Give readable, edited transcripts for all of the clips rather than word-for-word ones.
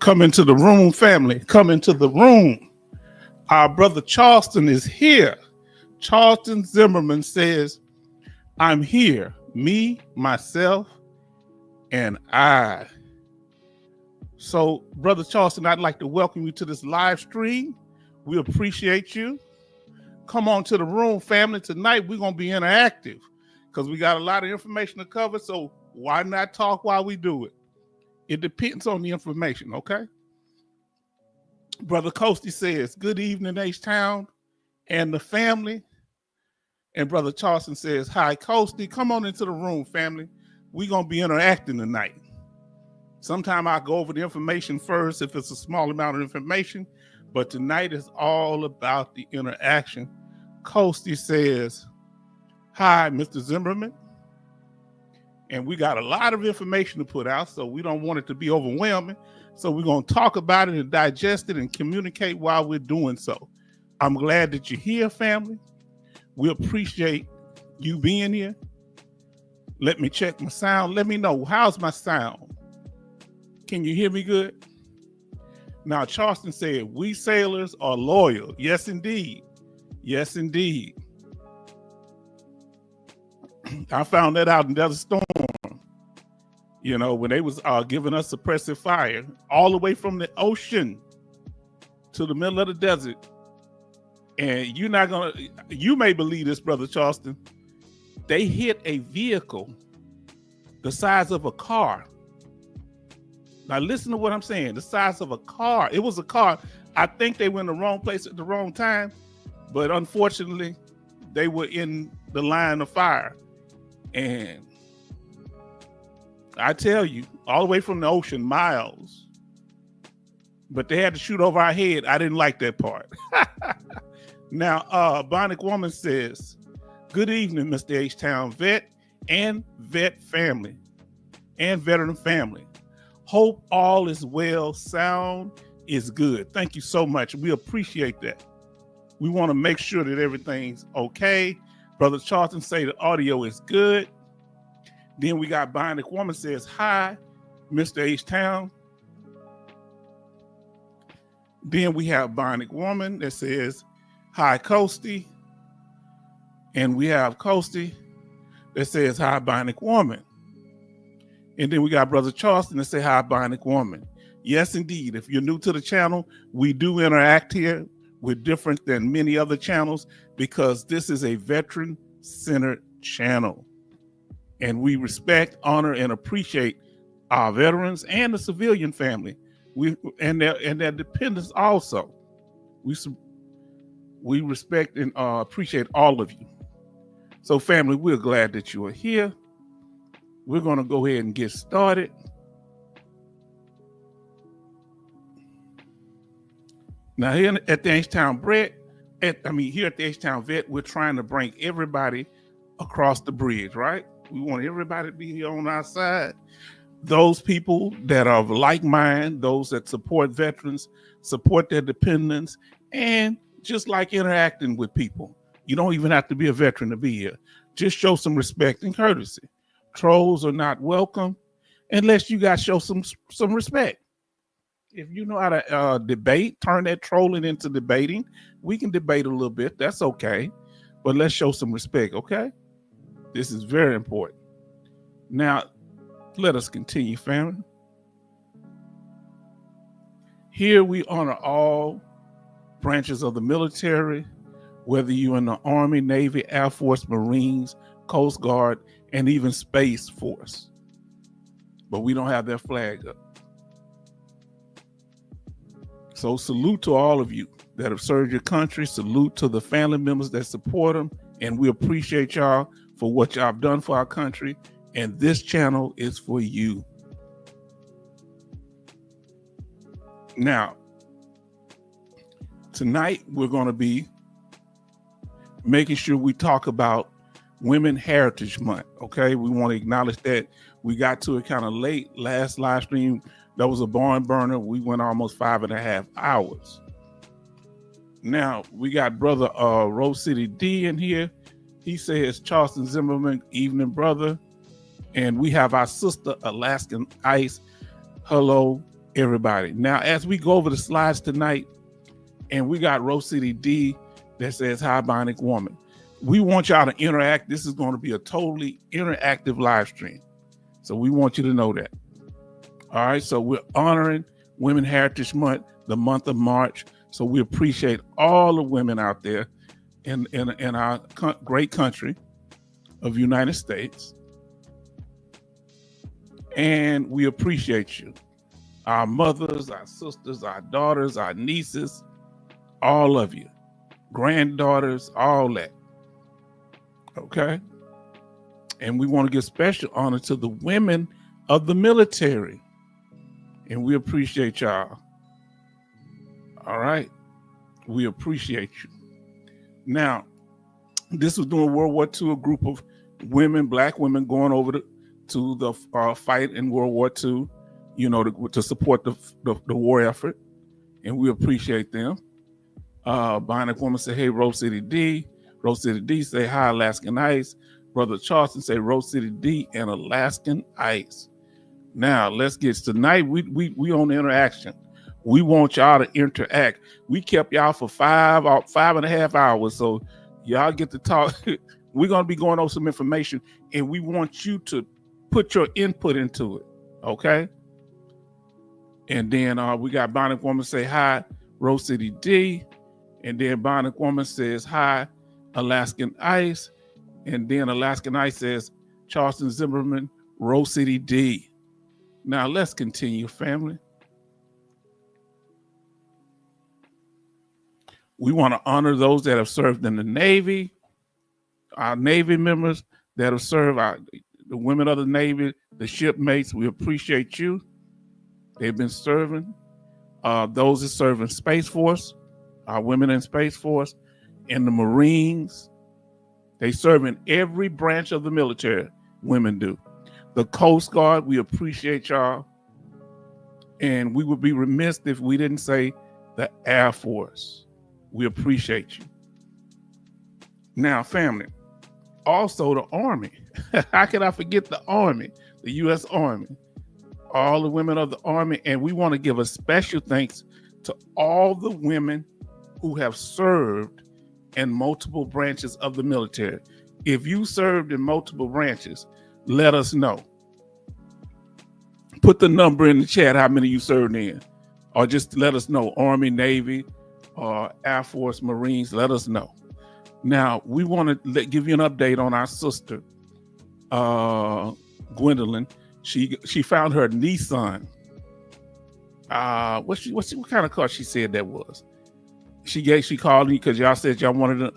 Come into the room, family. Come into the room. Our brother Charleston is here. Charleston Zimmerman says, I'm here. Me, myself, and I. So, Brother Charleston, I'd like to welcome you to this live stream. We appreciate you. Come on to the room, family. Tonight, we're going to be interactive because we got a lot of information to cover. So, why not talk while we do it? It depends on the information, okay? Brother Coasty says, good evening, H-Town and the family. And Brother Charleston says, hi, Coasty. Come on into the room, family. We're going to be interacting tonight. Sometime I'll go over the information first if it's a small amount of information, but tonight is all about the interaction. Coasty says, hi, Mr. Zimmerman. And we got a lot of information to put out, so we don't want it to be overwhelming. So we're going to talk about it and digest it and communicate while we're doing so. I'm glad that you're here, family. We appreciate you being here. Let me check my sound. Let me know, how's my sound? Can you hear me good? Now, Charleston said, we sailors are loyal. Yes, indeed. Yes, indeed. I found that out in Desert Storm. You know, when they was giving us suppressive fire all the way from the ocean to the middle of the desert. And you may believe this, Brother Charleston, they hit a vehicle the size of a car. Now listen to what I'm saying, the size of a car. It was a car. I think they were in the wrong place at the wrong time, but unfortunately, they were in the line of fire. And I tell you, all the way from the ocean, miles. But they had to shoot over our head. I didn't like that part. Now, Bionic Woman says, good evening, Mr. H-Town vet and vet family and veteran family. Hope all is well. Sound is good. Thank you so much. We appreciate that. We want to make sure that everything's okay. Brother Charleston say the audio is good. Then we got Bionic Woman says, hi, Mr. H-Town. Then we have Bionic Woman that says, hi, Coasty. And we have Coasty that says, hi, Bionic Woman. And then we got Brother Charleston that say, hi, Bionic Woman. Yes, indeed. If you're new to the channel, we do interact here. We're different than many other channels because this is a veteran-centered channel. And we respect, honor, and appreciate our veterans and the civilian family. And their dependents also. We respect and appreciate all of you. So family, we're glad that you are here. We're going to go ahead and get started. Now here at the H-Town here at the H-Town Vet, we're trying to bring everybody across the bridge, right? We want everybody to be here on our side. Those people that are of like mind, those that support veterans, support their dependents, and just like interacting with people. You don't even have to be a veteran to be here. Just show some respect and courtesy. Trolls are not welcome unless you guys show some respect. If you know how to debate, turn that trolling into debating. We can debate a little bit. That's okay. But let's show some respect, okay? This is very important. Now, let us continue, family. Here we honor all branches of the military, whether you're in the Army, Navy, Air Force, Marines, Coast Guard, and even Space Force. But we don't have their flag up. So salute to all of you that have served your country. Salute to the family members that support them. And we appreciate y'all for what y'all have done for our country. And this channel is for you. Now, tonight we're going to be making sure we talk about Women Heritage Month. Okay, we want to acknowledge that we got to it kind of late. Last live stream, that was a barn burner. We went almost 5.5 hours. Now we got brother Rose City D in here. He says, Charleston Zimmerman, evening, brother. And we have our sister Alaskan Ice. Hello, everybody. Now, as we go over the slides tonight, and we got Rose City D that says, "Hi, Bionic Woman." We want y'all to interact. This is going to be a totally interactive live stream. So we want you to know that. All right. So we're honoring Women Heritage Month, the month of March. So we appreciate all the women out there in our great country of the United States. And we appreciate you. Our mothers, our sisters, our daughters, our nieces, all of you, granddaughters, all that. Okay. And we want to give special honor to the women of the military. And we appreciate y'all. All right. We appreciate you. Now, this was during World War II, a group of women, black women, going over to the fight in World War II, you know, to support the war effort. And we appreciate them. Bionic Woman say, "Hey, Rose City D." Rose City D say, "Hi, Alaskan Ice." Brother Charleston say, "Rose City D and Alaskan Ice." Now, let's get tonight. We on the interaction. We want y'all to interact. We kept y'all for 5.5 hours, so y'all get to talk. We're gonna be going over some information, and we want you to put your input into it. Okay. And then we got Bionic Woman say, "Hi, Rose City D." And then Bionic Woman says, "Hi, Alaskan Ice." And then Alaskan Ice says, "Charleston Zimmerman, Rose City D." Now let's continue, family. We want to honor those that have served in the Navy, our Navy members that have served, the women of the Navy, the shipmates. We appreciate you. They've been serving. Those that serve in Space Force, our women in Space Force, and the Marines. They serve in every branch of the military, women do. The Coast Guard, we appreciate y'all. And we would be remiss if we didn't say the Air Force. We appreciate you. Now, family, also the Army. How can I forget the Army, the U.S. Army? All the women of the Army. And we want to give a special thanks to all the women who have served in multiple branches of the military. If you served in multiple branches, let us know. Put the number in the chat, how many you served in, or just let us know, Army, Navy, or Air Force, Marines, let us know. Now, we want to give you an update on our sister, Gwendolyn. She found her Nissan. What kind of car she said that was? She called me because y'all said y'all wanted an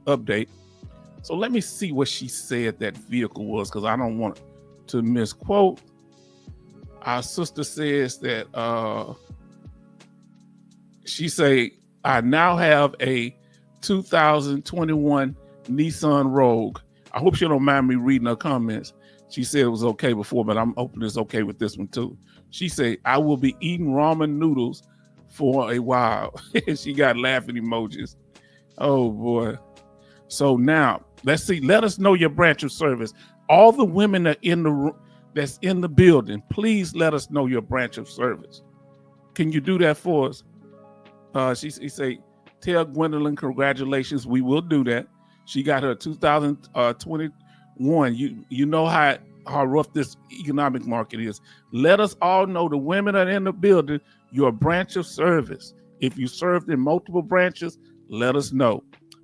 update. So let me see what she said that vehicle was, because I don't want to misquote. Our sister says that she say, "I now have a 2021 Nissan Rogue." I hope she don't mind me reading her comments. She said it was okay before, but I'm hoping it's okay with this one too. She said, "I will be eating ramen noodles for a while." She got laughing emojis. Oh boy. So now let's see. Let us know your branch of service. All the women that that's in the building, please let us know your branch of service. Can you do that for us? She say, "Tell Gwendolyn congratulations." We will do that. She got her 2021. You know how rough this economic market is. Let us all know, the women that are in the building, your branch of service. If you served in multiple branches, let us know.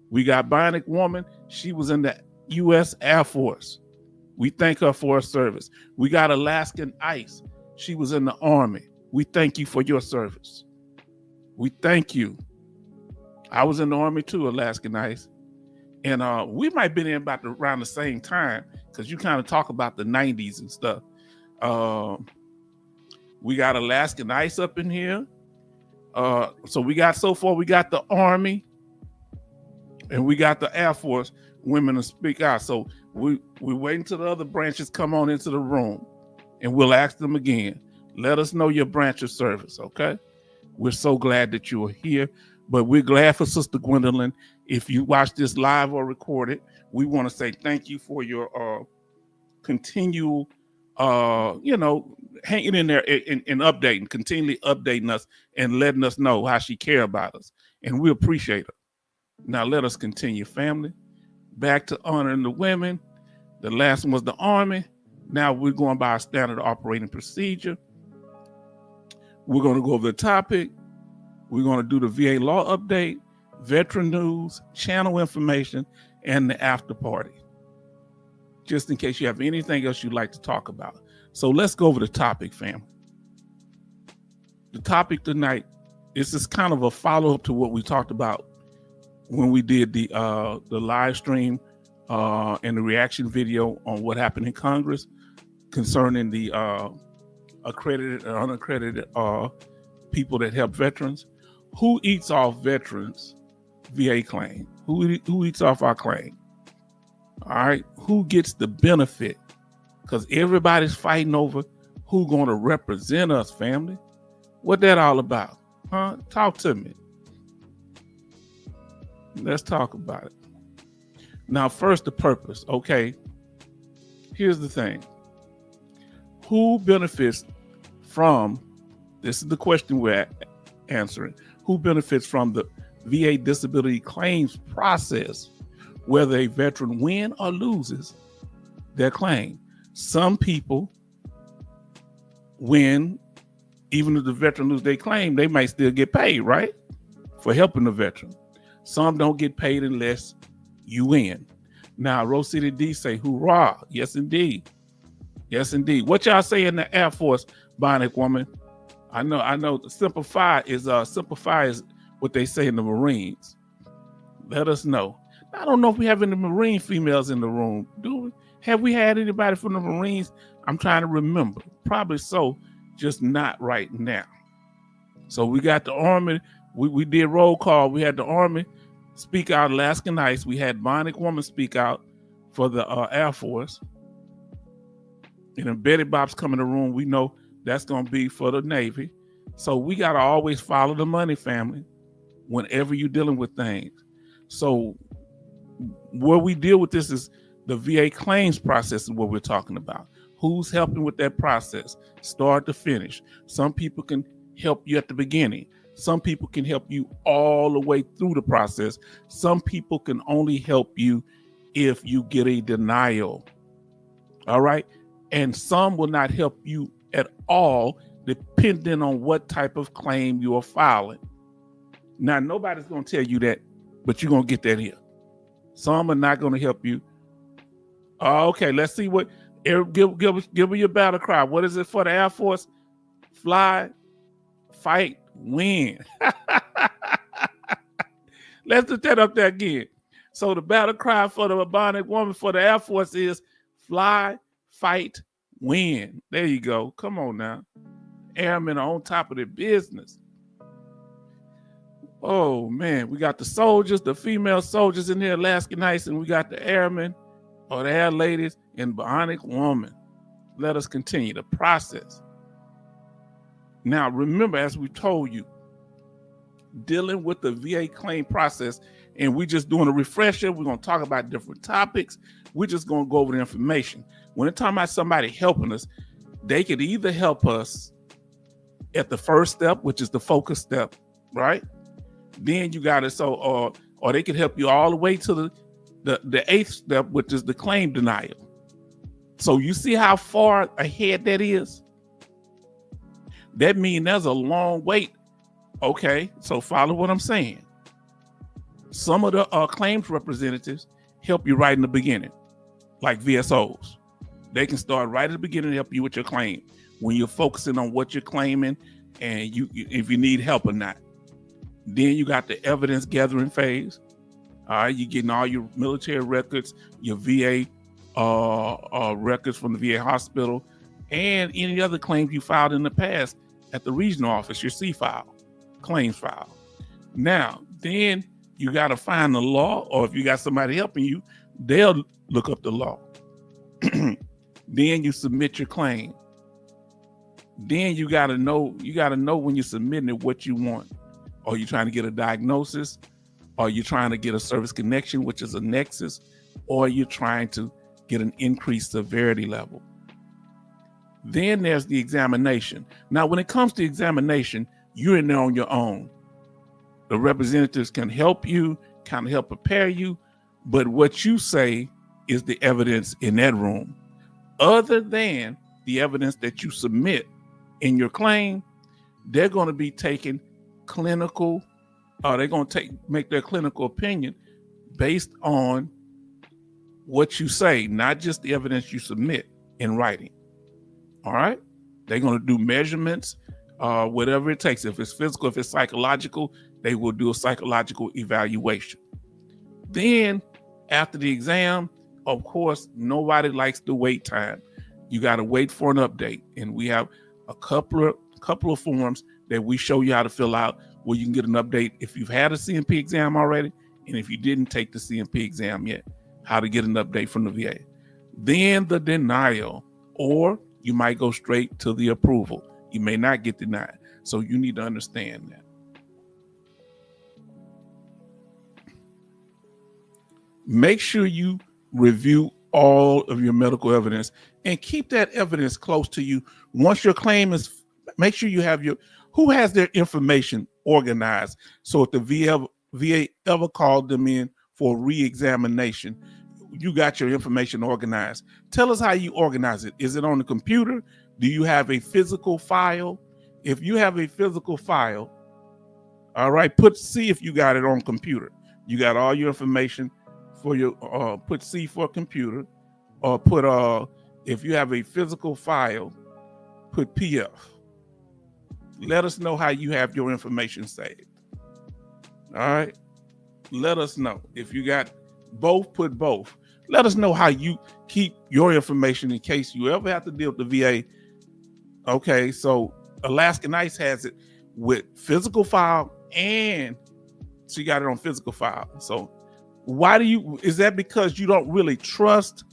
We got Bionic Woman. She was in the U.S. Air Force. We thank her for her service. We got Alaskan Ice. She was in the Army. We thank you for your service. We thank you. I was in the Army too, Alaskan Ice. And we might have been in about around the same time, because you kind of talk about the 90s and stuff. We got Alaskan Ice up in here. So far we got the Army and we got the Air Force women to speak out. So we're waiting till the other branches come on into the room, and we'll ask them again. Let us know your branch of service, okay? We're so glad that you are here, but we're glad for Sister Gwendolyn. If you watch this live or recorded, we want to say thank you for your continual hanging in there and updating, continually updating us and letting us know how she care about us. And we appreciate her. Now let us continue, family. Back to honoring the women. The last one was the Army. Now we're going by our standard operating procedure. We're going to go over the topic. We're going to do the VA law update, veteran news, channel information, and the after party, just in case you have anything else you'd like to talk about. So let's go over the topic, family. The topic tonight is kind of a follow-up to what we talked about when we did the live stream and the reaction video on what happened in Congress concerning the accredited and unaccredited people that help veterans. Who eats off veterans' VA claim? Who eats off our claim? All right, who gets the benefit? Because everybody's fighting over who's going to represent us, family. What that all about? Huh? Talk to me. Let's talk about it. Now, first, the purpose. Okay, here's the thing. Who benefits from, this is the question we're answering, who benefits from the VA disability claims process, whether a veteran wins or loses their claim? Some people win, even if the veteran loses their claim, they might still get paid, right? For helping the veteran. Some don't get paid unless you win. Now, Rose City D say, hoorah. Yes, indeed. Yes, indeed. What y'all say in the Air Force, Bionic Woman? I know simplify is what they say in the Marines. Let us know. I don't know if we have any Marine females in the room. Do we? Have we had anybody from the Marines? I'm trying to remember. Probably so, just not right now. So we got the Army. We did roll call. We had the Army speak out, Alaskan Nights. We had Bionic Woman speak out for the Air Force. And then Betty Bob's come in the room. We know that's going to be for the Navy. So we got to always follow the money, family, whenever you're dealing with things. So where we deal with this is the VA claims process is what we're talking about. Who's helping with that process, start to finish? Some people can help you at the beginning. Some people can help you all the way through the process. Some people can only help you if you get a denial. All right. And some will not help you at all, depending on what type of claim you are filing. Now, nobody's going to tell you that, but you're going to get that here. Some are not going to help you. Okay, let's see what, give me your battle cry. What is it for the Air Force? Fly, fight, win. Let's put that up there again. So the battle cry for the Bionic Woman for the Air Force is fly, fight, win. There you go. Come on now. Airmen are on top of their business. Oh, man. We got the soldiers, the female soldiers in here, Alaskan Nights, and we got the airmen or the air ladies and Bionic Woman. Let us continue the process. Now, remember, as we told you, dealing with the VA claim process, and we're just doing a refresher. We're going to talk about different topics. We're just going to go over the information. When we're talking about somebody helping us, they could either help us at the first step, which is the focus step, right? Then you got it. So, or they could help you all the way to the eighth step, which is the claim denial. So you see how far ahead that is? That means there's a long wait. Okay, so follow what I'm saying. Some of the claims representatives help you right in the beginning, like VSOs. They can start right at the beginning to help you with your claim when you're focusing on what you're claiming and if you need help or not. Then you got the evidence gathering phase. All right, you're getting all your military records, your VA records from the VA hospital, and any other claims you filed in the past at the regional office, your C file, claims file. Now, then you got to find the law, or if you got somebody helping you, they'll look up the law. Then you submit your claim. Then you got to know when you're submitting it what you want. Are you trying to get a diagnosis? Are you trying to get a service connection, which is a nexus? Or are you trying to get an increased severity level? Then there's the examination. Now, when it comes to examination, you're in there on your own. The representatives can help you, kind of help prepare you, but what you say is the evidence in that room. Other than the evidence that you submit in your claim, they're going to be taking clinical, they're going to make their clinical opinion based on what you say, not just the evidence you submit in writing. All right? They're going to do measurements, whatever it takes. If it's physical, if it's psychological, they will do a psychological evaluation. Then after the exam, of course, nobody likes the wait time. You got to wait for an update. And we have a couple of forms that we show you how to fill out where you can get an update if you've had a CMP exam already, and if you didn't take the CMP exam yet, how to get an update from the VA. Then the denial, or you might go straight to the approval. You may not get denied. So you need to understand that. Make sure you review all of your medical evidence and keep that evidence close to you. Once your claim is, make sure you have who has their information organized. So if the VA ever called them in for re-examination, you got your information organized. Tell us how you organize it. Is it on the computer? Do you have a physical file? If you have a physical file, all right, see if you got it on computer. You got all your information for your, put C for computer, or put, if you have a physical file, put PF. Let us know how you have your information saved. All right. Let us know. If you got both, put both. Let us know how you keep your information in case you ever have to deal with the VA. Okay, so Alaskan ICE has it with physical file, and she got it on physical file. So is that because you don't really trust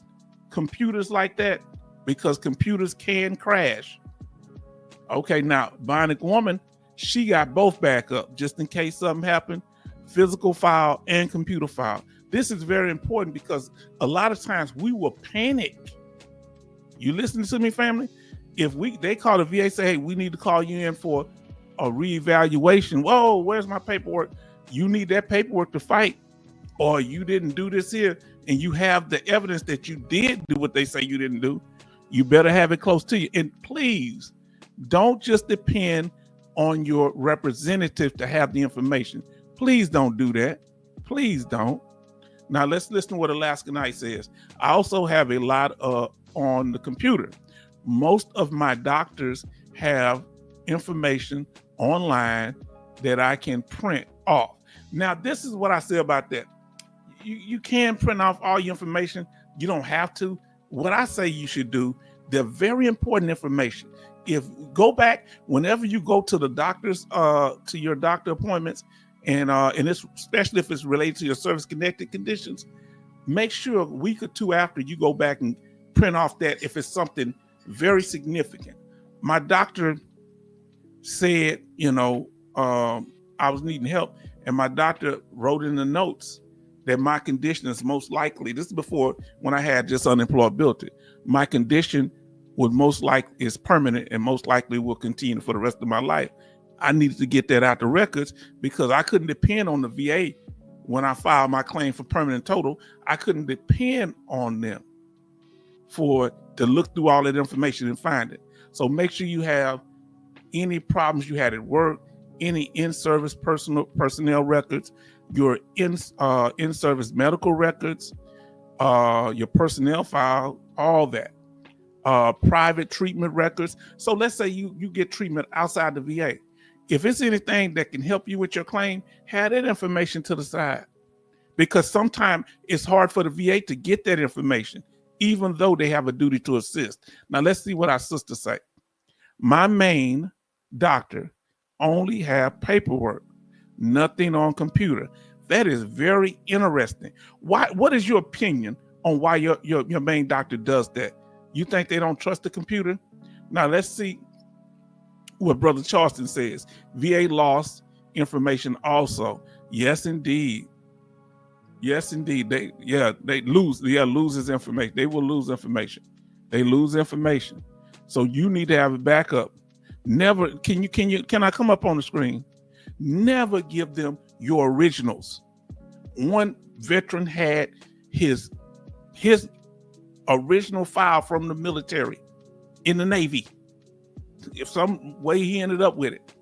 computers like that? Because computers can crash. Okay, now Bionic Woman, she got both back up just in case something happened, physical file and computer file. This is very important because a lot of times we will panic. You listening to me, family? If they call the VA, say, hey, we need to call you in for a reevaluation. Whoa, where's my paperwork? You need that paperwork to fight, or you didn't do this here, and you have the evidence that you did do what they say you didn't do. You better have it close to you. And please, don't just depend on your representative to have the information. Please don't do that. Please don't. Now let's listen to what Alaskan ICE says. I also have a lot on the computer. Most of my doctors have information online that I can print off. Now, this is what I say about that. You can print off all your information. You don't have to. What I say you should do, they're very important information. Go back whenever you go to the doctors, to your doctor appointments, and it's especially if it's related to your service-connected conditions, make sure a week or two after you go back and print off that if it's something very significant. My doctor said, I was needing help, and my doctor wrote in the notes that my condition is most likely, this is before when I had just unemployability, my condition is permanent and most likely will continue for the rest of my life. I needed to get that out the records because I couldn't depend on the VA when I filed my claim for permanent total. I couldn't depend on them to look through all that information and find it. So make sure you have any problems you had at work, any in-service personnel records, your in-service medical records, your personnel file, all that. Private treatment records. So let's say you get treatment outside the VA. If it's anything that can help you with your claim, have that information to the side, because sometimes it's hard for the VA to get that information, even though they have a duty to assist. Now let's see what our sisters say. My main doctor only have paperwork, nothing on computer. That is very interesting. What is your opinion on why your main doctor does that? You think they don't trust the computer? Now let's see what Brother Charleston says. VA lost information also. Yes, indeed. Yes, indeed. They loses information. They will lose information. They lose information. So you need to have a backup. Never can I come up on the screen? Never give them your originals. One veteran had his original file from the military in the Navy. If some way he ended up with it.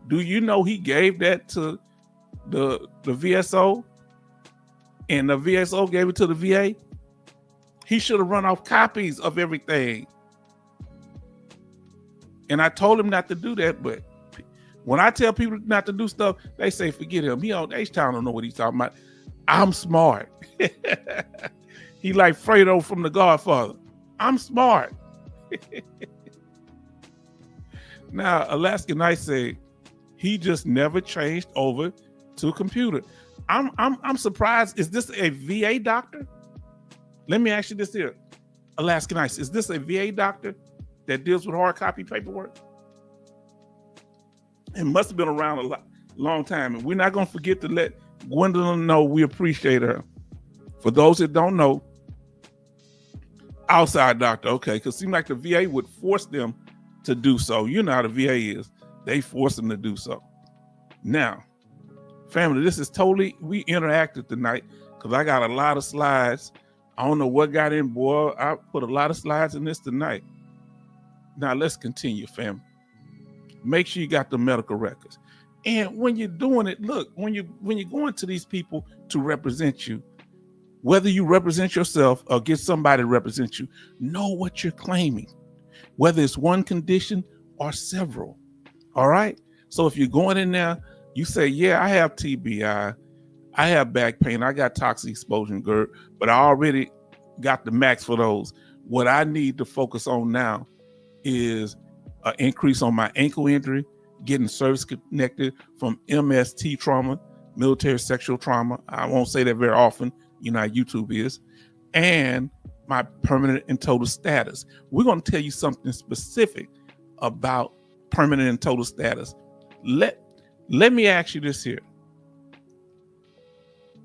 Do you know he gave that to the VSO and the VSO gave it to the VA? He should have run off copies of everything. And I told him not to do that, but when I tell people not to do stuff, they say, forget him. He on H-Town don't know what he's talking about. I'm smart. He like Fredo from The Godfather. I'm smart. Now, Alaska Knight said he just never changed over to computer. I'm surprised. Is this a VA doctor? Let me ask you this here. Alaska Knight, is this a VA doctor that deals with hard copy paperwork? It must have been around a long time. And we're not going to forget to let Gwendolyn know we appreciate her. For those that don't know, outside doctor, okay, because it seems like the VA would force them to do so. You know how the VA is. They force them to do so. Now, family, this is totally, we interacted tonight because I got a lot of slides. I don't know what got in, boy. I put a lot of slides in this tonight. Now, let's continue, family. Make sure you got the medical records. And when you're doing it, look, when you're going to these people to represent you, whether you represent yourself or get somebody to represent you, know what you're claiming, whether it's one condition or several. All right. So if you're going in there, you say, yeah, I have TBI, I have back pain, I got toxic exposure, GERD, but I already got the max for those. What I need to focus on now is an increase on my ankle injury, getting service connected from MST trauma, military sexual trauma. I won't say that very often. You know how YouTube is, and my permanent and total status. We're going to tell you something specific about permanent and total status. Let me ask you this here.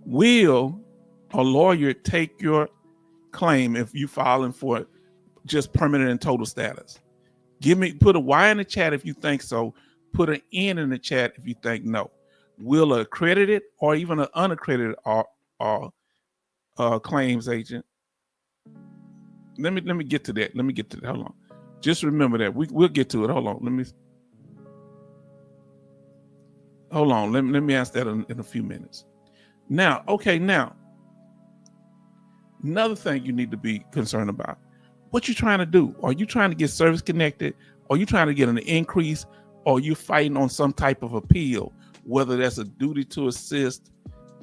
Will a lawyer take your claim if you filing for just permanent and total status? Put a Y in the chat if you think so. Put an N in the chat if you think no. Will an accredited or even an unaccredited claims agent? Let me get to that. Hold on. Just remember that. We'll get to it. Hold on. Let me ask that in a few minutes. Now, another thing you need to be concerned about. What you trying to do? Are you trying to get service connected? Are you trying to get an increase? Or are you fighting on some type of appeal? Whether that's a duty to assist,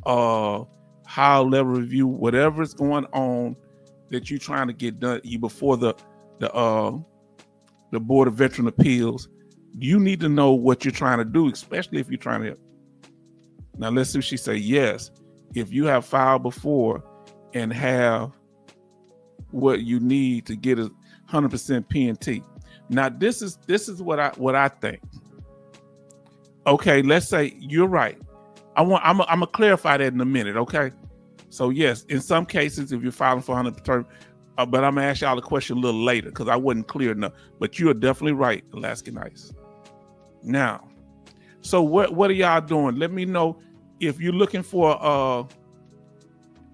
high level review, whatever is going on that you're trying to get done before the Board of Veteran Appeals, you need to know what you're trying to do, especially if you're trying to help. Now let's see if she say yes. If you have filed before and have what you need to get a 100% PNT. Now this is what I think. Okay, let's say you're right. I'm gonna clarify that in a minute. Okay, so yes, in some cases, if you're filing for 100%, but I'm gonna ask y'all a question a little later because I wasn't clear enough. But you are definitely right, Alaska Nice. Now, so what are y'all doing? Let me know if you're looking for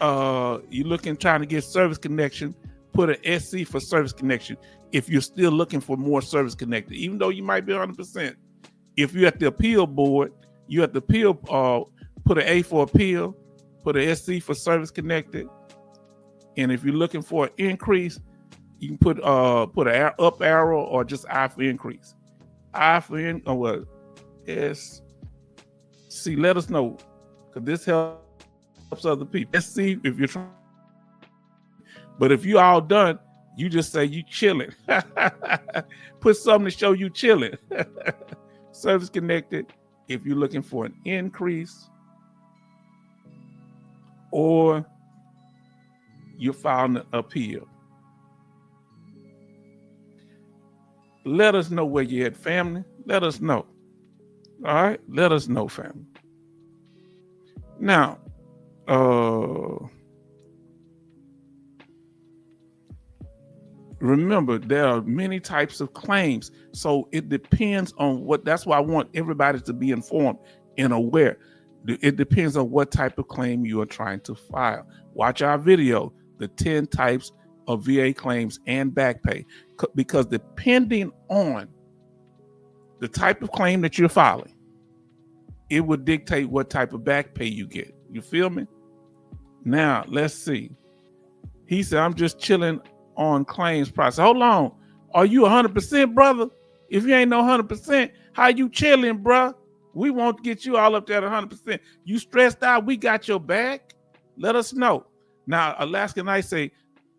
trying to get service connection. Put an SC for service connection. If you're still looking for more service connected, even though you might be 100%. If you're at the appeal board, you at the appeal, put an A for appeal, put an SC for service connected. And if you're looking for an increase, you can put an up arrow or just I for increase. I for S. See, let us know because this helps other people. Let's see if you're trying. But if you all done, you just say you chilling. Put something to show you chilling. Service connected. If you're looking for an increase or you're filing an appeal. Let us know where you're at, family. Let us know. All right? Let us know, family. Now, Remember, there are many types of claims. So it depends on what, that's why I want everybody to be informed and aware. It depends on what type of claim you are trying to file. Watch our video, the 10 types of VA claims and back pay, because depending on the type of claim that you're filing, it would dictate what type of back pay you get. You feel me? Now, let's see. He said, I'm just chilling on claims process. Hold on. Are you 100%, brother? If you ain't no 100%, how you chilling, bruh? We won't get you all up there at 100%. You stressed out, we got your back. Let us know. Now, Alaska Knight say,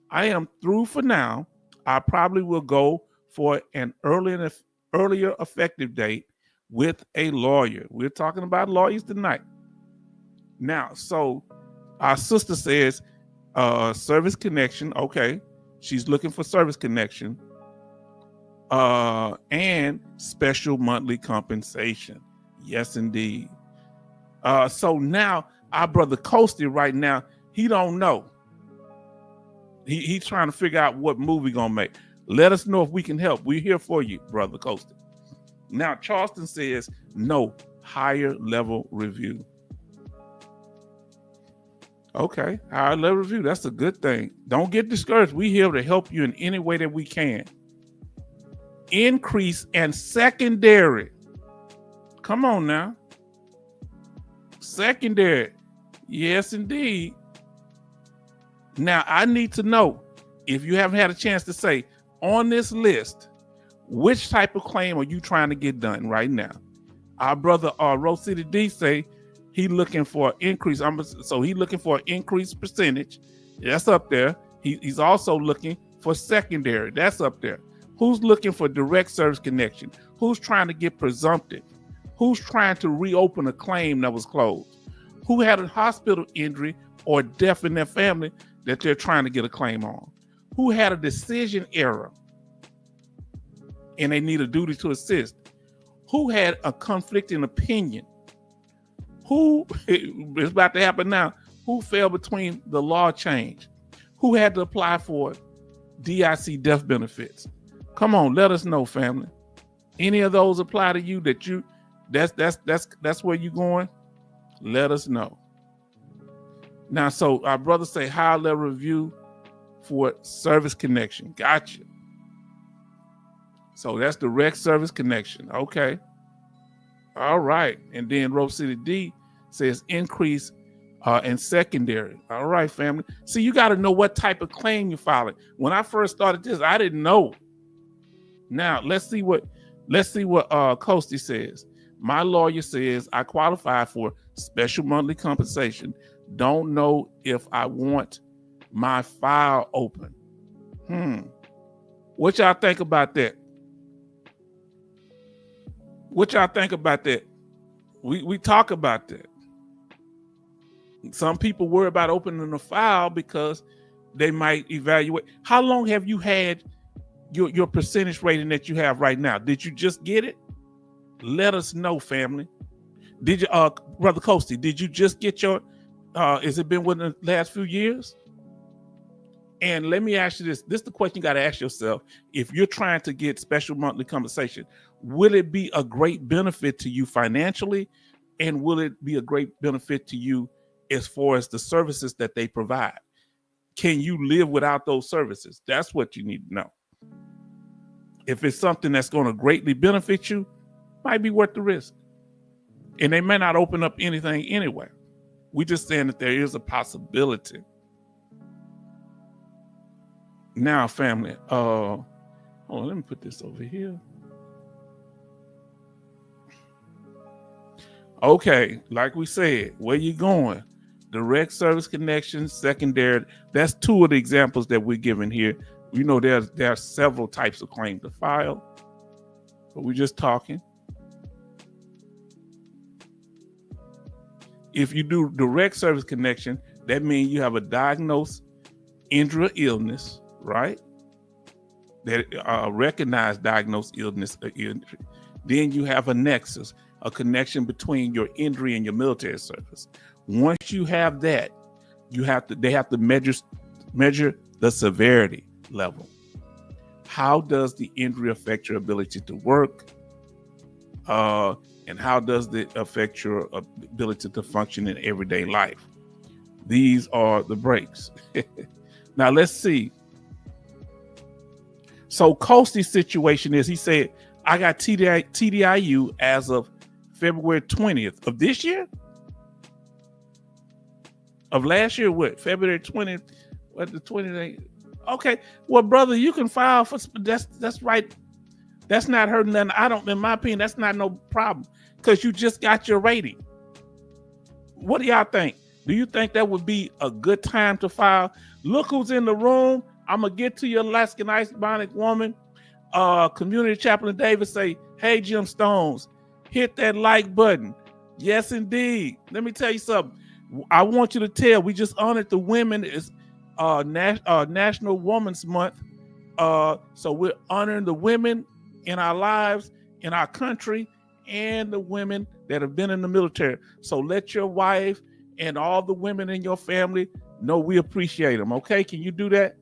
I am through for now. I probably will go for an earlier effective date with a lawyer. We're talking about lawyers tonight. Now, so our sister says, service connection. Okay. She's looking for service connection and special monthly compensation. Yes, indeed. So now our brother Coasty right now, he don't know. He's trying to figure out what move we're gonna make. Let us know if we can help. We're here for you, brother Coasty. Now, Charleston says no, higher level review. Okay, higher level review. That's a good thing. Don't get discouraged. We're here to help you in any way that we can. Increase and secondary. Come on now. Secondary. Yes, indeed. Now, I need to know, if you haven't had a chance to say on this list, which type of claim are you trying to get done right now? Our brother Rose City D say he looking for an increase. So he looking for an increased percentage. That's up there. He's also looking for secondary. That's up there. Who's looking for direct service connection? Who's trying to get presumptive? Who's trying to reopen a claim that was closed? Who had a hospital injury or death in their family that they're trying to get a claim on? Who had a decision error and they need a duty to assist? Who had a conflicting opinion? Who, it's about to happen now, who fell between the law change? Who had to apply for DIC death benefits? Come on, let us know, family. Any of those apply to you that you, that's where you going? Let us know. Now, so our brothers say high level review for service connection. Gotcha. So that's direct service connection. Okay. All right. And then Rose City D says increase and secondary. All right, family. See, you got to know what type of claim you're filing. When I first started this, I didn't know. Now let's see what Coasty says. My lawyer says I qualify for special monthly compensation. Don't know if I want my file open. What y'all think about that? What y'all think about that? We talk about that. Some people worry about opening a file because they might evaluate. How long have you had your percentage rating that you have right now? Did you just get it? Let us know, family. Did you, Brother Coasty, did you just get your, has it been within the last few years? And let me ask you this. This is the question you got to ask yourself. If you're trying to get special monthly compensation, will it be a great benefit to you financially? And will it be a great benefit to you as far as the services that they provide? Can you live without those services? That's what you need to know. If it's something that's going to greatly benefit you, might be worth the risk. And they may not open up anything anyway. We're just saying that there is a possibility. Now, family, hold on, let me put this over here. Okay, like we said, where you going? Direct service connection, secondary. That's two of the examples that we're giving here. You know, there are several types of claim to file, but we're just talking. If you do direct service connection, that means you have a diagnosed injury or illness, right? That recognized diagnosed illness or injury. Then you have a nexus, a connection between your injury and your military service. Once you have that, they have to measure the severity level. how does the injury affect your ability to work? And how does it affect your ability to function in everyday life? These are the breaks. Now let's see. So Costy's situation is, he said, I got TDIU as of February 20th of this year? Of last year, what? February 20th, what, the 28th? Okay, well, brother, you can file for, that's right. That's not hurting nothing. I don't, in my opinion, that's not no problem, because you just got your rating. What do y'all think? Do you think that would be a good time to file? Look who's in the room. I'm gonna get to your Alaskan Bionic Woman. Community Chaplain Davis say, hey, Jim Stones, hit that like button. Yes, indeed. Let me tell you something. I want you to tell, we just honored the women. It's National Women's Month. So we're honoring the women in our lives, in our country, and the women that have been in the military. So let your wife and all the women in your family know we appreciate them. Okay, can you do that?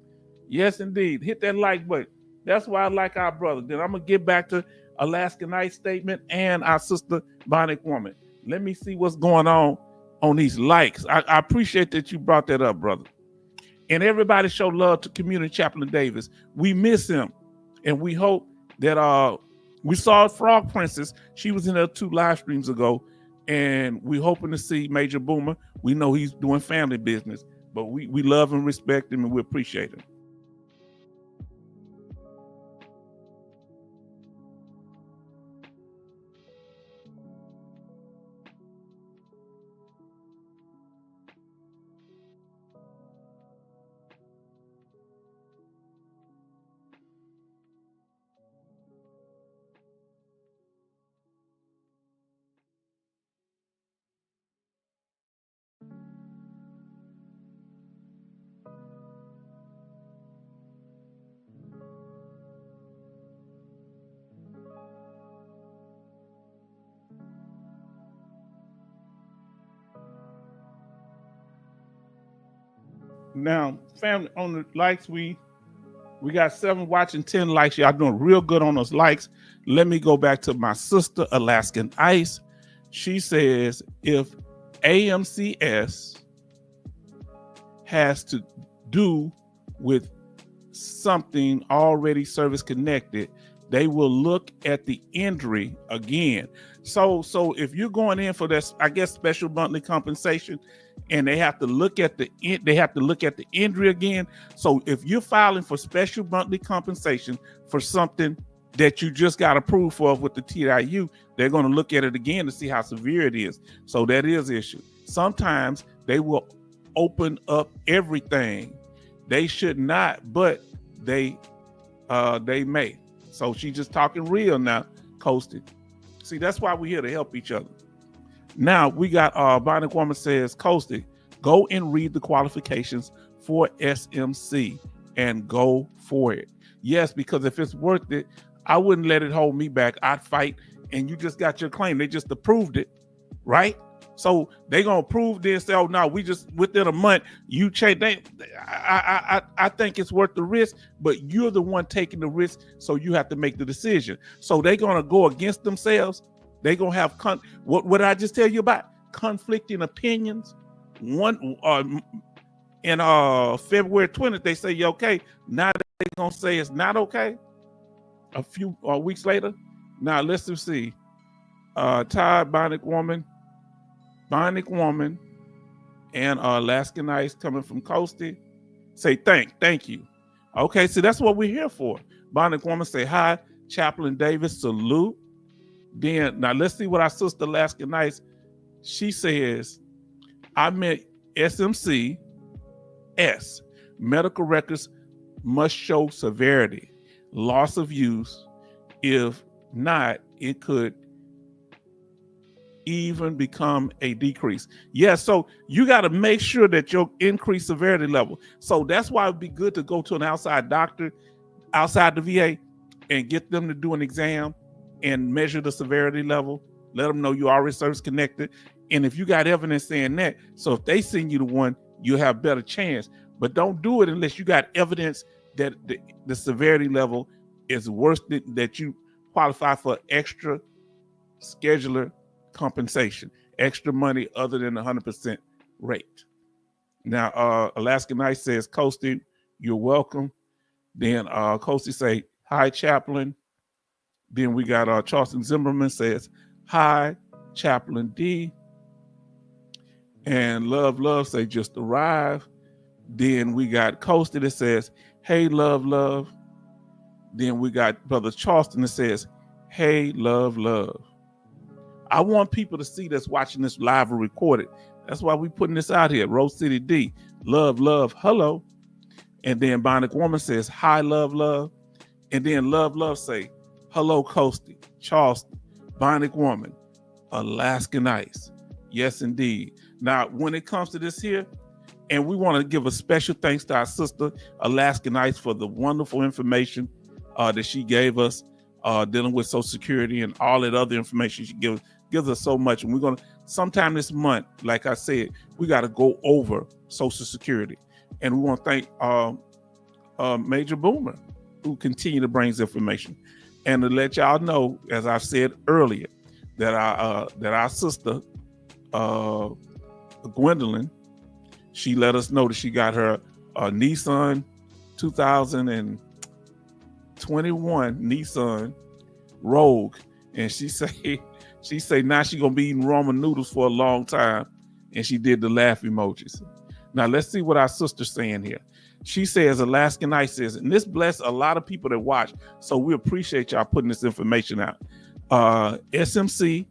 Yes, indeed. Hit that like button. That's why I like our brother. Then I'm gonna get back to Alaska Night Statement and our sister Bionic Woman. Let me see what's going on these likes. I appreciate that you brought that up, brother. And everybody show love to Community Chaplain Davis. We miss him, and we hope that we saw Frog Princess. She was in there 2 live streams ago, and we're hoping to see Major Boomer. We know he's doing family business, but we love and respect him, and we appreciate him. Now, family, on the likes, we got 7 watching, 10 likes. Y'all doing real good on those likes. Let me go back to my sister, Alaskan Ice. She says, if AMCS has to do with something already service connected, they will look at the injury again. So if you're going in for this, I guess, special monthly compensation, and they have to look at the injury again. So if you're filing for special monthly compensation for something that you just got approved for with the TDIU, they're going to look at it again to see how severe it is. So that is an issue. Sometimes they will open up everything. They should not, but they may. So she's just talking real now, Coasted. See, that's why we're here to help each other. Now we got Bionic Woman says, Coasted, go and read the qualifications for SMC and go for it. Yes, because if it's worth it, I wouldn't let it hold me back. I'd fight, and you just got your claim. They just approved it, right? So they gonna approve this. Say, oh no, we just within a month you change. I think it's worth the risk, but you're the one taking the risk, so you have to make the decision. So they gonna go against themselves. They gonna have what did I just tell you about? Conflicting opinions. One in February 20th, they say you okay. Now they gonna say it's not okay. A few weeks later. Now let's just see. Todd, Bionic Woman, and Alaskan Ice coming from Coasty. Say thank you. Okay, so that's what we're here for. Bionic Woman say hi. Chaplain Davis, salute. Then now let's see what our sister Alaskan Ice. She says, I meant SMC S. Medical records must show severity, loss of use. If not, it could even become a decrease. Yeah, so you got to make sure that your increased severity level. So that's why it'd be good to go to an outside doctor, outside the VA, and get them to do an exam and measure the severity level. Let them know you already service connected. And if you got evidence saying that, so if they send you the one, you have better chance. But don't do it unless you got evidence that the severity level it's worse that you qualify for extra scheduler compensation, extra money other than the 100% rate. Now, Alaska Knight says, Coasty, you're welcome. Then Coasty say, hi, Chaplain. Then we got Charleston Zimmerman says, hi, Chaplain D. And Love say, just arrived. Then we got Coasty that says, hey, Love. Then we got Brother Charleston that says, hey, Love. I want people to see that's watching this live or recorded. That's why we putting this out here. Rose City D, Love, hello. And then Bionic Woman says, hi, Love. And then Love say, hello, Coasty, Charleston, Bionic Woman, Alaskan Ice. Yes, indeed. Now, when it comes to this here, and we want to give a special thanks to our sister, Alaskan Ice, for the wonderful information that she gave us dealing with Social Security and all that other information she gives us so much. And we're going to, sometime this month, like I said, we got to go over Social Security. And we want to thank Major Boomer, who continue to bring this information. And to let y'all know, as I've said earlier, that our sister, Gwendolyn, she let us know that she got her Nissan 2021 Nissan Rogue, and she say now she gonna be eating ramen noodles for a long time, and she did the laugh emojis. Now let's see what our sister's saying here. She says, Alaskan Ice says, and this blessed a lot of people that watch, so we appreciate y'all putting this information out. SMCK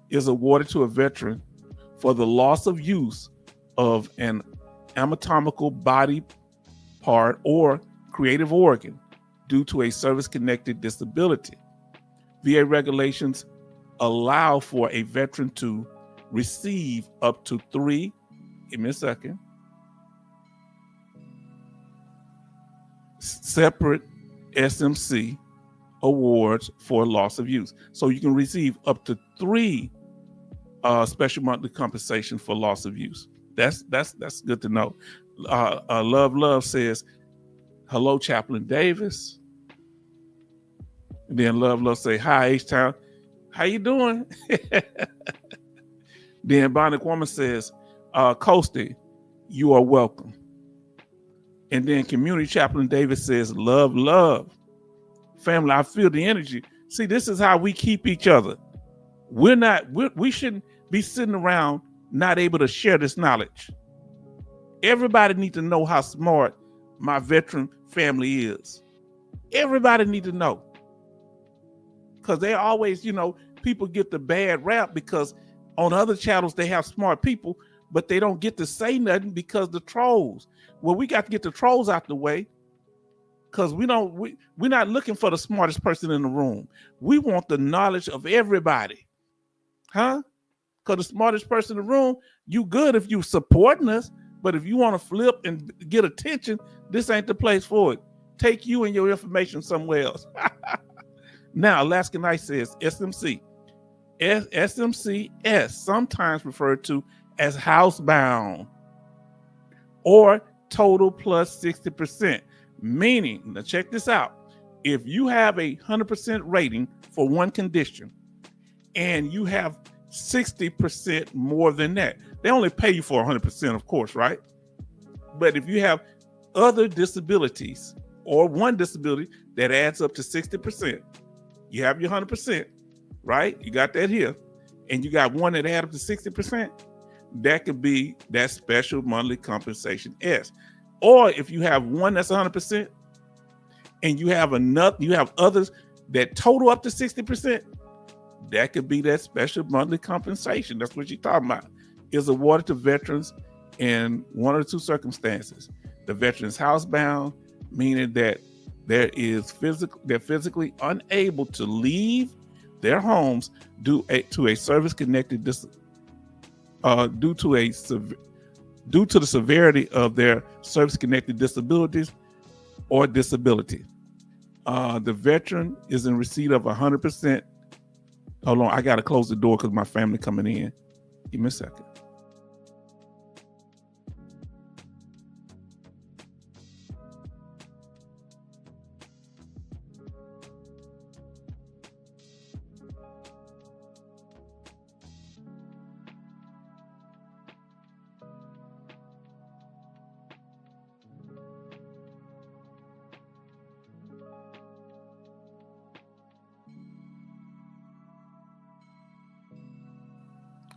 is awarded to a veteran for the loss of use of an anatomical body part or creative organ due to a service-connected disability. VA regulations allow for a veteran to receive up to 3, give me a second, separate SMC awards for loss of use. So you can receive up to 3 special monthly compensation for loss of use. That's good to know. Love says, hello, Chaplain Davis. And then Love say, hi, H-Town. How you doing? Then Bionic Woman says, Coasty, you are welcome. And then Community Chaplain Davis says, love. Family, I feel the energy. See, this is how we keep each other. We shouldn't be sitting around not able to share this knowledge. Everybody needs to know how smart my veteran family is. Everybody needs to know. Because they always, people get the bad rap because on other channels they have smart people, but they don't get to say nothing because the trolls. Well, we got to get the trolls out the way, because we're not looking for the smartest person in the room. We want the knowledge of everybody. Huh? Because the smartest person in the room, you good if you supporting us, but if you want to flip and get attention, this ain't the place for it. Take you and your information somewhere else. Now, Alaskan Ice says SMC. SMCS, sometimes referred to as housebound or total plus 60%. Meaning, now check this out. If you have a 100% rating for one condition and you have 60% more than that, they only pay you for 100%, of course, right? But if you have other disabilities or one disability that adds up to 60%, you have your 100%, right? You got that here. And you got one that adds up to 60%, that could be that special monthly compensation S. Or if you have one that's 100% and you have others that total up to 60%, that could be that special monthly compensation. That's what you're talking about. Is awarded to veterans in one or two circumstances. The veteran's housebound, meaning that they're physically unable to leave their homes due to a service-connected due to the severity of their service-connected disabilities or disability. The veteran is in receipt of 100%. Hold on, I got to close the door because my family coming in. Give me a second.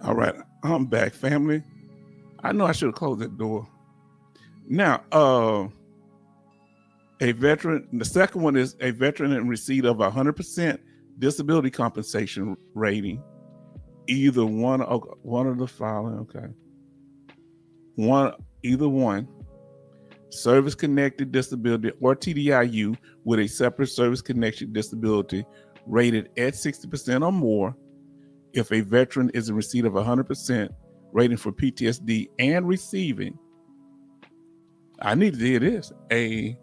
All right, I'm back, family. I know I should have closed that door. Now, a veteran, the second one is a veteran in receipt of 100% disability compensation rating, either one of the following, okay. Either one, service-connected disability or TDIU with a separate service-connected disability rated at 60% or more. If a veteran is in receipt of 100% rating for PTSD and receiving, I need to hear this, a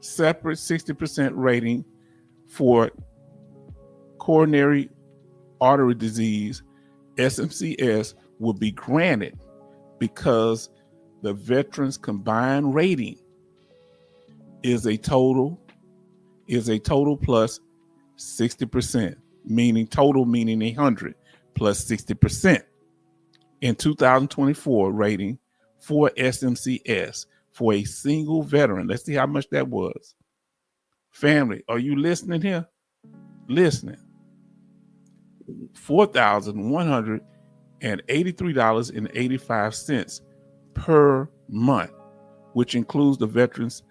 separate 60% rating for coronary artery disease, SMCS, will be granted because the veteran's combined rating is a total plus 60%, meaning 100 plus 60%. In 2024 rating for SMCS for a single veteran. Let's see how much that was. Family, are you listening here? Listening. $4,183.85 per month, which includes the veteran's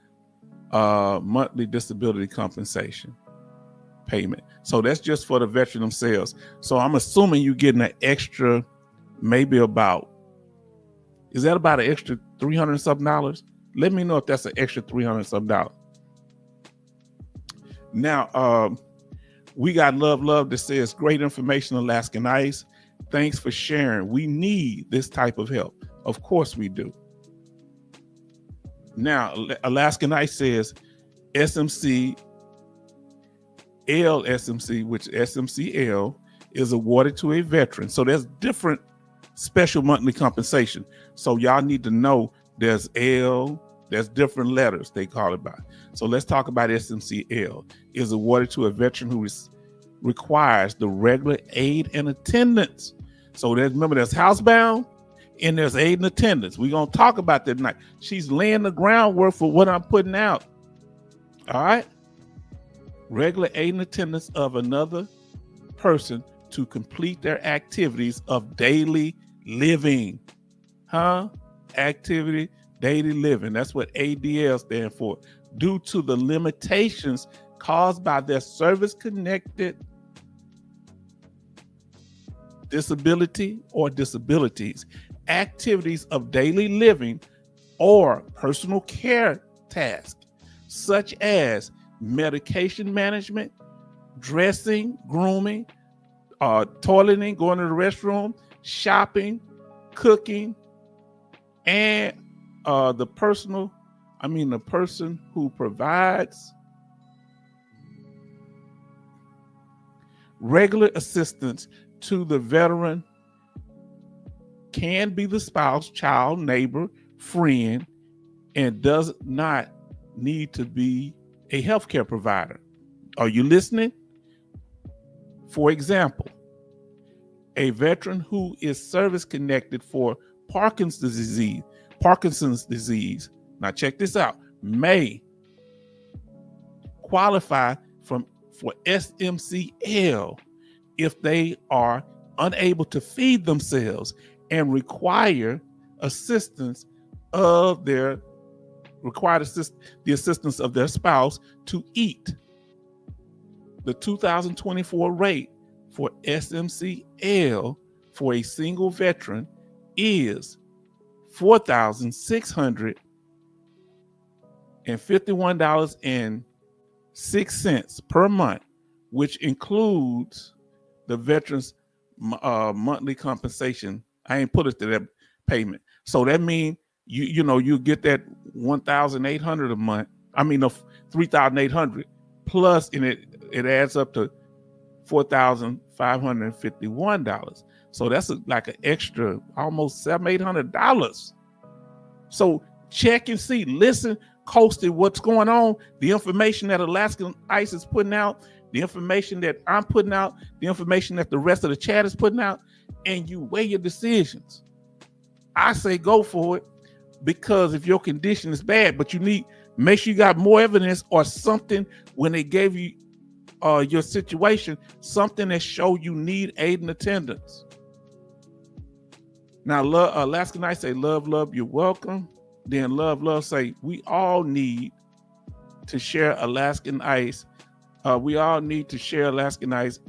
monthly disability compensation payment. So that's just for the veteran themselves. So I'm assuming you're getting an extra, maybe about, is that about an extra $300 something? Let me know if that's an extra $300 something. Now, we got love that says great information, Alaskan Ice. Thanks for sharing. We need this type of help. Of course we do. Now, Alaskan Ice says SMCL, which SMCL is awarded to a veteran. So there's different special monthly compensation. So y'all need to know there's different letters they call it by. So let's talk about SMCL. Is awarded to a veteran who requires the regular aid and attendance. So remember there's housebound and there's aid and attendance. We're going to talk about that tonight. She's laying the groundwork for what I'm putting out. All right. Regular aid and attendance of another person to complete their activities of daily living. Activity, daily living. That's what ADL stands for. Due to the limitations caused by their service-connected disability or disabilities, activities of daily living or personal care tasks, such as medication management, dressing, grooming, toileting, going to the restroom, shopping, cooking, and the person who provides regular assistance to the veteran can be the spouse, child, neighbor, friend, and does not need to be a healthcare provider. Are you listening? For example, a veteran who is service connected for Parkinson's disease, now check this out, may qualify for SMCL if they are unable to feed themselves and require the assistance of their spouse to eat. The 2024 rate for SMCL for a single veteran is $4,651.06 per month, which includes the veteran's monthly compensation. I ain't put it to that payment. So that means you get that $1,800 a month. I mean, $3,800 plus, and it adds up to $4,551. So that's like an extra almost $700-800. So check and see, listen, Coasted, what's going on, the information that Alaskan Ice is putting out, the information that I'm putting out, the information that the rest of the chat is putting out, and you weigh your decisions. I say go for it, because if your condition is bad, but make sure you got more evidence or something when they gave you your situation, something that show you need aid and attendance. Now, Alaska Night say, love, love, you're welcome. Then love say, we all need to share Alaskan Ice. We all need to share Alaskan Ice.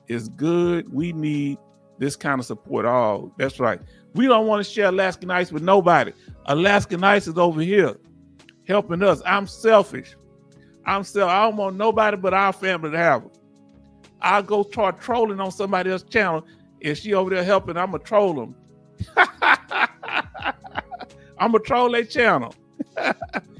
It's good. We need this kind of support. Oh, that's right. We don't want to share Alaskan Ice with nobody. Alaskan Ice is over here helping us. I'm selfish. I don't want nobody but our family to have it. I'll go start trolling on somebody else's channel. If she over there helping, I'm going to troll them. I'm going to troll their channel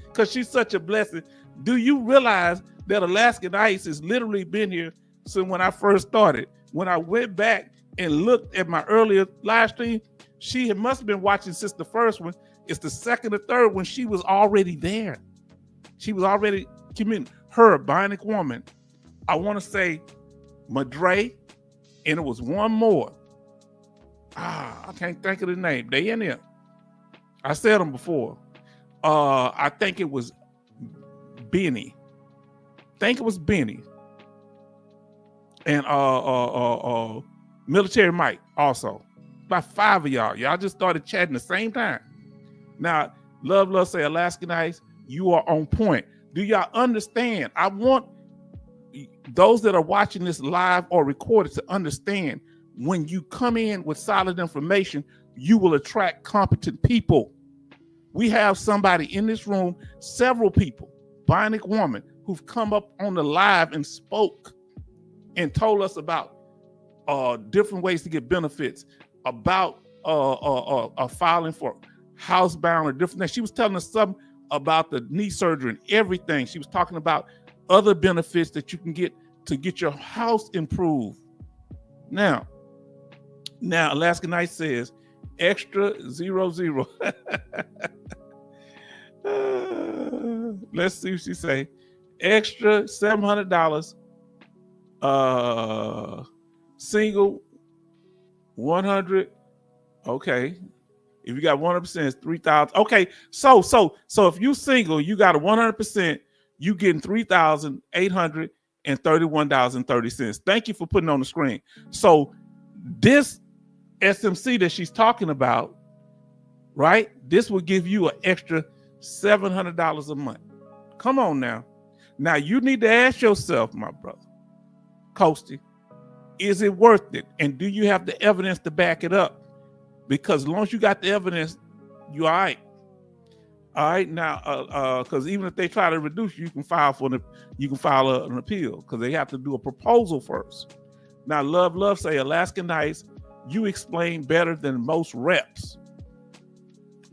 because she's such a blessing. Do you realize that Alaskan Ice has literally been here since when I first started? When I went back and looked at my earlier live stream, she must have been watching since the first one. It's the second or third when she was already there. She was already committed. Her, Bionic Woman. I want to say Madre, and it was one more. I can't think of the name. They in there. I said them before. I think it was Benny. And Military Mike also. About 5 of y'all. Y'all just started chatting the same time. Now, love say, Alaskan Ice, you are on point. Do y'all understand? I want those that are watching this live or recorded to understand, when you come in with solid information, you will attract competent people. We have somebody in this room, several people, Bionic Woman, who've come up on the live and spoke and told us about different ways to get benefits, about filing for housebound or different things. She was telling us something about the knee surgery and everything. She was talking about other benefits that you can get to get your house improved. Now, Alaska Night says, extra 00. Let's see what she say. Extra $700. Single 100. Okay. If you got 100%, it's 3,000. Okay. So if you single, you got a 100%, you getting $3,831.30. Thank you for putting on the screen. So this SMC that she's talking about, right? This will give you an extra $700 a month. Come on now. Now you need to ask yourself, my brother, Coasty, is it worth it? And do you have the evidence to back it up? Because as long as you got the evidence, you're all right. All right, now, because even if they try to reduce you, you can file an appeal, because they have to do a proposal first. Now, love say, Alaska Nice, you explain better than most reps.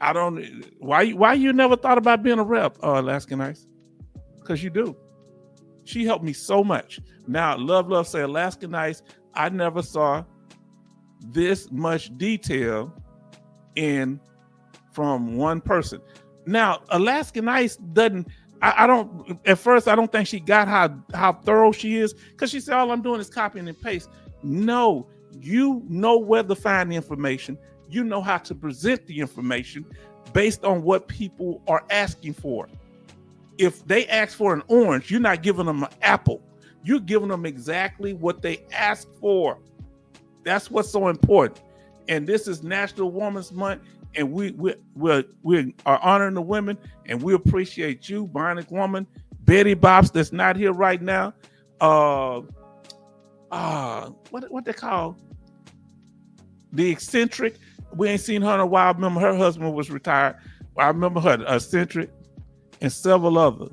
I don't. Why you never thought about being a rep, Alaska Nice? Because you do. She helped me so much. Now, love say, Alaska Nice, I never saw this much detail from one person. Now, Alaska Nice doesn't. At first, I don't think she got how thorough she is, because she said all I'm doing is copying and paste. No, you know where to find the information. You know how to present the information based on what people are asking for. If they ask for an orange, you're not giving them an apple. You're giving them exactly what they asked for. That's what's so important. And this is National Women's Month, and we are honoring the women, and we appreciate you, Bionic Woman, Betty Bops, that's not here right now. What they call the eccentric. We ain't seen her in a while. I remember her husband was retired. I remember her, eccentric, and several others,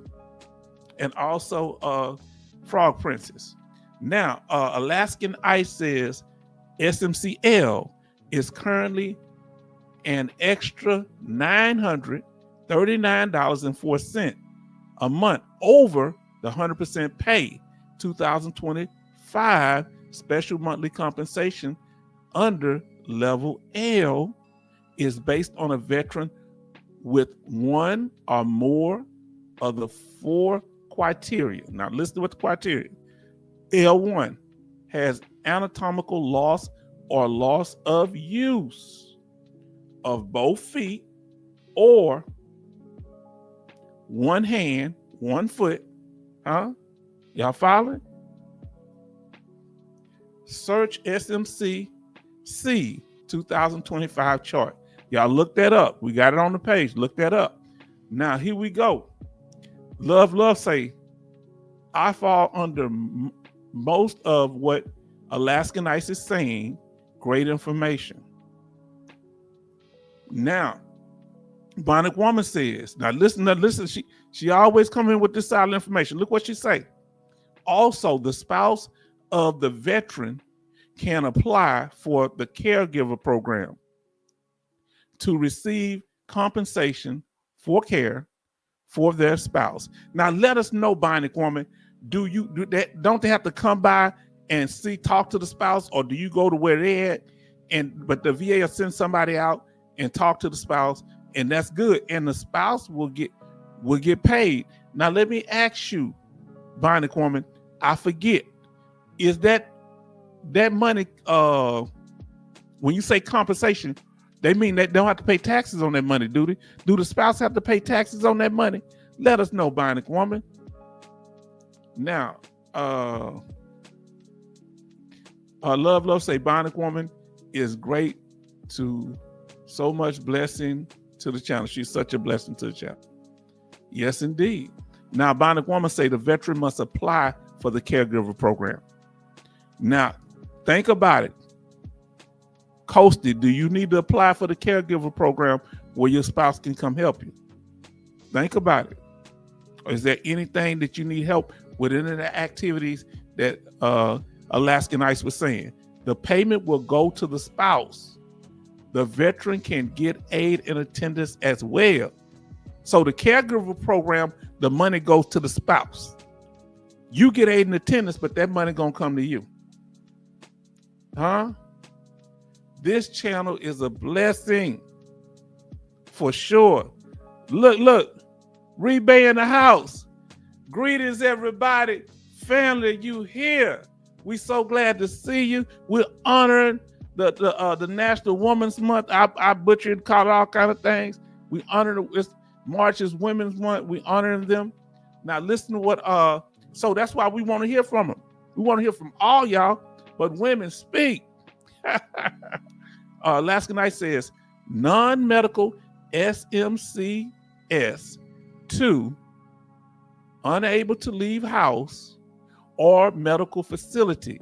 and also Frog Princess. Now, Alaskan Ice says SMCL is currently an extra $939.04 a month over the 100% pay 2025 special monthly compensation under level L is based on a veteran with one or more of the 4 criteria. Now listen to what the criteria. L1 has anatomical loss or loss of use of both feet or one hand, 1 foot. Y'all following? Search SMC C 2025 chart. Y'all look that up. We got it on the page. Look that up. Now, here we go. Love say, I fall under most of what Alaskan Ice is saying. Great information. Now, Bionic Woman says, now listen, she always come in with this solid information. Look what she say. Also, the spouse of the veteran can apply for the caregiver program to receive compensation for care for their spouse. Now, let us know, Bionic Woman, do that? Don't they have to come by and talk to the spouse, or do you go to where they're at? But the VA will send somebody out and talk to the spouse, and that's good. And the spouse will get paid. Now, let me ask you, Bionic Woman, I forget, is that money, when you say compensation, they mean that they don't have to pay taxes on that money, do they? Do the spouse have to pay taxes on that money? Let us know, Bionic Woman. Now, Love say, Bionic Woman is great to so much blessing to the channel. She's such a blessing to the channel. Yes, indeed. Now, Bionic Woman say the veteran must apply for the caregiver program. Now, think about it. Coasty, do you need to apply for the caregiver program where your spouse can come help you? Think about it. Or is there anything that you need help within the activities that Alaskan Ice was saying? The payment will go to the spouse. The veteran can get aid and attendance as well. So the caregiver program, the money goes to the spouse. You get aid and attendance, but that money gonna come to you. Huh? This channel is a blessing for sure. Look, Rebay in the house. Greetings, everybody. Family, you here. We so glad to see you. We're honoring the National Women's Month. I butchered, called all kind of things. We honor March is Women's Month. We honoring them. Now listen to what so that's why we want to hear from them. We want to hear from all y'all, but women speak. Alaskan Ice says non-medical SMCS 2, unable to leave house or medical facility,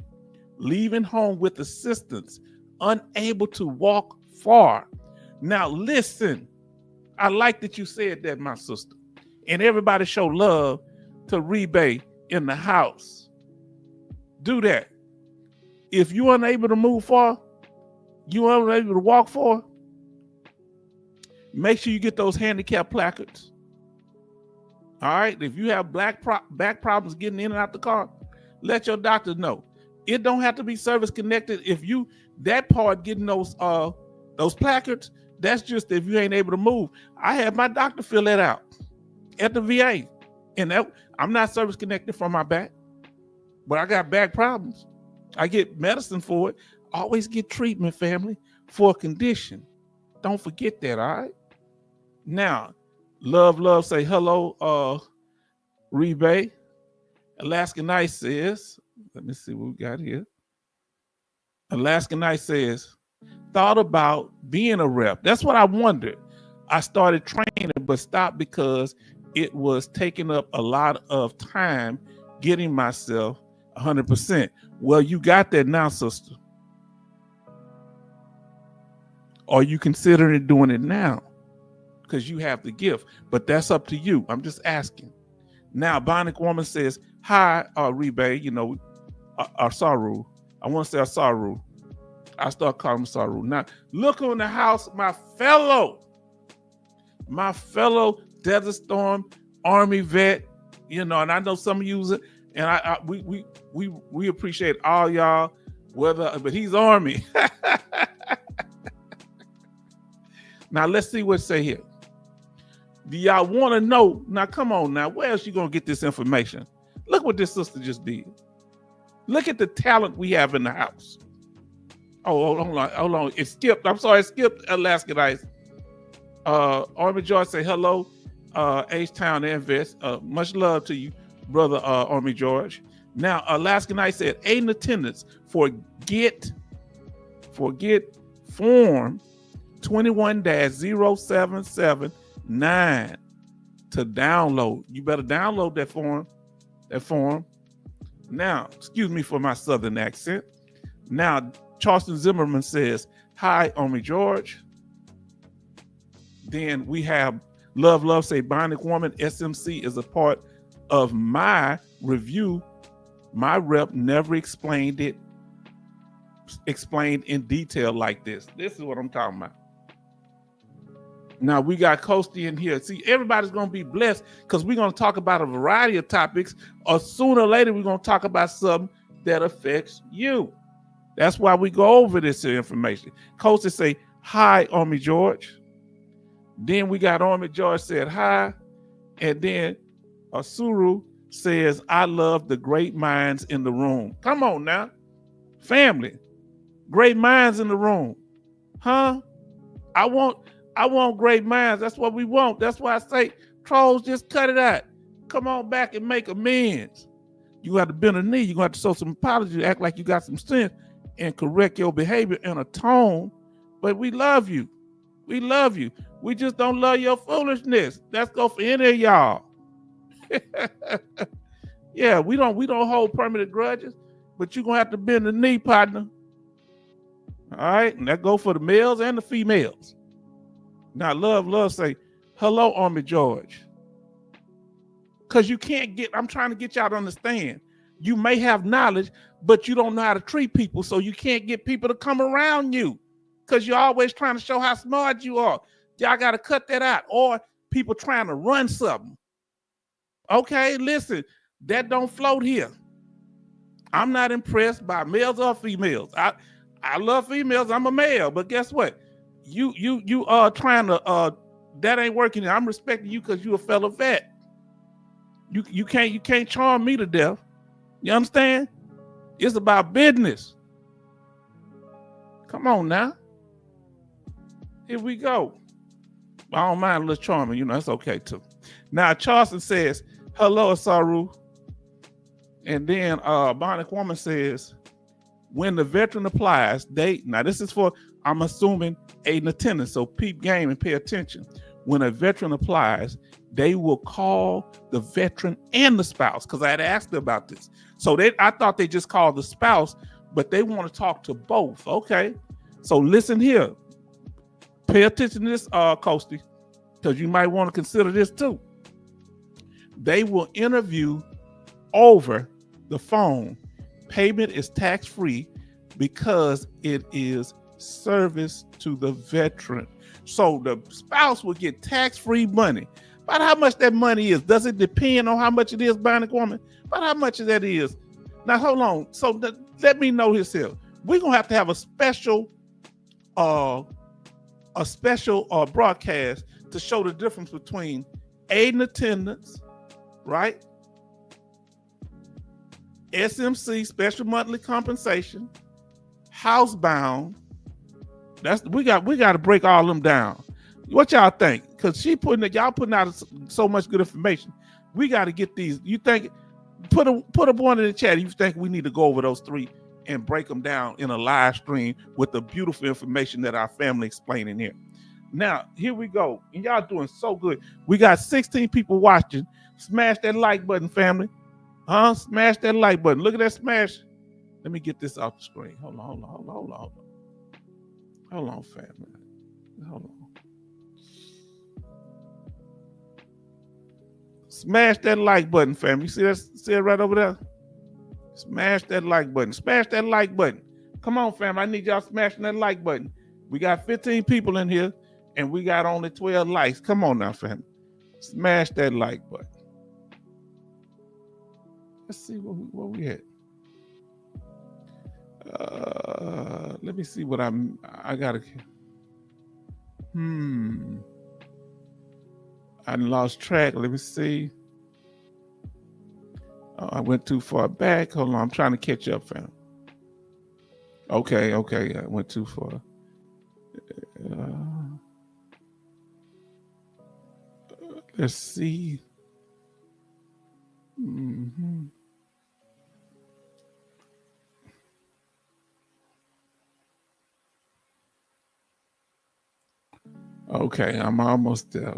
leaving home with assistance, unable to walk far. Now listen, I like that you said that, my sister. And everybody show love to Rebay in the house. Do that. If you're unable to move far, you're unable to walk far, make sure you get those handicap placards. All right. If you have back problems getting in and out the car, let your doctor know. It don't have to be service connected. If you that part getting those placards, that's just if you ain't able to move. I had my doctor fill that out at the VA, and I'm not service connected for my back, but I got back problems. I get medicine for it. Always get treatment, family, for a condition. Don't forget that, all right? Now, love say hello, Rebay. Alaskan Ice says, let me see what we got here. Alaskan Ice says, thought about being a rep. That's what I wondered. I started training, but stopped because it was taking up a lot of time getting myself 100%. Well, you got that now, sister. Are you considering doing it now? Because you have the gift, but that's up to you. I'm just asking. Now, Bionic Woman says, hi, Rebay, Saru. I want to say Saru. I start calling him Saru. Now, look on the house, my fellow Desert Storm Army vet, and I know some of you use it, and we appreciate all y'all, but he's Army. Now, let's see what it say here. Do y'all want to know? Now, come on now. Where else you going to get this information? Look what this sister just did. Look at the talent we have in the house. Oh, hold on. It skipped. I'm sorry, it skipped Alaskan Ice. Army George say hello. H-Town Invest. Much love to you, brother Army George. Now, Alaskan Ice said, aid in attendance. Forget form 21-0779 to download. You better download that form. Now, excuse me for my southern accent. Now, Charleston Zimmerman says, hi, Army George. Then we have Love say, Bionic Woman, SMC is a part of my review. My rep never explained in detail like this. This is what I'm talking about. Now we got Coasty in here. See, everybody's going to be blessed because we're going to talk about a variety of topics, or sooner or later we're going to talk about something that affects you. That's why we go over this information. Coasty say, hi, Army George. Then we got Army George said hi. And then Asuru says, I love the great minds in the room. Come on now. Family. Great minds in the room. Huh? I want great minds. That's what we want. That's why I say, trolls, just cut it out. Come on back and make amends. You got to bend a knee. You're going to have to show some apology, act like you got some strength, and correct your behavior in a tone. But we love you. We love you. We just don't love your foolishness. That's go for any of y'all. Yeah, we don't hold permanent grudges, but you're going to have to bend the knee, partner. All right? And that go for the males and the females. Now, love say, hello, Army George. Because you can't I'm trying to get y'all to understand. You may have knowledge, but you don't know how to treat people, so you can't get people to come around you because you're always trying to show how smart you are. Y'all got to cut that out. Or people trying to run something. Okay, listen, that don't float here. I'm not impressed by males or females. I love females. I'm a male, but guess what? You are trying to that ain't working. I'm respecting you because you a fellow vet. You can't charm me to death. You understand? It's about business. Come on now. Here we go. I don't mind a little charming, that's okay too. Now Charleston says, hello, Asaru. And then Bionic Woman says, when the veteran applies, now this is for, I'm assuming, an attendant, so peep game and pay attention. When a veteran applies, they will call the veteran and the spouse, because I had asked about this. So I thought they just called the spouse, but they want to talk to both. Okay, so listen here. Pay attention to this, Coasty, because you might want to consider this too. They will interview over the phone. Payment is tax-free because it is service to the veteran. So the spouse will get tax-free money. About how much that money is, does it depend on how much it is, Bionic Woman? About how much that is. Now, hold on. So let me know this here. We're going to have a special broadcast to show the difference between aid and attendance, right? SMC, special monthly compensation, housebound. We got to break all them down. What y'all think? Because y'all putting out so much good information. We got to get these. You think? Put a one in the chat. You think we need to go over those three and break them down in a live stream with the beautiful information that our family explaining here. Now, here we go. And y'all doing so good. We got 16 people watching. Smash that like button, family. Smash that like button. Look at that smash. Let me get this off the screen. Hold on, family. Hold on. Smash that like button, family. You see it right over there? Smash that like button. Smash that like button. Come on, family. I need y'all smashing that like button. We got 15 people in here, and we got only 12 likes. Come on now, family. Smash that like button. Let's see where we at. Let me see what I gotta. I lost track. Let me see. Oh, I went too far back. Hold on. I'm trying to catch up, fam. Okay. I went too far. Let's see. Okay, I'm almost there.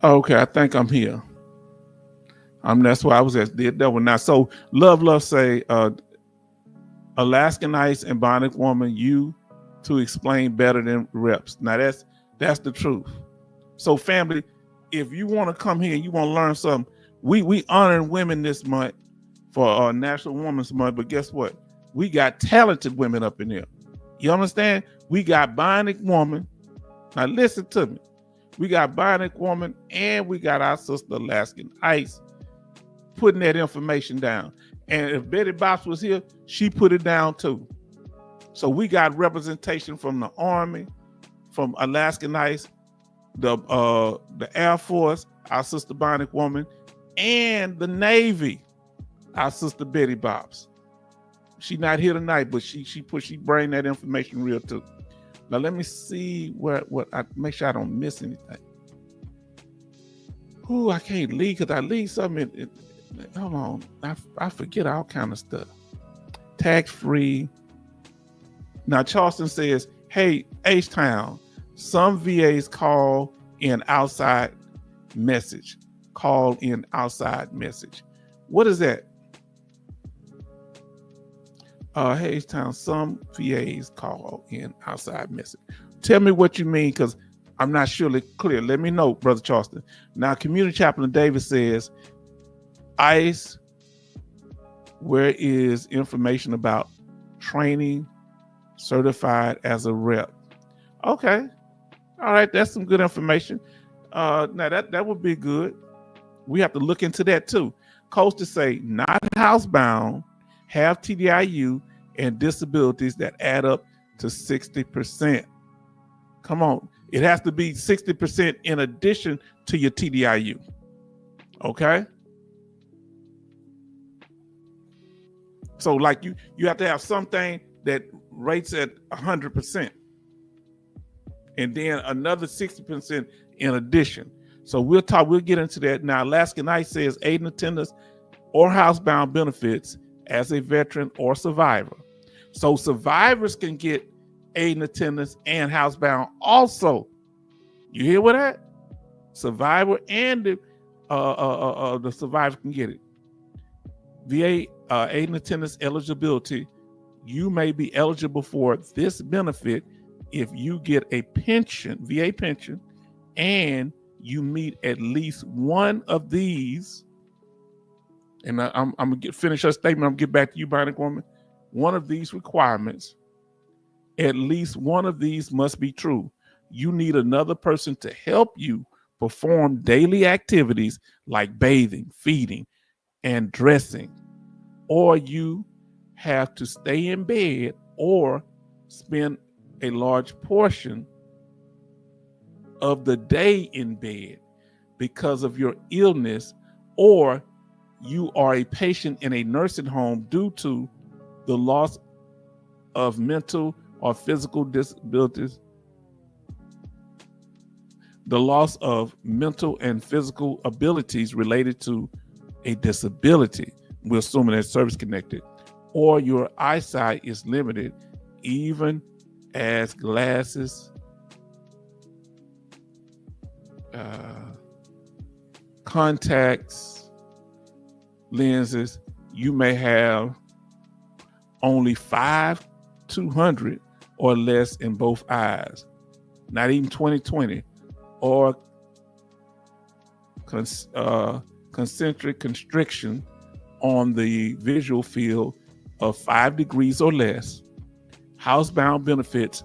Okay, I think I'm here. That's why I was at that one. Now, so love say, Alaskan Ice and Bionic Woman, you to explain better than reps. Now that's the truth. So family, if you want to come here and you want to learn something, we honoring women this month for National Women's Month, but guess what? We got talented women up in here. You understand? We got Bionic Woman. Now listen to me. We got Bionic Woman and we got our sister Alaskan Ice putting that information down. And if Betty Bops was here, she put it down too. So we got representation from the Army, from Alaskan Ice, the Air Force, our sister Bionic Woman, and the Navy, our sister Betty Bops. She's not here tonight, but she bring that information real too. Now let me see what I make sure I don't miss anything. Ooh, I can't leave because I leave something. Hold on, I forget all kind of stuff. Tax free. Now Charleston says, "Hey, H-Town, some VAs call in outside message. Call in outside message. What is that?" Hey, H-Town, some VAs call in outside message. Tell me what you mean, because I'm not surely clear. Let me know, Brother Charleston. Now, Community Chaplain David says, ICE, where is information about training certified as a rep? Okay. All right. That's some good information. Now that would be good. We have to look into that too. Coasters say not housebound, have TDIU and disabilities that add up to 60%. Come on. It has to be 60% in addition to your TDIU. Okay. So like you have to have something that rates at 100%. And then another 60% in addition. So we'll get into that. Now, Alaskan Ice says aid and attendance or housebound benefits as a veteran or survivor. So survivors can get aid and attendance and housebound also. You hear what that? Survivor and the survivor can get it. VA aid and attendance eligibility, you may be eligible for this benefit if you get a pension, VA pension, and you meet at least one of these. And I'm gonna finish her statement. I'm gonna get back to you, Bionic Woman. One of these requirements, at least one of these must be true. You need another person to help you perform daily activities like bathing, feeding, and dressing, or you have to stay in bed or spend a large portion of the day in bed because of your illness, or you are a patient in a nursing home due to the loss of mental or physical disabilities, the loss of mental and physical abilities related to a disability, we're assuming that's service connected, or your eyesight is limited, even as glasses, contacts, lenses, you may have only 5/200 or less in both eyes, not even 20/20, or concentric constriction on the visual field of 5 degrees or less. Housebound benefits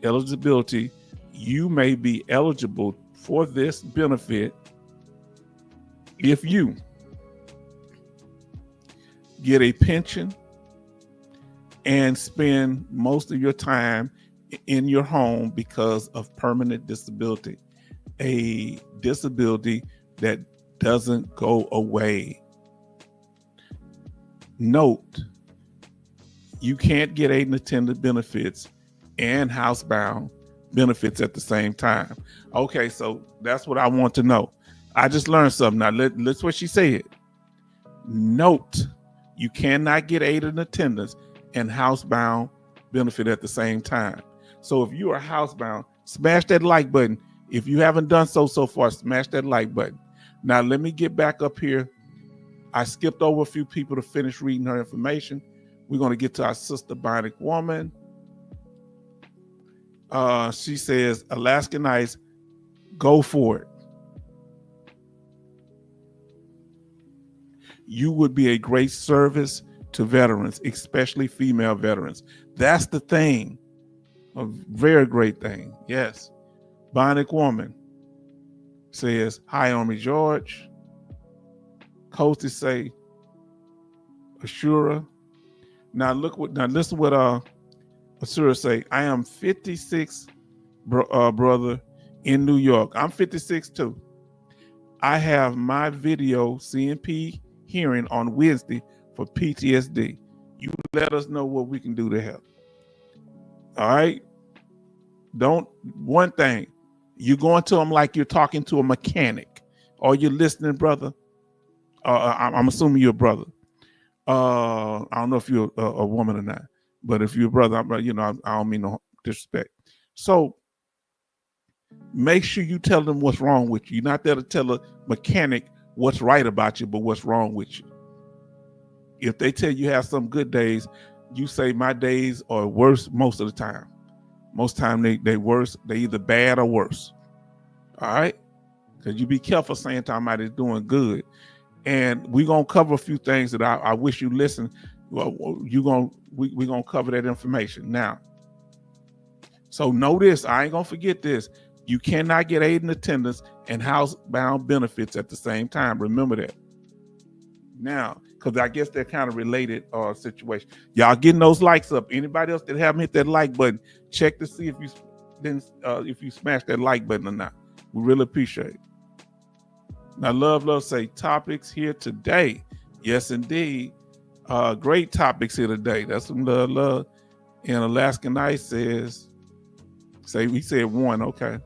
eligibility, you may be eligible for this benefit if you get a pension and spend most of your time in your home because of permanent disability, a disability that doesn't go away. Note, you can't get aid and attendance benefits and housebound benefits at the same time. Okay, so that's what I want to know. I just learned something. Now, let's what she said. Note, you cannot get aid and attendance and housebound benefit at the same time. So if you are housebound, smash that like button. If you haven't done so far, smash that like button. Now, let me get back up here. I skipped over a few people to finish reading her information. We're going to get to our sister Bionic Woman. She says, Alaska Nights, go for it. You would be a great service to veterans, especially female veterans. That's the thing. A very great thing. Yes. Bionic Woman says, hi, Army George. Coach say, Ashura. Now listen what Ashura say. I am 56, brother, in New York. I'm 56 too. I have my video CNP hearing on Wednesday for PTSD. You let us know what we can do to help. All right. One thing, you're going to them like you're talking to a mechanic. Are you listening, brother? I'm assuming you're a brother. I don't know if you're a woman or not, but if you're a brother, I don't mean no disrespect. So make sure you tell them what's wrong with you. You're not there to tell a mechanic what's right about you, but what's wrong with you. If they tell you have some good days, you say my days are worse most of the time. Most time they worse. They either bad or worse. All right? Because you be careful saying somebody's doing good. And we're going to cover a few things that I wish you listen. We're going to cover that information now. So know this. I ain't going to forget this. You cannot get aid and attendance and housebound benefits at the same time. Remember that. Now, because I guess they're kind of related situation. Y'all getting those likes up. Anybody else that haven't hit that like button, check to see if you smash that like button or not. We really appreciate it. Now, love say topics here today. Yes, indeed. Great topics here today. That's some love. And Alaska Night says, we said one. Okay.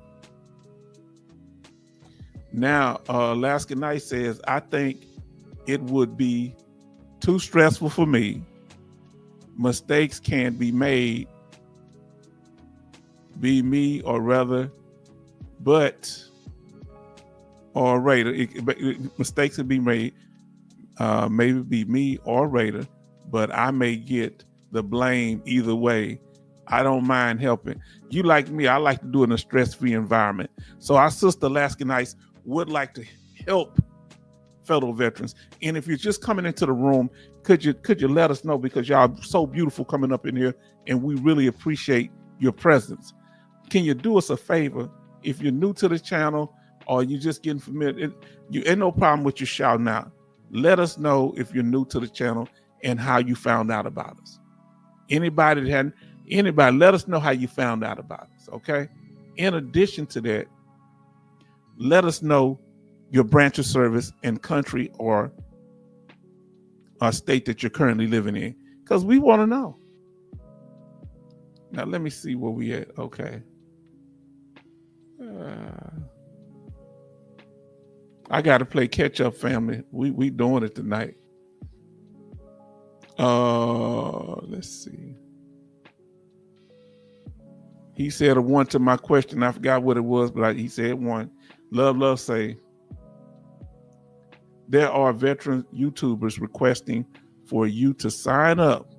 Now, Alaska Night says, I think it would be too stressful for me. Mistakes can be made, be me or rather, or Raider. Mistakes can be made, maybe be me or Raider, but I may get the blame either way. I don't mind helping. You like me, I like to do it in a stress-free environment. So our sister Alaska Nights would like to help fellow veterans. And if you're just coming into the room, could you let us know, because y'all are so beautiful coming up in here and we really appreciate your presence. Can you do us a favor? If you're new to the channel or you just getting familiar, you ain't no problem with you shouting out. Let us know if you're new to the channel and how you found out about us. Anybody, let us know how you found out about us, okay? In addition to that, let us know your branch of service and country or state that you're currently living in, because we want to know. Now, let me see where we at. Okay. I got to play catch up, family. We doing it tonight. Let's see. He said a one to my question. I forgot what it was, but he said one. Love say, there are veteran YouTubers requesting for you to sign up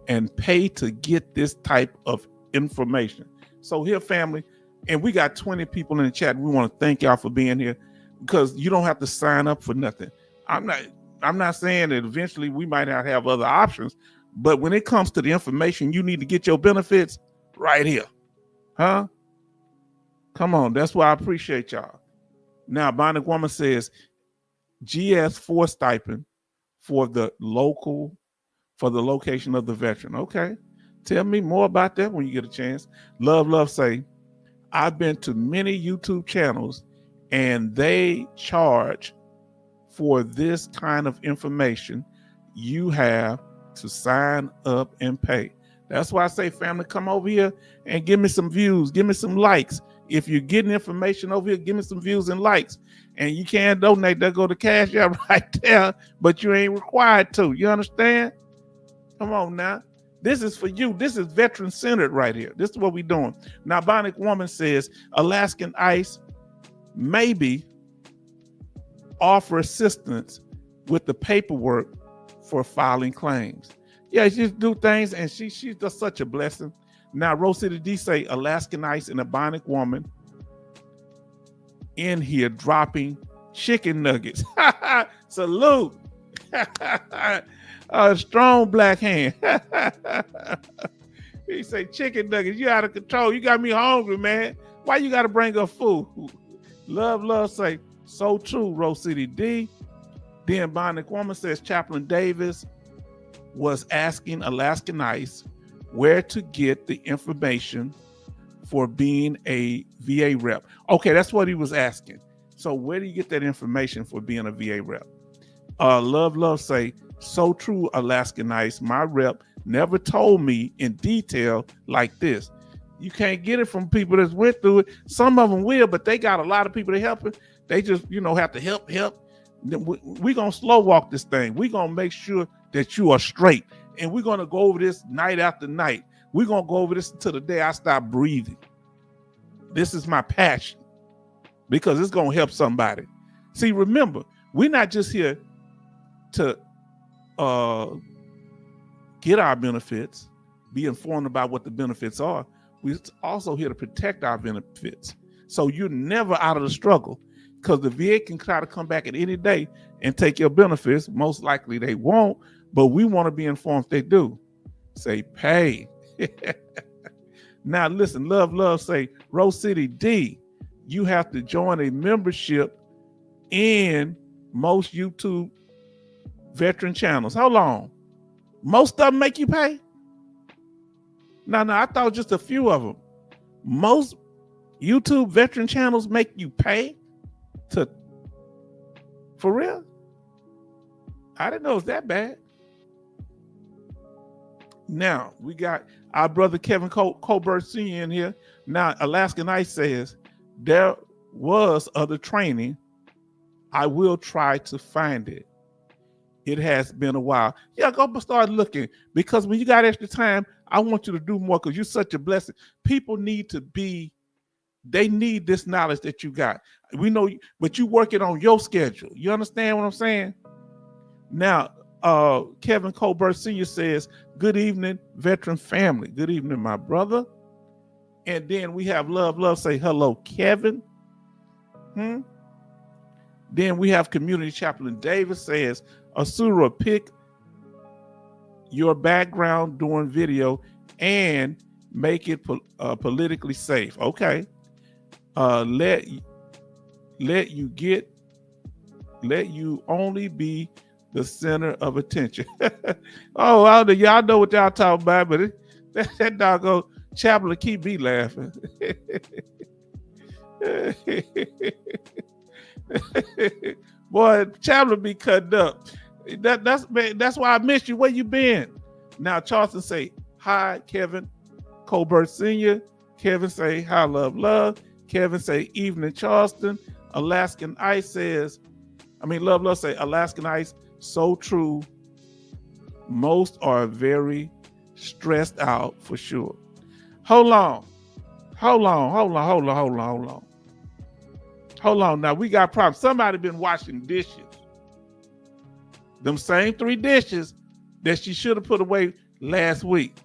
and pay to get this type of information. So here, family, and we got 20 people in the chat. We want to thank y'all for being here, because you don't have to sign up for nothing. I'm not saying that eventually we might not have other options, but when it comes to the information, you need to get your benefits right here. Huh? Come on. That's why I appreciate y'all. Now, Bionic Woman says, GS4 stipend for the location of the veteran. Okay. Tell me more about that when you get a chance. Love say, I've been to many YouTube channels and they charge for this kind of information. You have to sign up and pay. That's why I say, family, come over here and give me some views, give me some likes. If you're getting information over here, give me some views and likes. And you can donate, they'll go to Cash App right there, but you ain't required to. You understand? Come on now. This is for you. This is veteran centered right here. This is what we're doing. Now, Bionic Woman says Alaskan ICE maybe offer assistance with the paperwork for filing claims. Yeah, she just do things, and she's just such a blessing. Now, Rose City D say Alaskan ICE and a Bionic Woman in here dropping chicken nuggets. Salute. A strong black hand. He say chicken nuggets. You out of control. You got me hungry, man. Why you got to bring up food? Love say so true. Rose City D. Then Bionic Woman says Chaplain Davis was asking Alaskan ICE where to get the information for being a VA rep. Okay, that's what he was asking. So where do you get that information for being a VA rep? Love say, so true, Alaskan ICE. My rep never told me in detail like this. You can't get it from people that went through it. Some of them will, but they got a lot of people to help it. They just, have to help. We're going to slow walk this thing. We're going to make sure that you are straight. And we're going to go over this night after night. We're going to go over this until the day I stop breathing. This is my passion because it's going to help somebody. See, remember, we're not just here to get our benefits, be informed about what the benefits are. We're also here to protect our benefits. So you're never out of the struggle, because the VA can try to come back at any day and take your benefits. Most likely they won't, but we want to be informed if they do. Say pay. Now listen, love say, Rose City D, you have to join a membership in most YouTube veteran channels. How long? Most of them make you pay? No, I thought just a few of them. Most YouTube veteran channels make you pay for real? I didn't know it was that bad. Now, we got our brother Kevin Colbert Sr. in here. Now, Alaskan ICE says, there was other training. I will try to find it. It has been a while. Yeah, go start looking, because when you got extra time, I want you to do more, because you're such a blessing. People need they need this knowledge that you got. We know, but you work it on your schedule. You understand what I'm saying? Now, Kevin Colbert Sr. says, good evening, veteran family. Good evening, my brother. And then we have Love say, hello, Kevin. Then we have Community Chaplain Davis says, Asura, pick your background during video and make it politically safe. Okay. Let you only be the center of attention. Oh, y'all know what y'all talking about, but that doggone Chaplain keep me laughing. Boy, Chaplain be cutting up. That's why I missed you. Where you been? Now Charleston say, hi, Kevin Colbert Sr. Kevin say, hi, love. Kevin say, evening, Charleston. Alaskan ICE says, Love say, Alaskan ICE, so true. Most are very stressed out for sure. Hold on. Now we got problems. Somebody been washing dishes. Them same 3 dishes that she should have put away last week.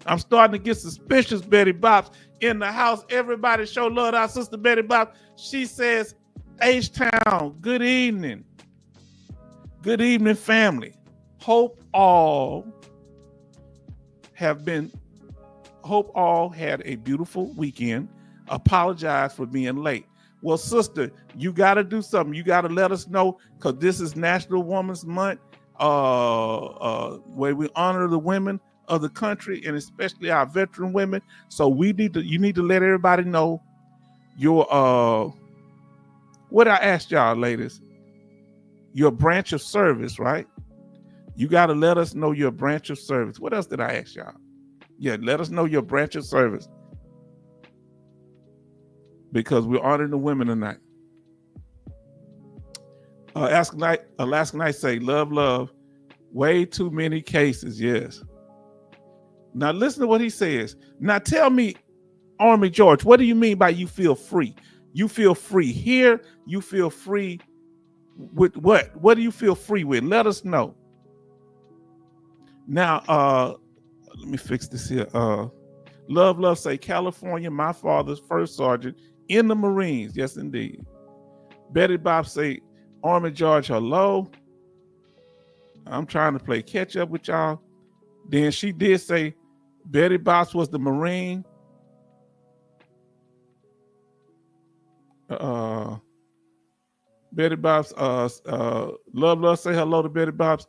I'm starting to get suspicious, Betty Bops. In the house, everybody show love to our sister Betty Bops. She says, H-Town, good evening. Good evening, family. Hope all had a beautiful weekend. Apologize for being late. Well, sister, you got to do something. You got to let us know, because this is National Women's Month, where we honor the women of the country, and especially our veteran women. So you need to let everybody know your what I asked y'all, ladies, your branch of service, right? You got to let us know your branch of service. What else did I ask y'all? Yeah, let us know your branch of service, because we're honoring the women tonight. Alaskan ICE say, love, way too many cases. Yes. Now listen to what he says. Now tell me, Army George, what do you mean by you feel free? You feel free here? You feel free with what? What do you feel free with? Let us know. Now, let me fix this here. Love say California, my father's first sergeant in the Marines. Yes, indeed. Betty Bob say, Army George, hello. I'm trying to play catch up with y'all. Then she did say Betty Bob was the Marine. Betty Bob's love say hello to Betty Bob's.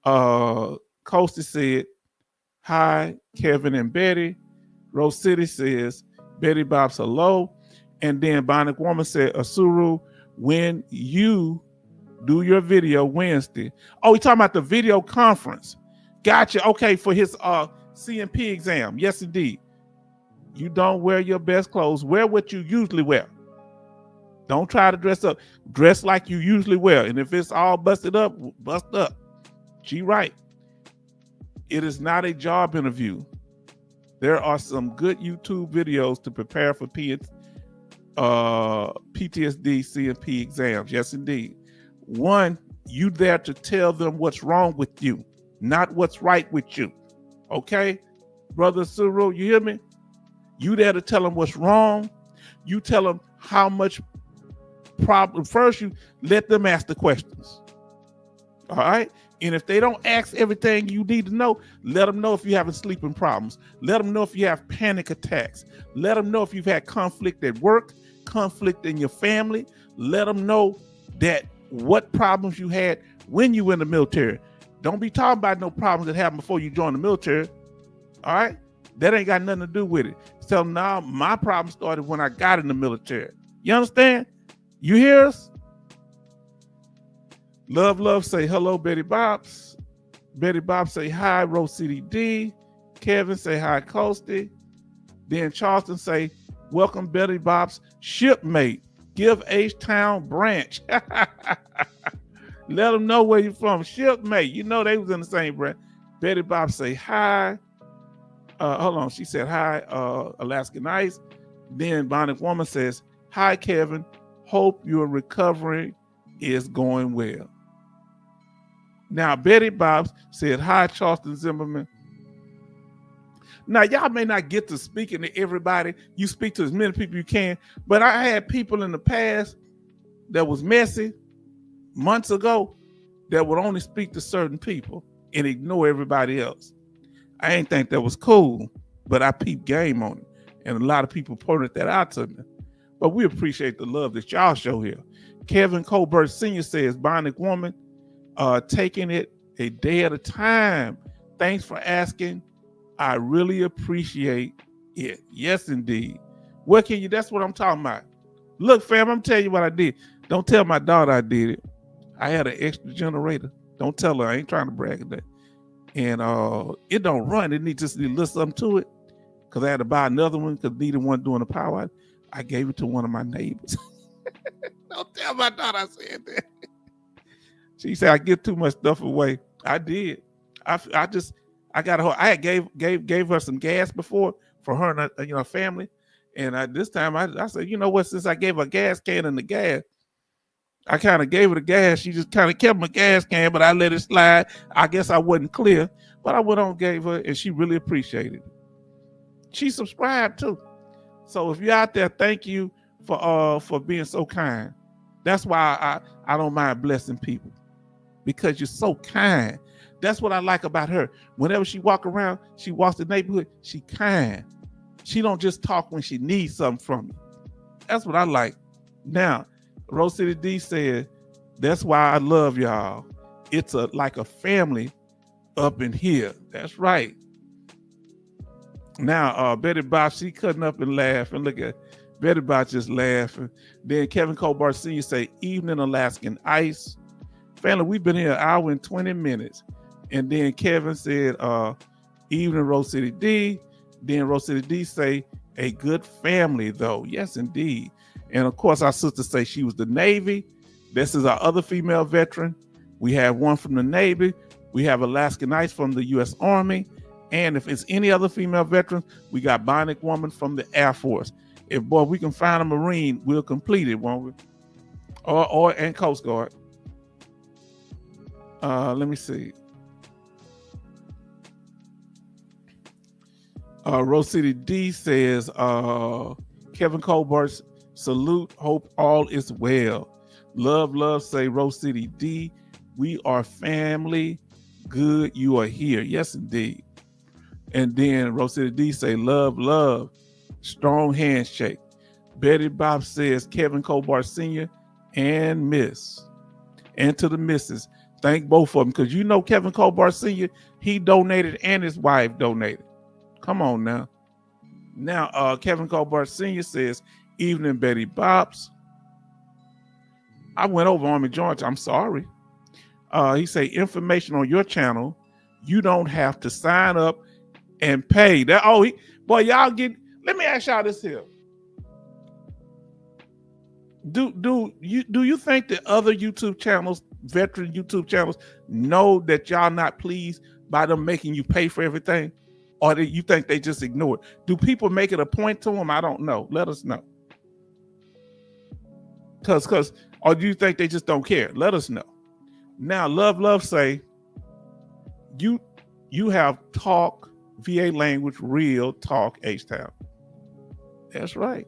Coasty said hi, Kevin and Betty. Rose City says Betty Bob's hello. And then Bionic Woman said, Asuru, when you do your video Wednesday. Oh, we talking about the video conference. Gotcha. Okay, for his CMP exam. Yes, indeed. You don't wear your best clothes. Wear what you usually wear. Don't try to dress up. Dress like you usually wear. And if it's all busted up, bust up. She right. It is not a job interview. There are some good YouTube videos to prepare for PTSD CMP exams. Yes, indeed. One, you there to tell them what's wrong with you, not what's right with you. Okay? Brother Suru, you hear me? You there to tell them what's wrong. You tell them how much problem. First, you let them ask the questions. All right? And if they don't ask everything you need to know, let them know if you're having sleeping problems. Let them know if you have panic attacks. Let them know if you've had conflict at work, conflict in your family. Let them know that what problems you had when you were in the military. Don't be talking about no problems that happened before you joined the military. All right? That ain't got nothing to do with it. So now my problem started when I got in the military. You understand? You hear us? Love say hello, Betty Bops. Betty Bops say hi, Rose City D. Kevin say hi, Coasty. Then Charleston say, welcome, Betty Bops shipmate. Give H-Town branch. Let them know where you're from. Shipmate. You know they was in the same branch. Betty Bops say hi. Hold on. She said hi, Alaskan Ice. Then Bionic Woman says, hi, Kevin. Hope your recovery is going well. Now, Betty Bobs said, hi, Charleston Zimmerman. Now, y'all may not get to speaking to everybody. You speak to as many people you can. But I had people in the past that was messy months ago that would only speak to certain people and ignore everybody else. I ain't think that was cool, but I peeped game on it. And a lot of people pointed that out to me. But we appreciate the love that y'all show here. Kevin Colbert Sr. says, Bionic Woman, taking it a day at a time. Thanks for asking. I really appreciate it. Yes, indeed. What can you? That's what I'm talking about. Look, fam, I'm telling you what I did. Don't tell my daughter I did it. I had an extra generator. Don't tell her. I ain't trying to brag at that. And it don't run. It needs just a little something to it. Because I had to buy another one because neither one doing the power. I gave it to one of my neighbors. Don't tell my daughter I said that. She said I give too much stuff away. I did. I got her. I gave her some gas before for her and her family, and this time I said, you know what? Since I gave her a gas can and the gas, I kind of gave her the gas. She just kind of kept my gas can, but I let it slide. I guess I wasn't clear, but I went on and gave her, and she really appreciated it. She subscribed too. So if you're out there, thank you for being so kind. That's why I don't mind blessing people, because you're so kind. That's what I like about her. Whenever she walk around, she walks the neighborhood, she kind. She don't just talk when she needs something from you. That's what I like. Now, Rose City D said, that's why I love y'all. It's like a family up in here. That's right. Now, Betty Bob, she cutting up and laughing. Look at Betty Bob just laughing. Then Kevin Colbert Sr. say, evening Alaskan Ice. Family, we've been here an hour and 20 minutes. And then Kevin said, evening Rose City D. Then Rose City D say, a good family though. Yes, indeed. And of course, our sister say she was the Navy. This is our other female veteran. We have one from the Navy. We have Alaskan Ice from the U.S. Army. And if it's any other female veterans, we got Bionic Woman from the Air Force. If we can find a Marine, we'll complete it, won't we? And Coast Guard. Let me see. Rose City D says, Kevin Colbert, salute, hope all is well. Love, say Rose City D. We are family. Good you are here. Yes, indeed. And then Rose City D say, love, strong handshake. Betty Bob says, Kevin Colbert Sr. and Miss. And to the missus, thank both of them, because you know Kevin Colbert Sr., he donated and his wife donated. Come on now. Now, Kevin Colbert Sr. says, evening, Betty Bobs. I went over Army George. I'm sorry. He say, information on your channel. You don't have to sign up and pay. That y'all get. Let me ask y'all this here. Do you think that other YouTube channels, veteran YouTube channels, know that y'all not pleased by them making you pay for everything? Or do you think they just ignore it? Do people make it a point to them? I don't know. Let us know. Or do you think they just don't care? Let us know. Now, love say, you have talk, VA language, real talk, H-Town. That's right.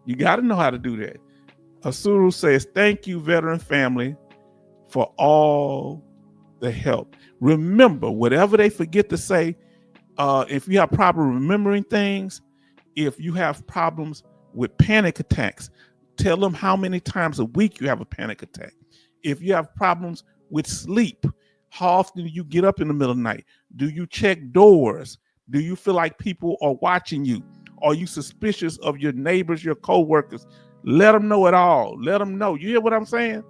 You got to know how to do that. Asuru says, thank you, veteran family, for all the help. Remember, whatever they forget to say, if you have problem remembering things, if you have problems with panic attacks, tell them how many times a week you have a panic attack. If you have problems with sleep, how often do you get up in the middle of the night? Do you check doors? Do you feel like people are watching you? Are you suspicious of your neighbors, your co-workers? Let them know it all. Let them know. You hear what I'm saying?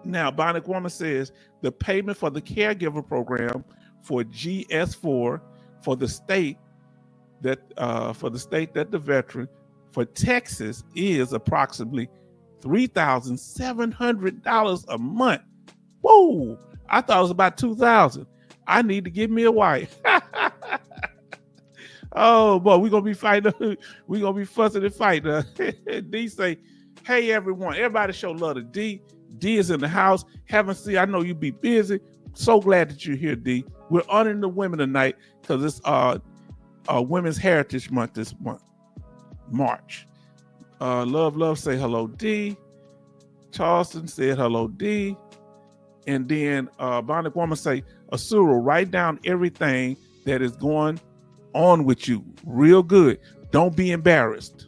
Now, Bionic Woman says the payment for the caregiver program for GS4 for the state that the veteran for Texas is approximately $3,700 a month. Whoa! I thought it was about $2,000. I need to get me a wife. Oh boy, we're gonna be fighting. We're gonna be fussing and fighting. D say, hey everyone, everybody show love to D. D is in the house. Haven't seen, I know you be busy. So glad that you're here, D. We're honoring the women tonight because it's Women's Heritage Month this month, March. Love say hello, D. Charleston said hello, D. And then Bionic Woman say, Asura, write down everything that is going on with you real good. Don't be embarrassed.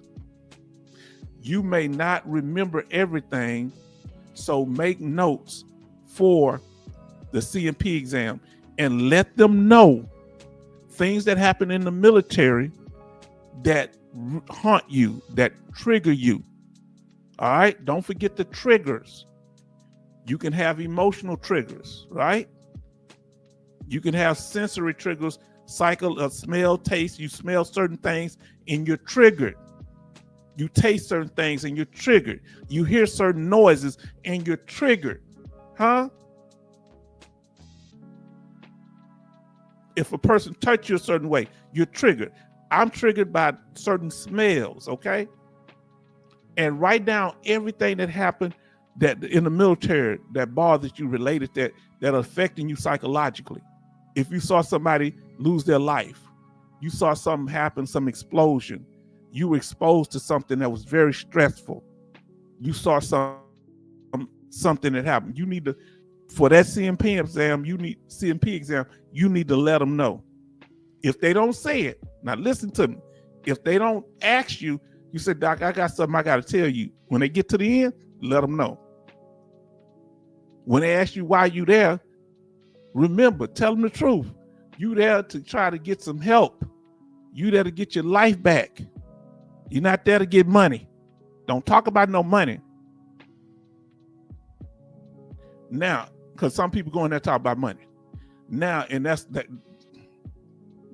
You may not remember everything, so make notes for the CMP exam and let them know things that happen in the military that haunt you, that trigger you. All right, don't forget the triggers. You can have emotional triggers, right? You can have sensory triggers, cycle of smell, taste. You smell certain things and you're triggered. You taste certain things and you're triggered. You hear certain noises and you're triggered. Huh? If a person touches you a certain way, you're triggered. I'm triggered by certain smells, okay? And write down everything that happened that in the military that bothers you, related that are affecting you psychologically. If you saw somebody lose their life, you saw something happen, some explosion, you were exposed to something that was very stressful, you saw something that happened, you need to, for that CMP exam, you need to let them know. If they don't say it, now listen to me. If they don't ask you, you say, Doc, I got something I got to tell you. When they get to the end, let them know. When they ask you why you there, remember, tell them the truth. You there to try to get some help. You there to get your life back. You're not there to get money. Don't talk about no money. Now, because some people go in there talk about money. Now, and that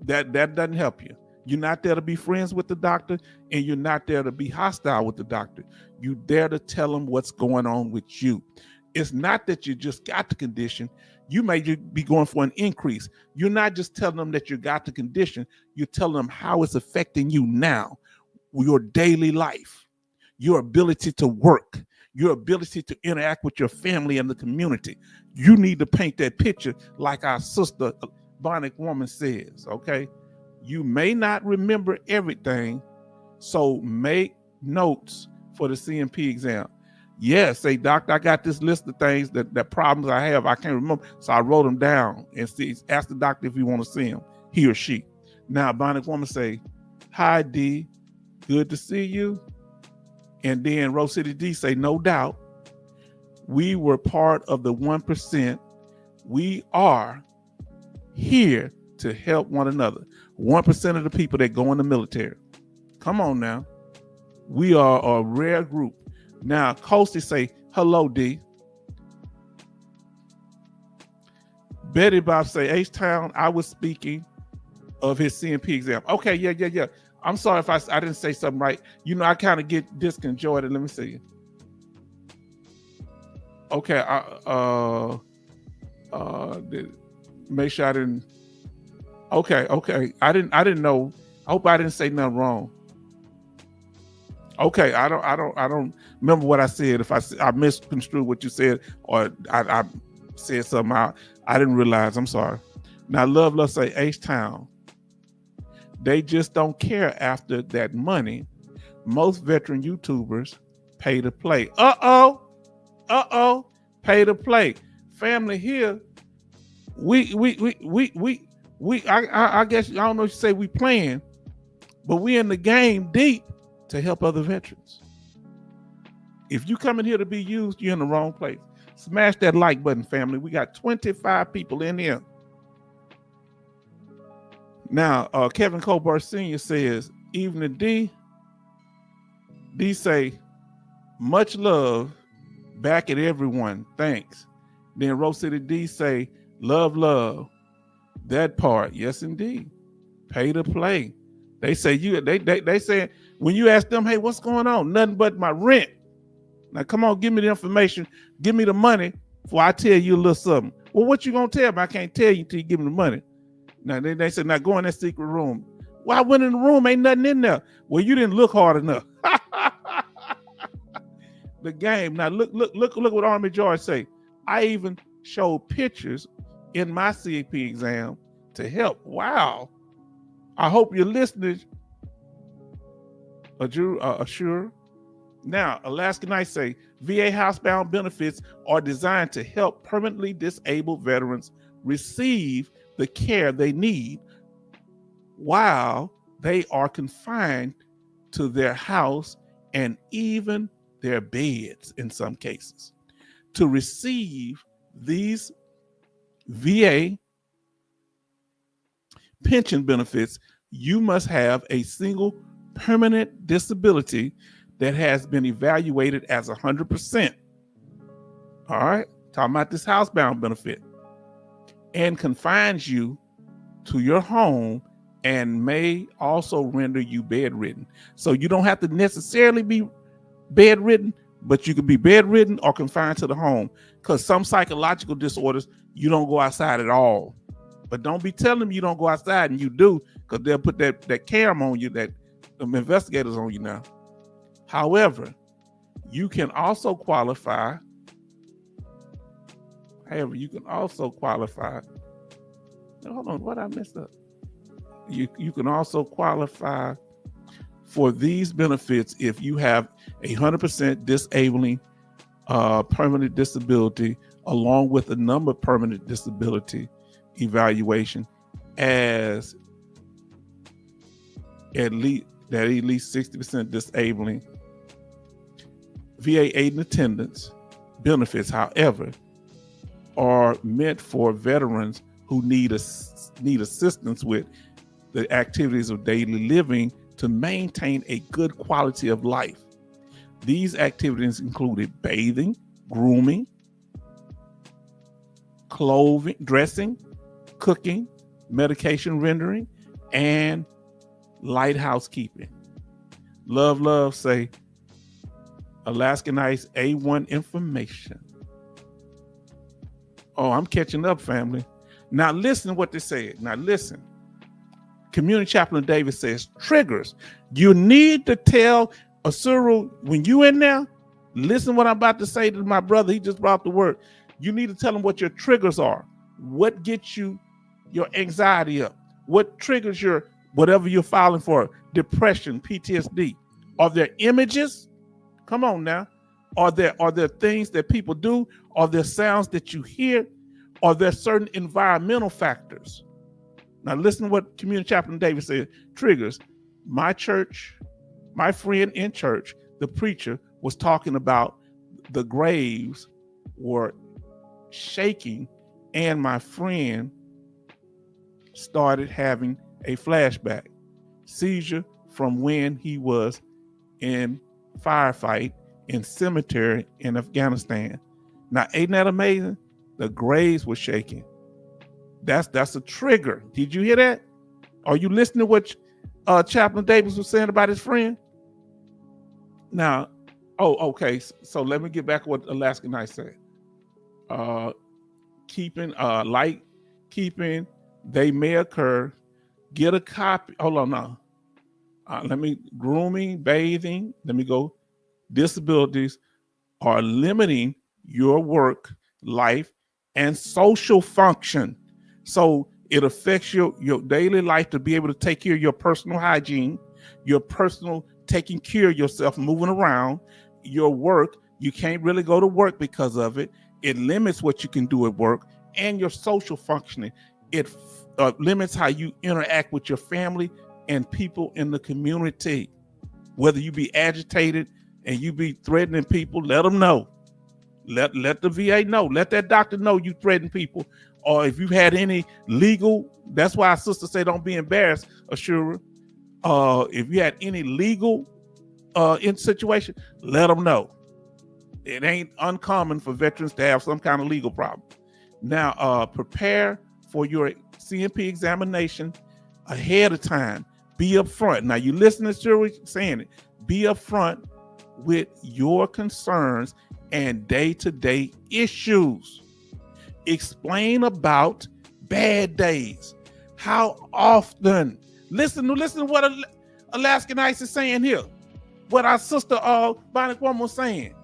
doesn't help you. You're not there to be friends with the doctor, and you're not there to be hostile with the doctor. You're there to tell them what's going on with you. It's not that you just got the condition. You may be going for an increase. You're not just telling them that you got the condition, you're telling them how it's affecting you now, your daily life, your ability to work, your ability to interact with your family and the community. You need to paint that picture like our sister, Bionic Woman, says, okay? You may not remember everything, so make notes for the CMP exam. Yes, say, doctor, I got this list of things that problems I have. I can't remember. So I wrote them down and ask the doctor if you want to see him, he or she. Now, Bionic Woman say, hi, D, good to see you. And then Rose City D say, no doubt, we were part of the 1%. We are here to help one another. 1% of the people that go in the military. Come on now. We are a rare group. Now, Coasty say, hello, D. Betty Bob say, H-Town, I was speaking of his CMP exam. Okay, yeah. I'm sorry if I didn't say something right. You know, I kind of get disconjointed. Let me see. Okay, make sure I didn't. Okay. I didn't know. I hope I didn't say nothing wrong. Okay, I don't remember what I said. If I misconstrued what you said, or I said something I didn't realize. I'm sorry. Now, Love say, H-Town, they just don't care after that money. Most veteran YouTubers pay to play. Pay to play. Family here, I guess, I don't know if you say we playing, but we in the game deep to help other veterans. If you come in here to be used, you're in the wrong place. Smash that like button, family. We got 25 people in here. Now, Kevin Colbert Sr. says, evening D. D say, much love, back at everyone, thanks. Then Rose City D say, love. That part, yes indeed. Pay to play. They say they say when you ask them, hey, what's going on? Nothing but my rent. Now come on, give me the information, give me the money before I tell you a little something. Well, what you gonna tell me? I can't tell you until you give me the money. Now they said, now go in that secret room. Well, I went in the room, ain't nothing in there. Well, you didn't look hard enough. The game. Now look what Army George say. I even showed pictures in my CAP exam to help. Wow. I hope you're listening. Assure. Now, Alaska Knight say, VA housebound benefits are designed to help permanently disabled veterans receive the care they need while they are confined to their house and even their beds in some cases. To receive these VA pension benefits, you must have a single permanent disability that has been evaluated as 100%. All right, talking about this housebound benefit, and confines you to your home and may also render you bedridden. So you don't have to necessarily be bedridden, but you could be bedridden or confined to the home, because some psychological disorders, you don't go outside at all. But don't be telling them you don't go outside and you do, because they'll put that cam on you, that investigators on you now. However, you can also qualify. Hold on, what I messed up? You can also qualify for these benefits if you have 100% disabling permanent disability, along with a number permanent disability evaluation, as at least 60% disabling. VA aid and attendance benefits, however, are meant for veterans who need assistance with the activities of daily living to maintain a good quality of life. These activities included bathing, grooming, clothing, dressing, cooking, medication rendering, and light housekeeping. Love say, Alaska Nice A1 information. Oh, I'm catching up, family. Now listen to what they said. Now listen. Community Chaplain Davis says, triggers. You need to tell Asuru, when you in there, listen what I'm about to say to my brother. He just brought the word. You need to tell him what your triggers are. What gets you your anxiety up? What triggers your whatever you're filing for? Depression, PTSD. Are there images? Come on now. Are there things that people do? Are there sounds that you hear? Are there certain environmental factors? Now listen to what Community Chaplain Davis said. Triggers. My church, my friend in church, the preacher, was talking about the graves were shaking, and my friend started having a flashback, seizure from when he was in firefight in cemetery in Afghanistan. Now, ain't that amazing? The graves were shaking. That's a trigger. Did you hear that? Are you listening to what Chaplain Davis was saying about his friend? Now, okay. So let me get back to what Alaska Knight said. Keeping they may occur. Get a copy. Hold on now. Let me grooming, bathing. Let me go. Disabilities are limiting your work, life, and social function. So it affects your daily life to be able to take care of your personal hygiene, your personal taking care of yourself, moving around, your work. You can't really go to work because of it. It limits what you can do at work, and your social functioning. It limits how you interact with your family and people in the community. Whether you be agitated and you be threatening people, let them know. Let the VA know. Let that doctor know you threaten people. Or if you've had any legal, that's why our sister say don't be embarrassed, Ashura. If you had any legal in situation, let them know. It ain't uncommon for veterans to have some kind of legal problem. Now, prepare for your CMP examination ahead of time. Be upfront. Now, you listen to Shuri saying it. Be upfront with your concerns and day-to-day issues. Explain about bad days. How often? Listen to what Alaskan Ice is saying here. What our sister Bonnie Woman was saying.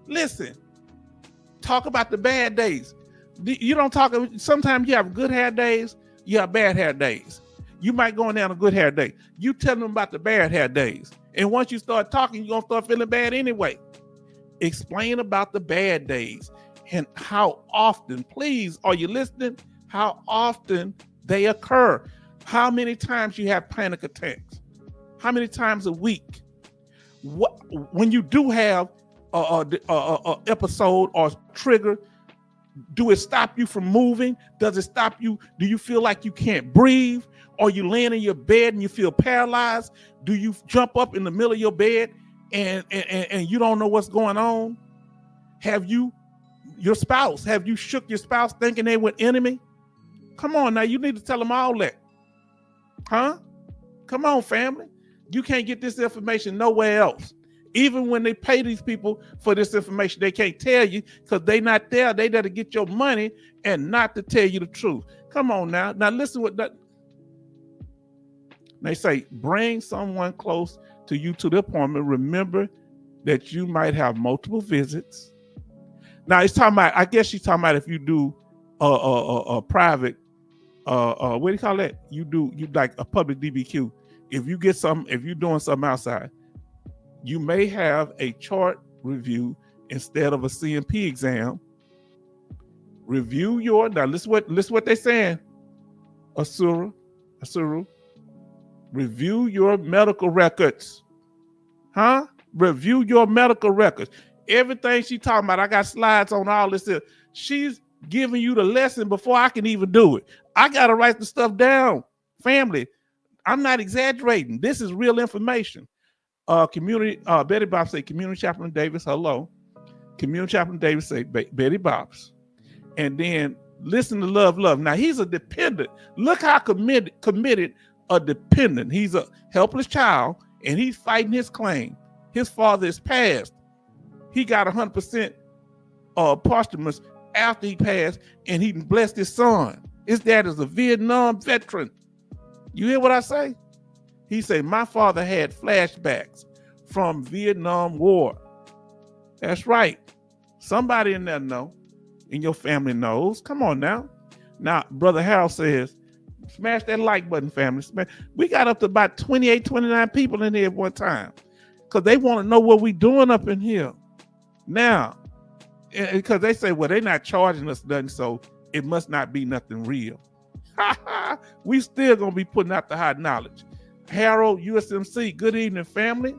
Listen. Talk about the bad days. You don't talk. Sometimes you have good hair days. You have bad hair days. You might go in there on a good hair day. You tell them about the bad hair days. And once you start talking, you're going to start feeling bad anyway. Explain about the bad days and how often, please, are you listening? How often they occur. How many times you have panic attacks. How many times a week. When you do have a episode or trigger, do it stop you from moving? Does it stop you? Do you feel like you can't breathe? Or you laying in your bed and you feel paralyzed? Do you jump up in the middle of your bed and you don't know what's going on? Have you shook your spouse thinking they were enemy? Come on now, you need to tell them all that. Huh? Come on, family. You can't get this information nowhere else. Even when they pay these people for this information, they can't tell you because they're not there. They there to get your money and not to tell you the truth. Come on now. Now listen what that. They say, bring someone close to you to the appointment. Remember that you might have multiple visits. Now it's talking about, I guess she's talking about if you do a private, what do you call that? You like a public DBQ. If you get if you're doing something outside, you may have a chart review instead of a CMP exam. Review now listen what they're saying. Asuru. Review your medical records. Huh? Review your medical records. Everything she's talking about, I got slides on all this. She's giving you the lesson before I can even do it. I got to write the stuff down. Family, I'm not exaggerating. This is real information. Betty Bob say, Community Chaplain Davis, hello. Community Chaplain Davis say, Betty Bob's. And then listen to Love. Now, he's a dependent. Look how committed a dependent. He's a helpless child, and he's fighting his claim. His father is passed. He got 100% posthumous after he passed, and he blessed his son. His dad is a Vietnam veteran. You hear what I say? He said, my father had flashbacks from Vietnam War. That's right. Somebody in there know, and your family knows. Come on now. Now, Brother Harold says, smash that like button, family. We got up to about 28, 29 people in here at one time because they want to know what we doing up in here. Now, because they say, well, they're not charging us nothing, so it must not be nothing real. We still going to be putting out the hot knowledge. Harold, USMC, good evening, family.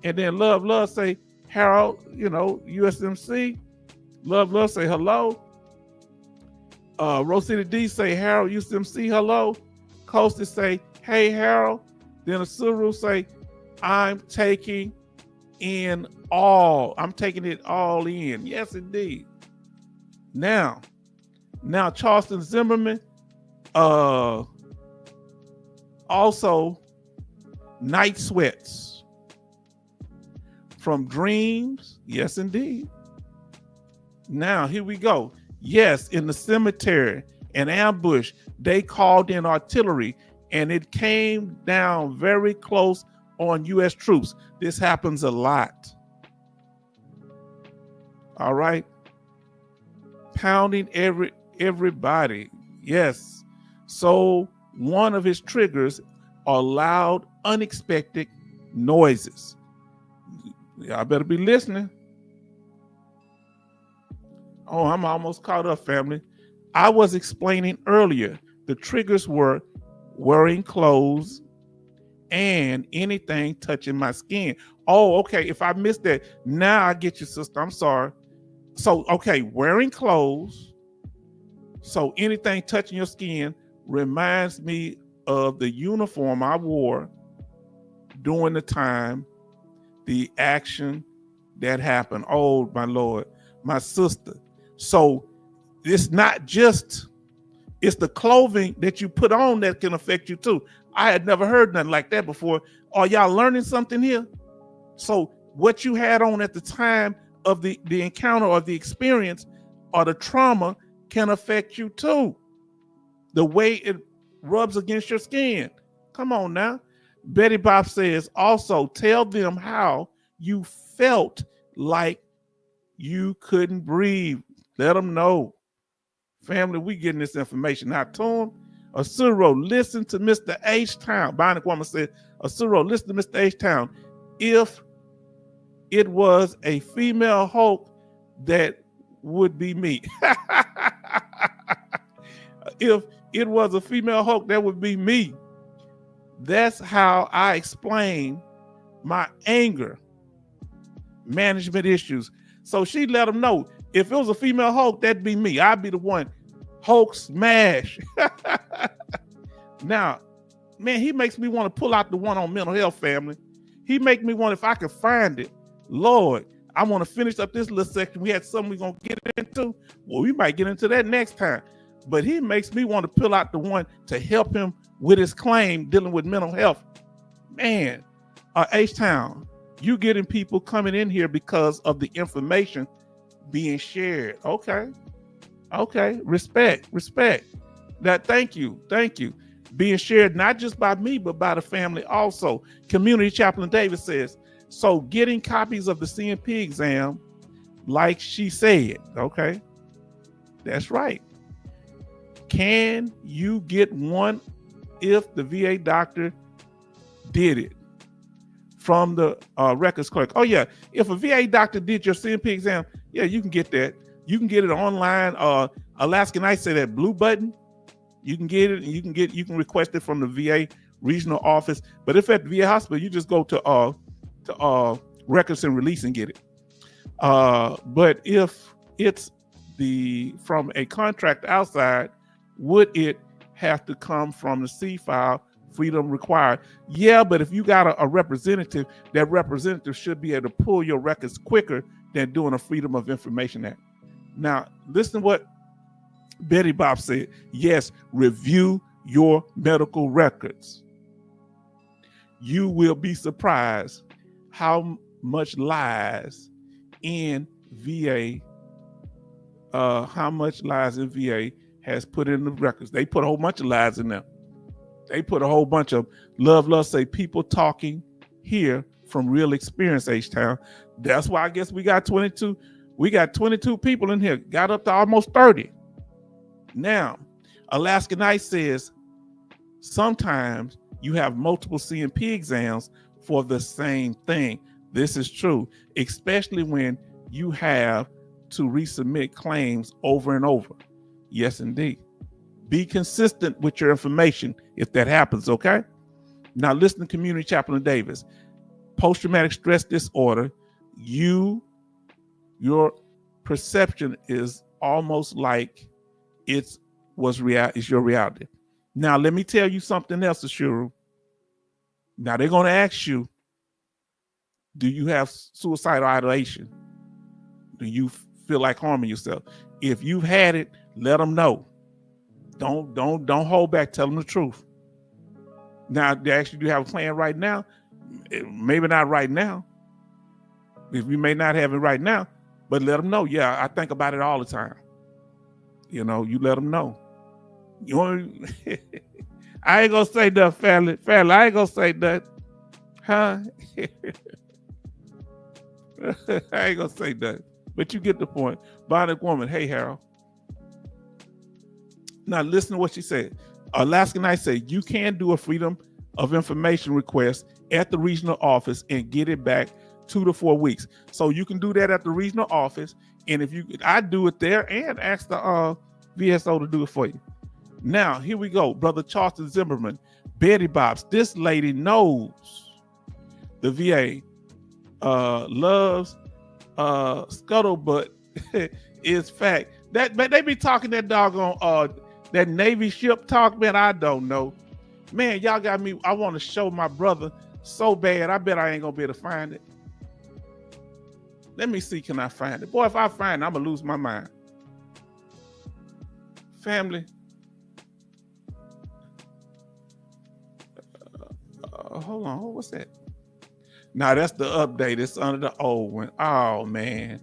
And then Love say, Harold, USMC. Love say hello. Rose City D say, Harold, USMC, hello. Coasty say, hey, Harold. Then Asuru say, I'm taking it all in. Yes, indeed. Now, Charleston Zimmerman, also Night Sweats from Dreams. Yes, indeed. Now, here we go. Yes, in the cemetery, an ambush, they called in artillery and it came down very close on U.S. troops. This happens a lot. All right. Pounding everybody. Yes. So one of his triggers are loud, unexpected noises. Y'all better be listening. Oh, I'm almost caught up, family. I was explaining earlier, the triggers were wearing clothes and anything touching my skin. Oh, okay. If I missed that, now I get you, sister. I'm sorry. So, okay, wearing clothes. So anything touching your skin reminds me of the uniform I wore during the time, the action that happened. Oh, my Lord, my sister. So it's not just, it's the clothing that you put on that can affect you too. I had never heard nothing like that before. Are y'all learning something here? So what you had on at the time of the encounter or the experience or the trauma can affect you too. The way it rubs against your skin. Come on now. Betty Bob says, also tell them how you felt like you couldn't breathe. Let them know. Family, we getting this information. Now, Tom, Asuro, listen to Mr. H-Town. Bionic Woman said, Asuro, listen to Mr. H-Town. If it was a female Hulk, that would be me. If it was a female Hulk, that would be me. That's how I explain my anger management issues. So she let them know, if it was a female Hulk, that'd be me. I'd be the one. Hulk smash. Now, man, he makes me want to pull out the one on mental health, family. He make me want, if I could find it, Lord, I want to finish up this little section. We had something we're going to get into. Well, we might get into that next time. But he makes me want to pull out the one to help him with his claim dealing with mental health. Man, H-Town, you getting people coming in here because of the information being shared. Okay. Respect. That, thank you. Being shared not just by me, but by the family also. Community Chaplain Davis says, so getting copies of the CMP exam, like she said, okay, that's right. Can you get one if the VA doctor did it from the records clerk? Oh yeah, if a VA doctor did your CMP exam, yeah, you can get that. You can get it online. Alaskan Knights say that blue button. You can get it, and you can request it from the VA regional office. But if at the VA hospital, you just go to records and release and get it. But if it's from a contract outside, would it have to come from the C file? Freedom required. Yeah, but if you got a representative, that representative should be able to pull your records quicker than doing a Freedom of Information Act. Now, listen to what Betty Bob said. Yes, review your medical records. You will be surprised how much lies in VA how much lies in VA has put in the records. They put a whole bunch of lies in there. They put a whole bunch of love, say people talking here from real experience, H-Town. That's why I guess we got 22. We got 22 people in here, got up to almost 30. Now, Alaska Knight says sometimes you have multiple CMP exams for the same thing. This is true, especially when you have to resubmit claims over and over. Yes, indeed. Be consistent with your information if that happens, okay? Now listen to Community Chaplain Davis. Post-traumatic stress disorder, your perception is almost like it's your reality. Now let me tell you something else, Ashuru. Now they're going to ask you, do you have suicidal ideation? Do you feel like harming yourself? If you've had it, let them know. Don't hold back. Tell them the truth. Now, they actually do have a plan right now. Maybe not right now. If you may not have it right now, but let them know. Yeah, I think about it all the time. You know, you let them know. I ain't gonna say that, family. I ain't gonna say that. Huh? I ain't gonna say that. But you get the point. Bionic woman, hey, Harold. Now listen to what she said. Alaska Knight said you can do a freedom of information request at the regional office and get it back 2 to 4 weeks. So you can do that at the regional office, and if I do it there and ask the VSO to do it for you. Now here we go, Brother Charleston Zimmerman, Betty Bobs. This lady knows the VA loves scuttlebutt is fact. That they be talking that doggone that Navy ship talk, man. I don't know, man. Y'all got me. I want to show my brother so bad. I bet I ain't gonna be able to find it. Let me see. Can I find it? Boy, if I find it, I'm gonna lose my mind. Family. Hold on. What's that? Now that's the update. It's under the old one. Oh man.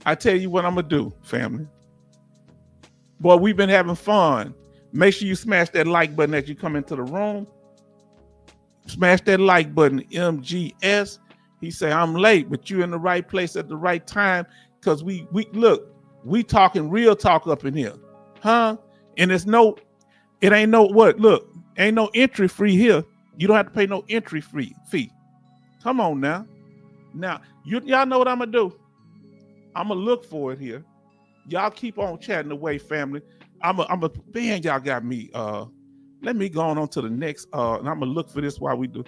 I tell you what I'm gonna do, family. Boy, we've been having fun. Make sure you smash that like button as you come into the room. Smash that like button, MGS. He say, I'm late, but you're in the right place at the right time. Cause we talking real talk up in here. Huh? And it ain't no what? Look, ain't no entry free here. You don't have to pay no entry fee. Come on now. Now, y'all know what I'm gonna do. I'm gonna look for it here. Y'all keep on chatting away, family. Man, y'all got me. Let me go on to the next. And I'm gonna look for this while we do.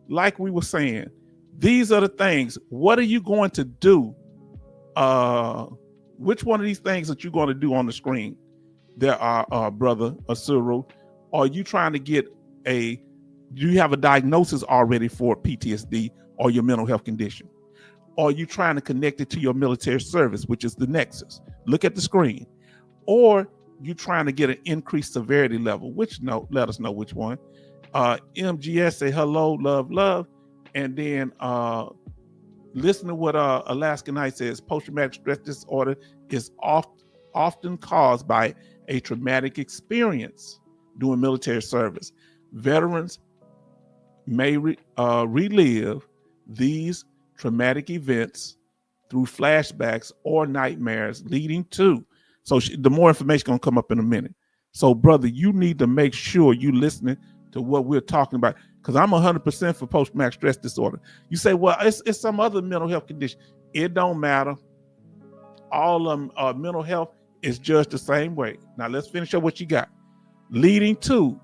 Like we were saying, these are the things. What are you going to do? Which one of these things that you're going to do on the screen? There are, brother Asuru. Are you trying to get do you have a diagnosis already for PTSD or your mental health condition? Or are you trying to connect it to your military service, which is the nexus? Look at the screen. Or you trying to get an increased severity level, let us know which one. MGS say hello, love. And then listen to what Alaska Knight says. Post-traumatic stress disorder is often caused by a traumatic experience during military service. Veterans may relive these traumatic events through flashbacks or nightmares leading to. So the more information gonna come up in a minute. So brother, you need to make sure you listening to what we're talking about, because I'm 100% for post-traumatic stress disorder. You say, well, it's some other mental health condition. It don't matter. All mental health is judged the same way. Now let's finish up what you got. Leading to.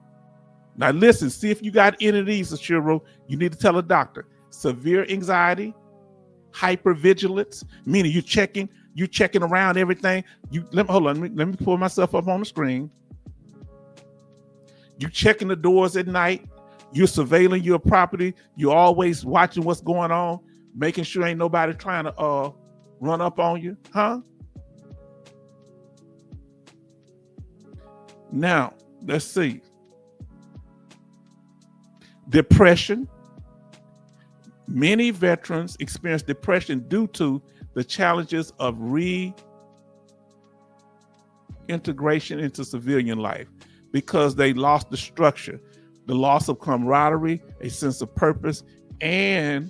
Now listen, see if you got any of these, Ashuro. You need to tell a doctor. Severe anxiety, hypervigilance, meaning you checking around everything. Hold on, let me pull myself up on the screen. You checking the doors at night. You're surveilling your property. You're always watching what's going on, making sure ain't nobody trying to run up on you, huh? Now, let's see. Depression. Many veterans experience depression due to the challenges of integration into civilian life because they lost the structure, the loss of camaraderie, a sense of purpose, and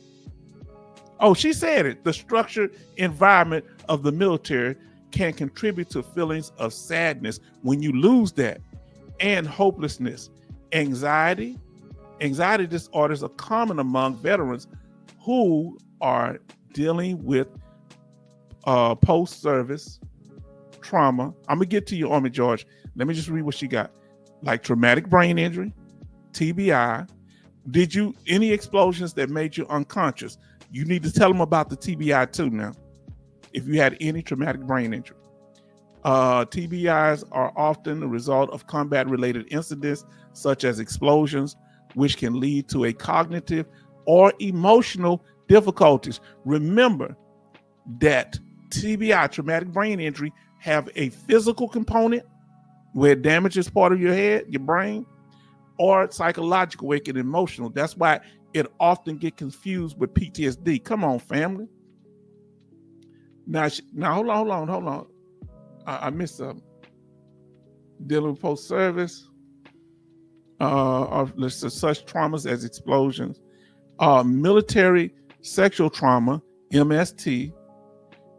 she said it, the structured environment of the military can contribute to feelings of sadness when you lose that, and hopelessness. Anxiety disorders are common among veterans who are dealing with post-service trauma. I'm gonna get to you, Army George. Let me just read what she got. Like traumatic brain injury, TBI. Any explosions that made you unconscious? You need to tell them about the TBI too now. If you had any traumatic brain injury. TBIs are often the result of combat-related incidents such as explosions, which can lead to a cognitive or emotional difficulties. Remember that TBI, traumatic brain injury, have a physical component where it damages part of your head, your brain, or psychological, where it can emotional. That's why it often get confused with PTSD. Come on, family. Now hold on. I missed something. Dealing with post-service, such traumas as explosions, military sexual trauma, MST,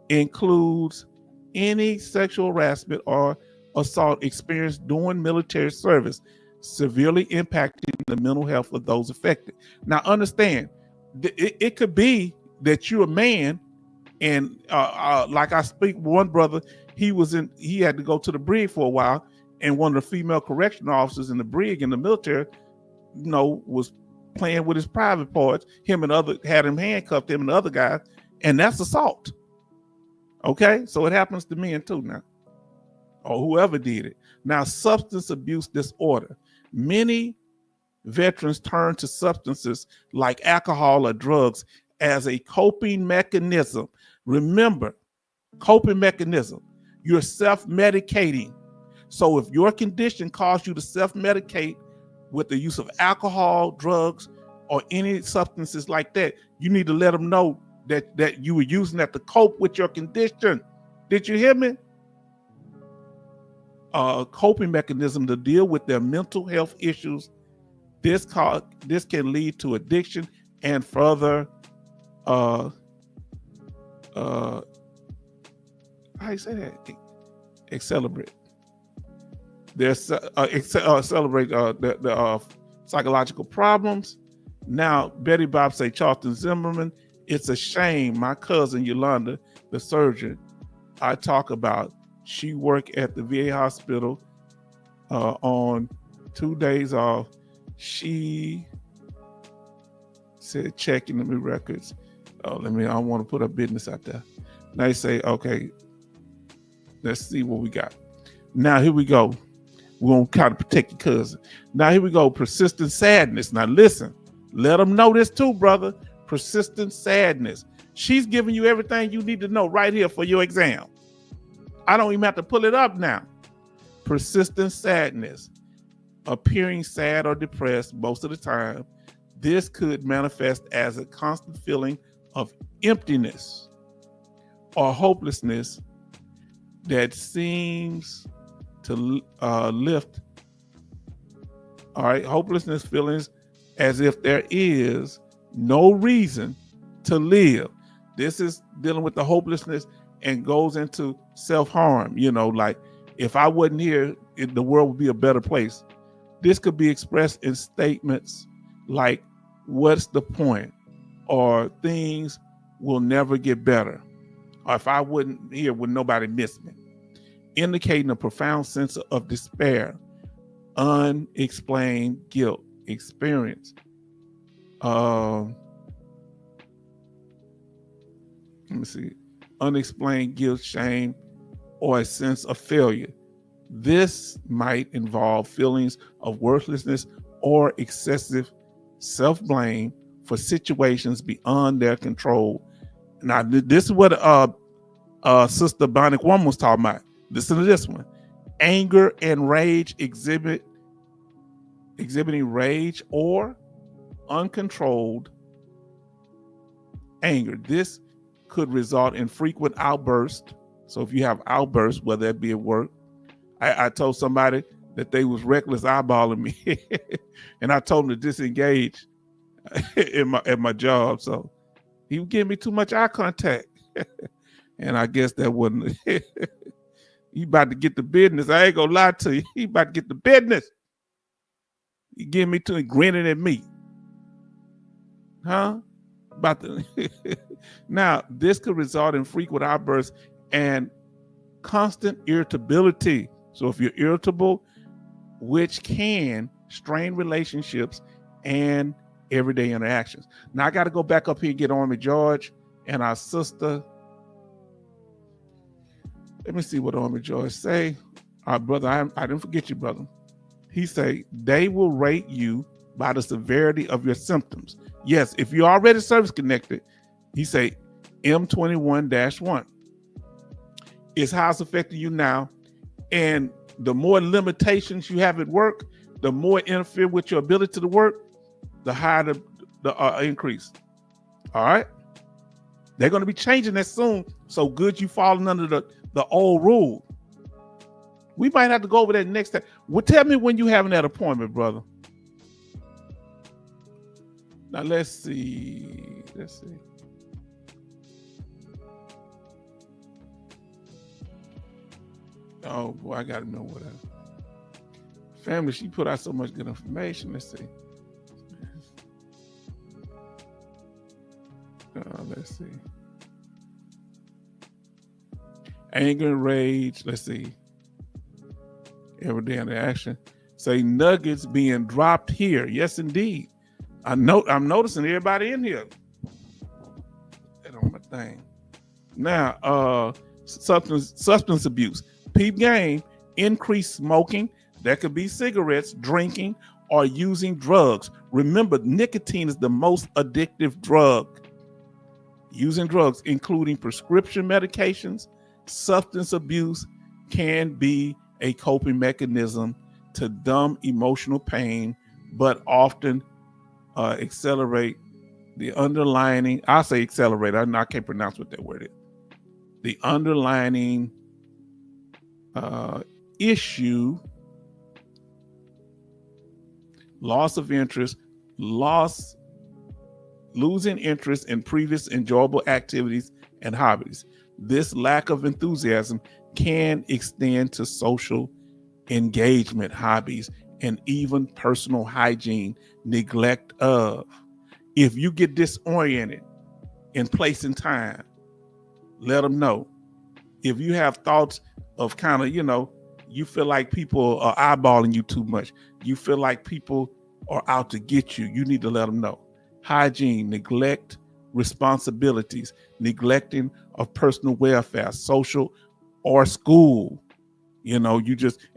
includes any sexual harassment or assault experienced during military service, severely impacting the mental health of those affected. Now, understand, it could be that you're a man, and like I speak, one brother, he had to go to the brig for a while, and one of the female correctional officers in the brig in the military, was playing with his private parts. Had him handcuffed, him and the other guys, and that's assault. Okay, so it happens to men too now, or whoever did it. Now, substance abuse disorder. Many veterans turn to substances like alcohol or drugs as a coping mechanism. Remember, coping mechanism. You're self-medicating. So if your condition caused you to self-medicate with the use of alcohol, drugs, or any substances like that, you need to let them know that you were using that to cope with your condition. Did you hear me? Coping mechanism to deal with their mental health issues. This can lead to addiction and further how you say that? Accelerate. Accelerate the psychological problems. Now, Betty Bob say, Charlton Zimmerman, it's a shame my cousin Yolanda, the surgeon I talk about, she worked at the VA hospital on 2 days off. She said, checking the records. I don't want to put her business out there. Now they say, okay, let's see what we got. Now, here we go. We're going to kind of protect your cousin. Now, here we go. Persistent sadness. Now, listen, let them know this too, brother. Persistent sadness. She's giving you everything you need to know right here for your exam. I don't even have to pull it up now. Persistent sadness. Appearing sad or depressed most of the time. This could manifest as a constant feeling of emptiness or hopelessness that seems to lift. All right, hopelessness feelings as if there is no reason to live. This is dealing with the hopelessness and goes into self-harm. Like if I wasn't here, the world would be a better place. This could be expressed in statements like, what's the point? Or things will never get better. Or if I wasn't here, would nobody miss me? Indicating a profound sense of despair, unexplained guilt experience. Let me see. Unexplained guilt, shame, or a sense of failure. This might involve feelings of worthlessness or excessive self-blame for situations beyond their control. Now, this is what Sister Bionic Woman was talking about. Listen to this one. Anger and rage exhibiting rage or uncontrolled anger. This could result in frequent outbursts. So if you have outbursts, whether it be at work, I told somebody that they was reckless eyeballing me, and I told them to disengage at my job. So he was giving me too much eye contact, and I guess that wasn't. He about to get the business. I ain't gonna lie to you. He about to get the business. He giving me to grinning at me, huh? About the now, this could result in frequent outbursts and constant irritability. So if you're irritable, which can strain relationships and everyday interactions. Now I got to go back up here and get Army George and our sister. Let me see what Army George say. Our brother, I didn't forget you, brother. He say they will rate you by the severity of your symptoms. Yes, if you're already service connected, he say M21-1 is how it's affecting you now. And the more limitations you have at work, the more interfere with your ability to work, the higher the increase. All right? They're going to be changing that soon. So good you falling under the old rule. We might have to go over that next time. Well, tell me when you having that appointment, brother. Now let's see. Oh boy, I gotta know what family. She put out so much good information. Let's see. Let's see. Anger and rage. Let's see. Everyday interaction. Say nuggets being dropped here. Yes, indeed. I'm noticing everybody in here. That on my thing. Now, substance abuse. Peep game, increased smoking. That could be cigarettes, drinking, or using drugs. Remember, nicotine is the most addictive drug. Using drugs, including prescription medications, substance abuse, can be a coping mechanism to numb emotional pain, but often accelerate the underlying, I say accelerate, I can't pronounce what that word is. The underlying issue, loss of interest, losing interest in previous enjoyable activities and hobbies. This lack of enthusiasm can extend to social engagement, hobbies, and even personal hygiene, neglect of. If you get disoriented in place and time, let them know. If you have thoughts of kind of, you feel like people are eyeballing you too much, you feel like people are out to get you, you need to let them know. Hygiene, neglect, responsibilities, neglecting of personal welfare, social or school. And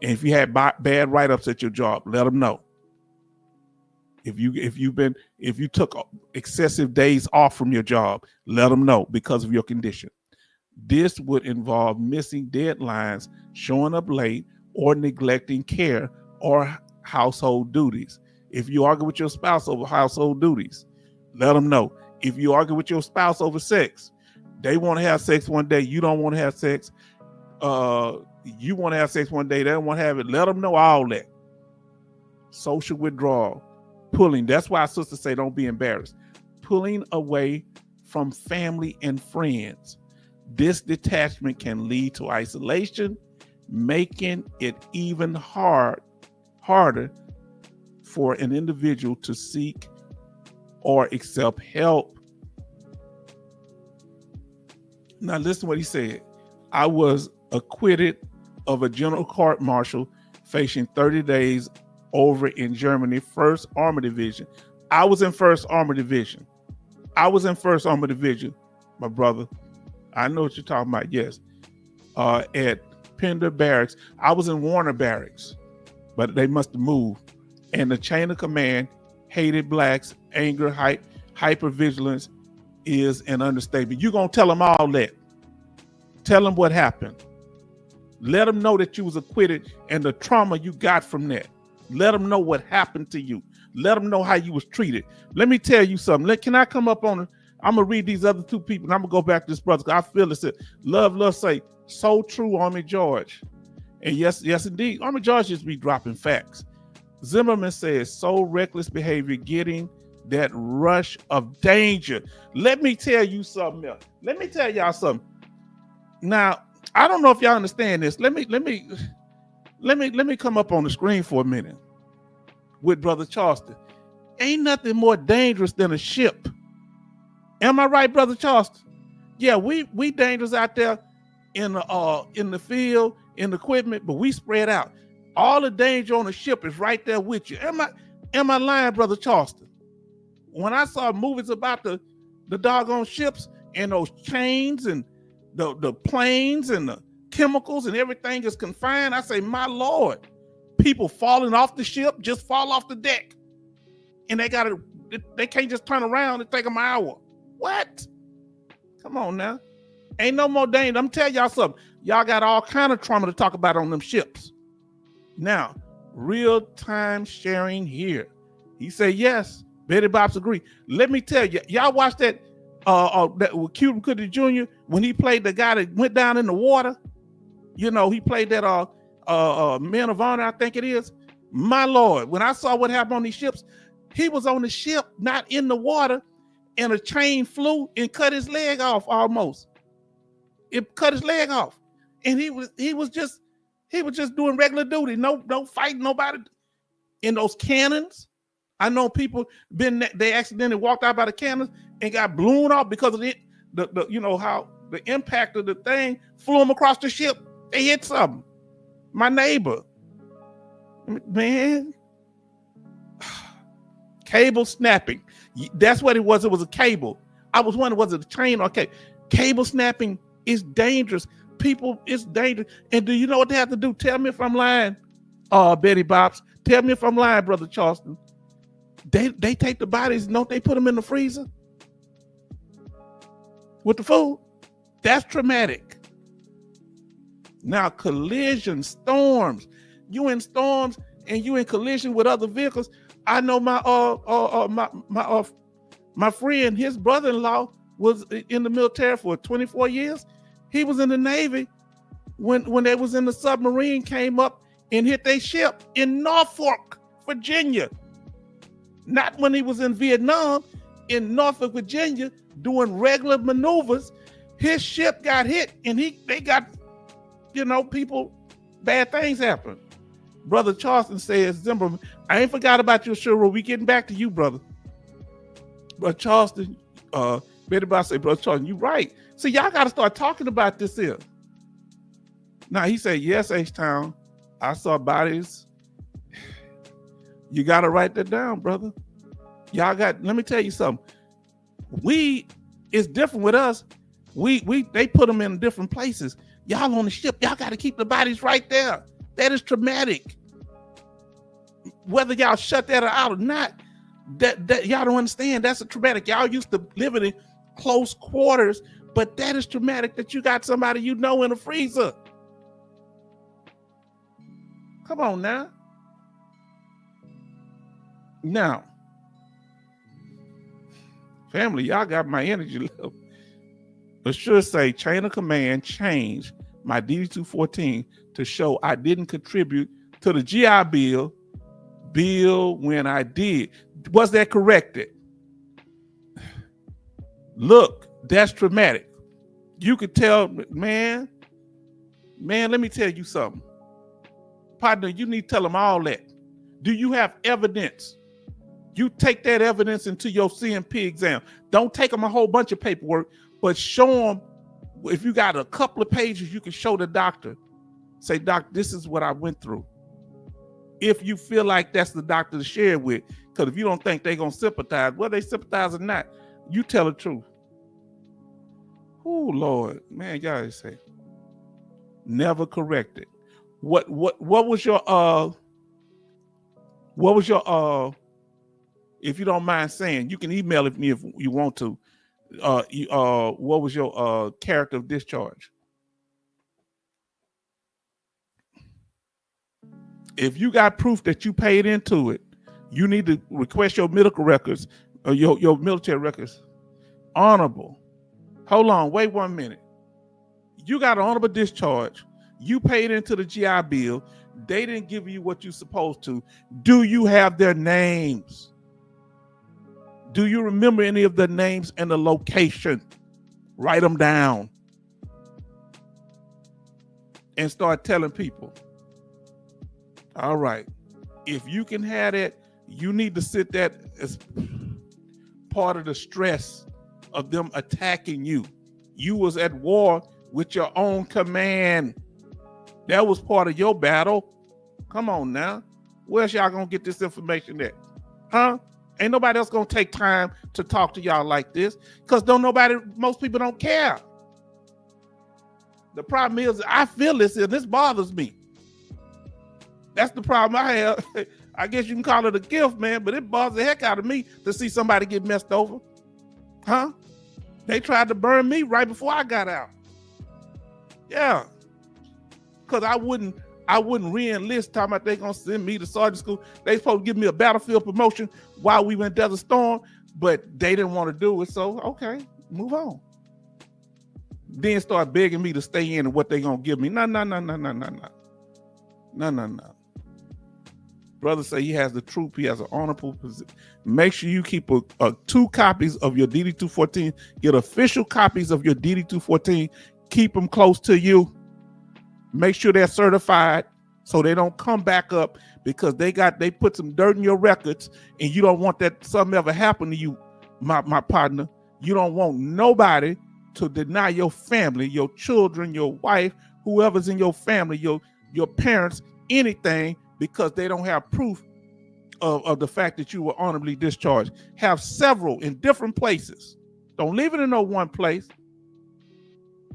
if you had bad write-ups at your job, let them know. If you took excessive days off from your job, let them know because of your condition. This would involve missing deadlines, showing up late, or neglecting care or household duties. If you argue with your spouse over household duties, let them know. If you argue with your spouse over sex, they want to have sex one day, you don't want to have sex. You want to have sex one day, they don't want to have it. Let them know all that. Social withdrawal, pulling. That's why sisters say don't be embarrassed. Pulling away from family and friends. This detachment can lead to isolation, making it even harder for an individual to seek or accept help. Now listen to what he said. I was acquitted of a general court martial facing 30 days over in Germany, 1st Armored Division. I was in 1st Armored Division. My brother. I know what you're talking about, yes. At Pender Barracks. I was in Warner Barracks, but they must have moved. And the chain of command, hated blacks, anger, hypervigilance is an understatement. You're going to tell them all that. Tell them what happened. Let them know that you was acquitted and the trauma you got from that. Let them know what happened to you. Let them know how you was treated. Let me tell you something. Can I come up on it? I'm going to read these other two people and I'm going to go back to this brother. I feel it. Love say, so true, Army George. And yes, indeed, Army George just be dropping facts. Zimmerman says, so reckless behavior getting that rush of danger. Let me tell you something else. Let me tell y'all something. Now, I don't know if y'all understand this. Let me come up on the screen for a minute with Brother Charleston. Ain't nothing more dangerous than a ship. Am I right, Brother Charleston? Yeah, we dangerous out there in the field, in the equipment, but we spread out. All the danger on the ship is right there with you. Am I lying, Brother Charleston? When I saw movies about the doggone ships and those chains and the planes and the chemicals and everything is confined, I say, my Lord, people falling off the ship just fall off the deck. And they can't just turn around and take them an hour. What? Come on now. Ain't no more danger. I'm telling y'all something. Y'all got all kind of trauma to talk about on them ships. Now, real time sharing here. He said, yes, Betty Bops agree. Let me tell you, y'all watch that with Cuban Gooding Jr. when he played the guy that went down in the water. You know, he played that Men of Honor, I think it is. My Lord, when I saw what happened on these ships, he was on the ship, not in the water, and a chain flew and cut his leg off almost. It cut his leg off. And he was just doing regular duty. No fighting nobody. In those cannons, I know people they accidentally walked out by the cannons and got blown off because of it. You know how the impact of the thing flew them across the ship. They hit something. My neighbor, man, cable snapping. That's what it was. It was a cable. I was wondering, was it a chain or cable? Cable snapping is dangerous. People, it's dangerous. And do you know what they have to do? Tell me if I'm lying, Betty Bops. Tell me if I'm lying, Brother Charleston. They take the bodies, don't they put them in the freezer with the food? That's traumatic. Now, collision, storms. You in storms and you in collision with other vehicles. I know my friend, his brother-in-law was in the military for 24 years. He was in the Navy when they was in the submarine, came up and hit their ship in Norfolk, Virginia. Not when he was in Vietnam, in Norfolk, Virginia, doing regular maneuvers. His ship got hit and they got, people, bad things happen. Brother Charleston says, Zimmerman, I ain't forgot about you, sure. We getting back to you, brother. But Charleston, Betty Bob say, Brother Charleston, you right. See, y'all got to start talking about this here. Now, he said, yes, H-Town, I saw bodies. You got to write that down, brother. Let me tell you something. It's different with us. They put them in different places. Y'all on the ship, y'all got to keep the bodies right there. That is traumatic. Whether y'all shut that out or not, that y'all don't understand. That's a traumatic. Y'all used to living in close quarters, but that is traumatic that you got somebody in a freezer. Come on now. Now, family, y'all got my energy level. But sure say chain of command changed my DD-214 to show I didn't contribute to the GI Bill when I did. Was that corrected? Look, that's traumatic. You could tell, man, let me tell you something. Partner, you need to tell them all that. Do you have evidence? You take that evidence into your CMP exam. Don't take them a whole bunch of paperwork, but show them, if you got a couple of pages, you can show the doctor. Say, Doc, this is what I went through. If you feel like that's the doctor to share with, because if you don't think they're going to sympathize, whether they sympathize or not, you tell the truth. Oh, Lord, man, y'all say, never correct it. What was your, if you don't mind saying, you can email it me if you want to. What was your character of discharge? If you got proof that you paid into it, you need to request your medical records or your military records. Honorable. Hold on, wait 1 minute. You got an honorable discharge. You paid into the GI Bill. They didn't give you what you're supposed to. Do you have their names? Do you remember any of the names and the location? Write them down and start telling people. All right, if you can have that, you need to sit that as part of the stress of them attacking you. You was at war with your own command. That was part of your battle. Come on now. Where's y'all gonna get this information at? Huh? Ain't nobody else gonna take time to talk to y'all like this, because most people don't care. The problem is I feel this and this bothers me. That's the problem I have. I guess you can call it a gift, man, but it bothers the heck out of me to see somebody get messed over. Huh? They tried to burn me right before I got out. Yeah. Because I wouldn't re-enlist, talking about they gonna send me to sergeant school. They supposed to give me a battlefield promotion while we went Desert Storm, but they didn't want to do it. So, okay, move on. Then start begging me to stay in and what they gonna give me. No. Brother say he has the troop. He has an honorable position. Make sure you keep 2 copies of your DD-214. Get official copies of your DD-214. Keep them close to you. Make sure they're certified so they don't come back up, because they put some dirt in your records, and you don't want that something ever happen to you, my partner. You don't want nobody to deny your family, your children, your wife, whoever's in your family, your parents, anything, because they don't have proof of the fact that you were honorably discharged. Have several in different places. Don't leave it in no one place.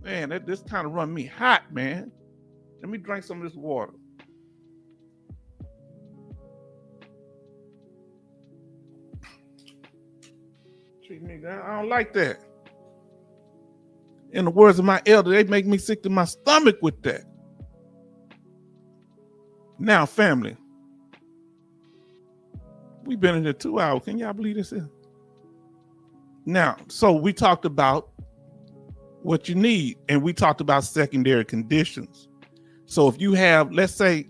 Man, this kind of run me hot, man. Let me drink some of this water. Treat me down. I don't like that. In the words of my elder, they make me sick to my stomach with that. Now, family, we've been in here 2 hours. Can y'all believe this? Now, so we talked about what you need, and we talked about secondary conditions. So if you have, let's say,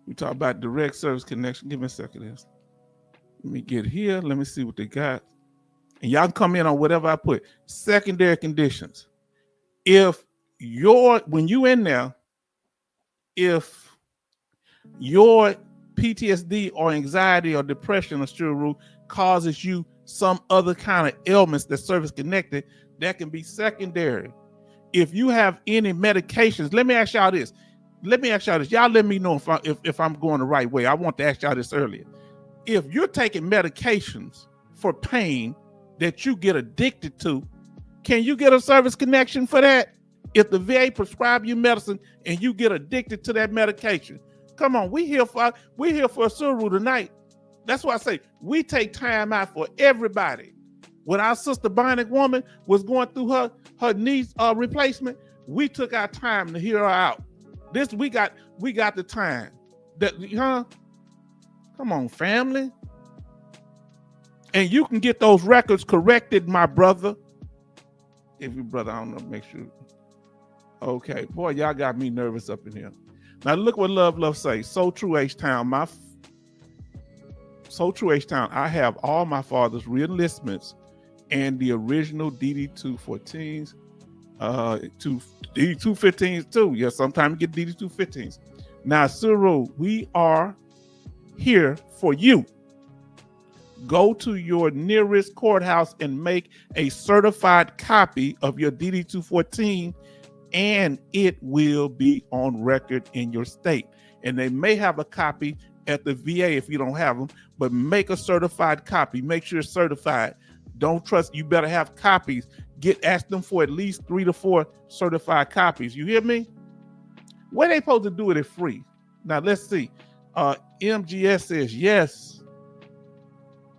we talk about direct service connection. Give me a second. Let me get here. Let me see what they got. And y'all can come in on whatever I put. Secondary conditions. When you in there, if your PTSD or anxiety or depression or Shuru causes you some other kind of ailments that's service connected, that can be secondary. If you have any medications, let me ask y'all this. Y'all let me know if I'm going the right way. I want to ask y'all this earlier. If you're taking medications for pain that you get addicted to, can you get a service connection for that? If the VA prescribe you medicine and you get addicted to that medication, come on, we here for a Suru tonight. That's why I say we take time out for everybody. When our sister Bionic Woman was going through her knee replacement, we took our time to hear her out. We got the time. Come on, family. And you can get those records corrected, my brother. If your brother, I don't know, make sure. Okay, boy, y'all got me nervous up in here. Now look what Love say. So true, H-Town. So true, H-Town. I have all my father's re-enlistments and the original DD-214s, DD-215s too. Yeah, sometimes you get DD-215s. Now, Suru, we are here for you. Go to your nearest courthouse and make a certified copy of your DD-214, and it will be on record in your state. And they may have a copy at the VA if you don't have them, but make a certified copy. Make sure it's certified. Don't trust, you better have copies. Ask them for at least 3 to 4 certified copies. You hear me? Where they supposed to do it free? Now let's see. MGS says yes.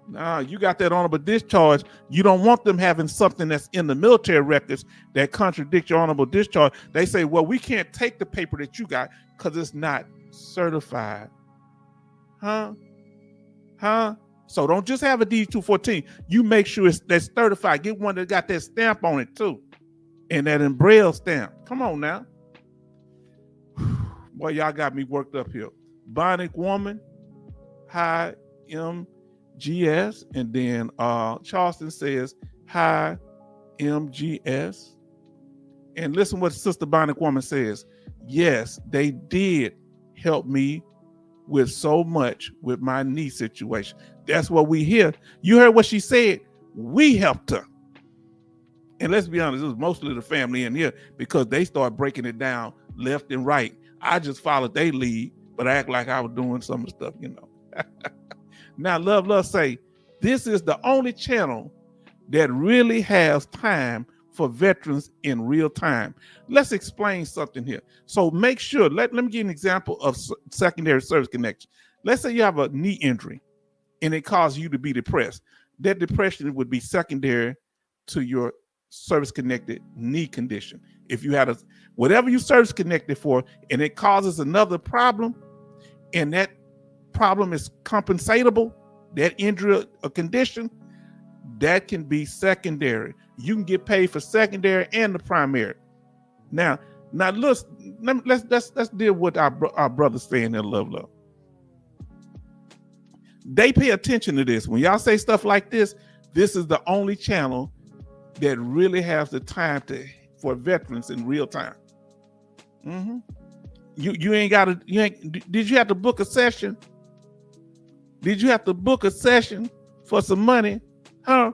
You got that honorable discharge. You don't want them having something that's in the military records that contradicts your honorable discharge. They say, well, we can't take the paper that you got because it's not certified. Huh? So don't just have a DD-214. You make sure that's certified. Get one that got that stamp on it too. And that Braille stamp. Come on now. Boy, y'all got me worked up here. Bionic Woman, hi MGS. And then Charleston says, hi MGS. And listen what Sister Bionic Woman says. Yes, they did help me with so much with my knee situation. That's what we hear. You heard what she said. We helped her. And let's be honest, it was mostly the family in here because they started breaking it down left and right. I just followed their lead, but I act like I was doing some of the stuff, you know. Now, Love say, this is the only channel that really has time for veterans in real time. Let's explain something here. So make sure, let me give you an example of secondary service connection. Let's say you have a knee injury and it causes you to be depressed. That depression would be secondary to your service-connected knee condition. If you had whatever you service-connected for and it causes another problem and that problem is compensatable, that injury or condition, that can be secondary. You can get paid for secondary and the primary. Now let's deal with our brothers saying their love. They pay attention to this. When y'all say stuff like this is the only channel that really has the time for veterans in real time. Mm-hmm. Did you have to book a session? Did you have to book a session for some money? Huh?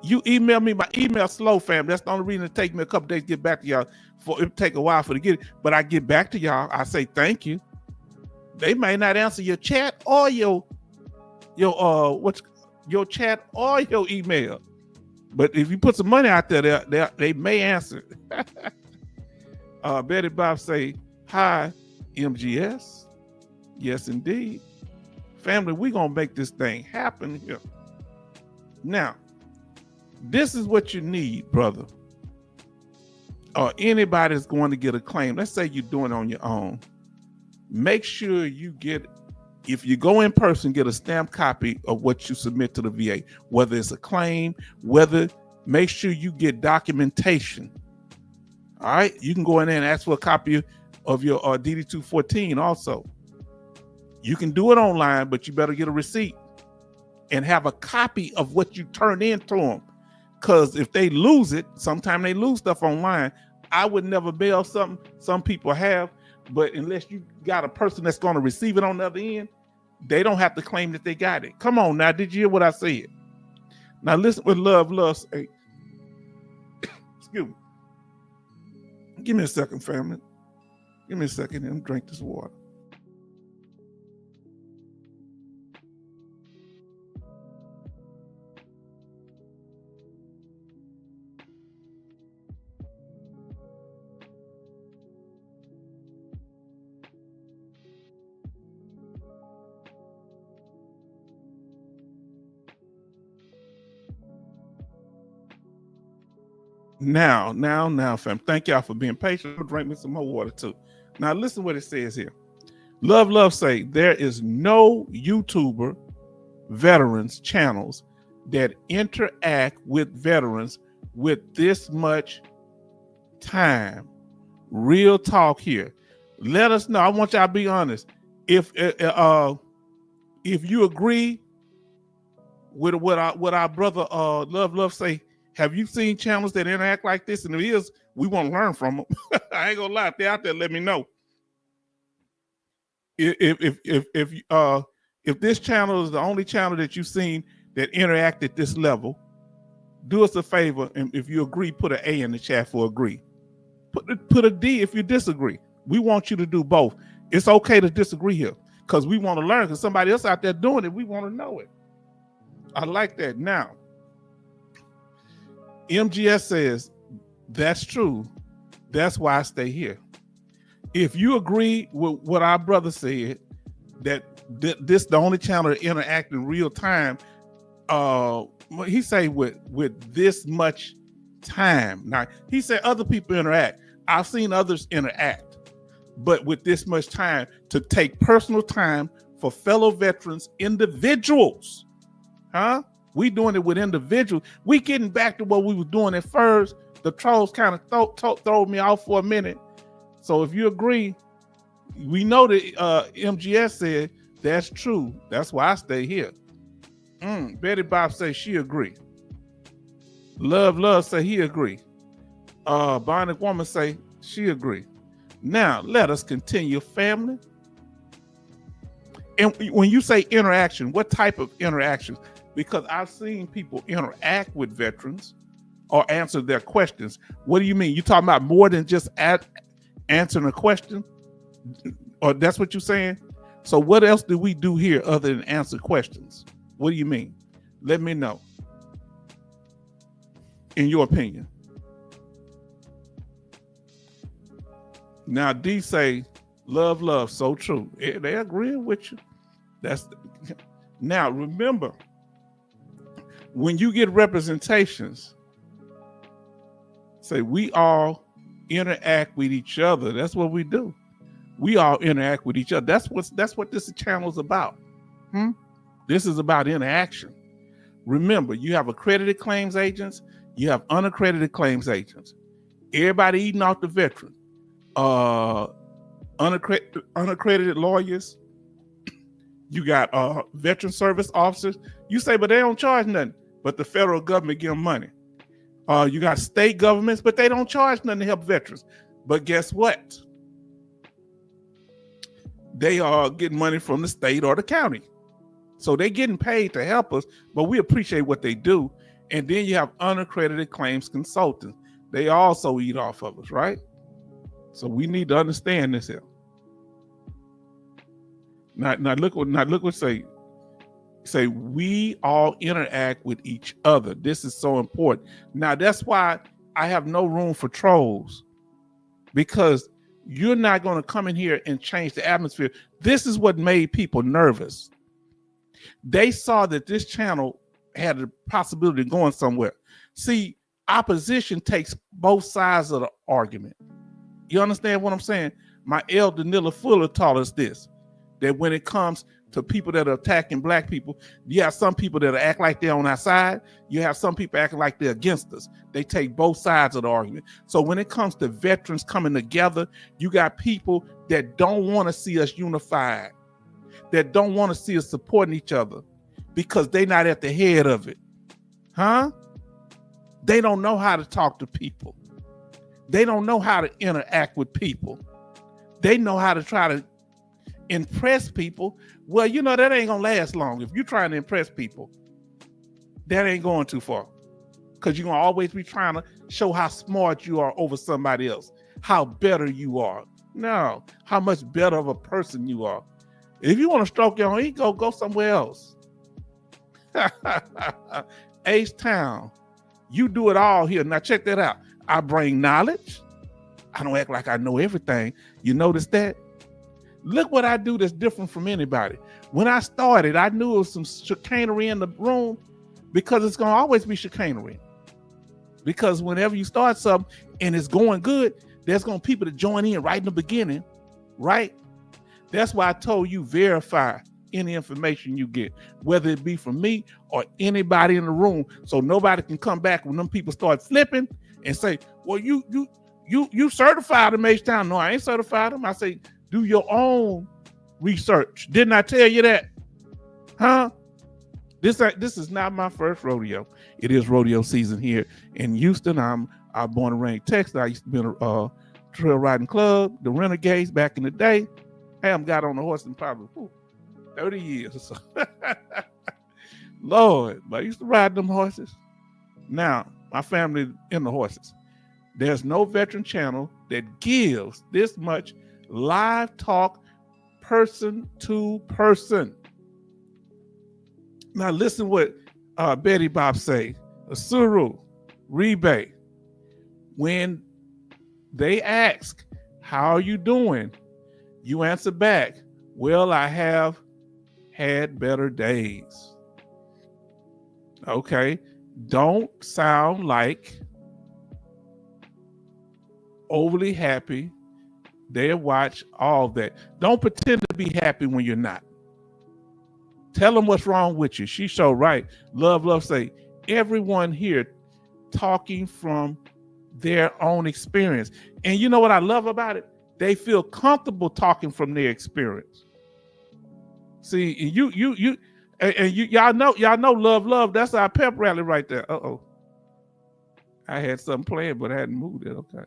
You email me, my email slow, fam. That's the only reason it take me a couple days to get back to y'all. It take a while for to get it, but I get back to y'all. I say thank you. They may not answer your chat or your chat or your email, but if you put some money out there, they may answer. Betty Bob say, hi, MGS. Yes, indeed. Family, we're gonna make this thing happen here. Now, this is what you need, brother. Or anybody that's going to get a claim. Let's say you're doing it on your own. Make sure you get, if you go in person, get a stamped copy of what you submit to the VA, whether it's a claim, make sure you get documentation. All right, you can go in there and ask for a copy of your DD-214 also. You can do it online, but you better get a receipt and have a copy of what you turn into them. Because if they lose it, sometimes they lose stuff online. I would never bail something. Some people have, but unless you got a person that's going to receive it on the other end, they don't have to claim that they got it. Come on now, did you hear what I said? Now listen what love say. Excuse me. Give me a second, family. Give me a second and drink this water. Now, fam. Thank y'all for being patient. I'll drink me some more water too. Now, listen what it says here. Love say there is no YouTuber veterans channels that interact with veterans with this much time. Real talk here. Let us know. I want y'all to be honest. If you agree with what our brother Love say, have you seen channels that interact like this? And if it is, we want to learn from them. I ain't gonna lie, if they're out there, let me know. If this channel is the only channel that you've seen that interact at this level, do us a favor, and if you agree, put an A in the chat for agree. Put a D if you disagree. We want you to do both. It's okay to disagree here because we want to learn. Because somebody else out there doing it, we want to know it. I like that. Now, MGS says, that's true. That's why I stay here. If you agree with what our brother said, that this is the only channel to interact in real time, he say with this much time. Now, he said other people interact. I've seen others interact, but with this much time to take personal time for fellow veterans, individuals Huh? We doing it with individuals. We getting back to what we was doing at first. The trolls kind of throw me off for a minute. So if you agree, we know that MGS said that's true. That's why I stay here. Betty Bob says she agree. Love say he agree. Bionic Woman say she agree. Now let us continue, family. And when you say interaction, what type of interaction? Because I've seen people interact with veterans or answer their questions. What do you mean? You talking about more than just answering a question? Or that's what you're saying? So what else do we do here other than answer questions? What do you mean? Let me know. In your opinion. Now D say, love, so true. They agree with you. Now remember, when you get representations, say we all interact with each other. That's what we do. We all interact with each other. That's what this channel is about. This is about interaction. Remember, you have accredited claims agents, you have unaccredited claims agents. Everybody eating off the veteran. Unaccredited lawyers. You got veteran service officers. You say, but they don't charge nothing. But the federal government give them money. You got state governments, but they don't charge nothing to help veterans. But guess what? They are getting money from the state or the county. So they're getting paid to help us, but we appreciate what they do. And then you have unaccredited claims consultants. They also eat off of us, right? So we need to understand this here. Now look what say we all interact with each other. This is so important. Now that's why I have no room for trolls, because you're not going to come in here and change the atmosphere. This is what made people nervous. They saw that this channel had the possibility of going somewhere. See, opposition takes both sides of the argument. You understand what I'm saying? My elder Nilla Fuller taught us this, that when it comes to people that are attacking black people, you have some people that act like they're on our side. You have some people acting like they're against us. They take both sides of the argument. So when it comes to veterans coming together, you got people that don't want to see us unified, that don't want to see us supporting each other because they're not at the head of it. Huh? They don't know how to talk to people. They don't know how to interact with people. They know how to try to impress people. Well, you know, that ain't gonna last long. If you're trying to impress people, that ain't going too far, because you're gonna always be trying to show how smart you are over somebody else, how better you are. No, how much better of a person you are. If you want to stroke your own ego, go somewhere else. H-Town, you do it all here. Now check that out. I bring knowledge. I don't act like I know everything. You notice that? Look what I do that's different from anybody. When I started, I knew it was some chicanery in the room, because it's going to always be chicanery. Because whenever you start something and it's going good, there's going to be people to join in right in the beginning, right? That's why I told you, verify any information you get, whether it be from me or anybody in the room, so nobody can come back when them people start flipping and say, well, you certified them, H-Town. No, I ain't certified them. I say, do your own research. Didn't I tell you that? Huh? This is not my first rodeo. It is rodeo season here in Houston. I'm born and raised Texas. I used to be in a trail riding club, the Renegades, back in the day. I haven't got on a horse in probably 30 years or so. Lord, but I used to ride them horses. Now, my family in the horses. There's no veteran channel that gives this much live talk, person to person. Now listen what Betty Bob say. Suru, Rebe, when they ask, how are you doing? You answer back, well, I have had better days. Okay, don't sound like overly happy. They watch all that. Don't pretend to be happy when you're not. Tell them what's wrong with you. She's so right. Love say, everyone here talking from their own experience. And you know what I love about it? They feel comfortable talking from their experience. See, y'all know love. That's our pep rally right there. Uh-oh. I had something planned, but I hadn't moved it. Okay.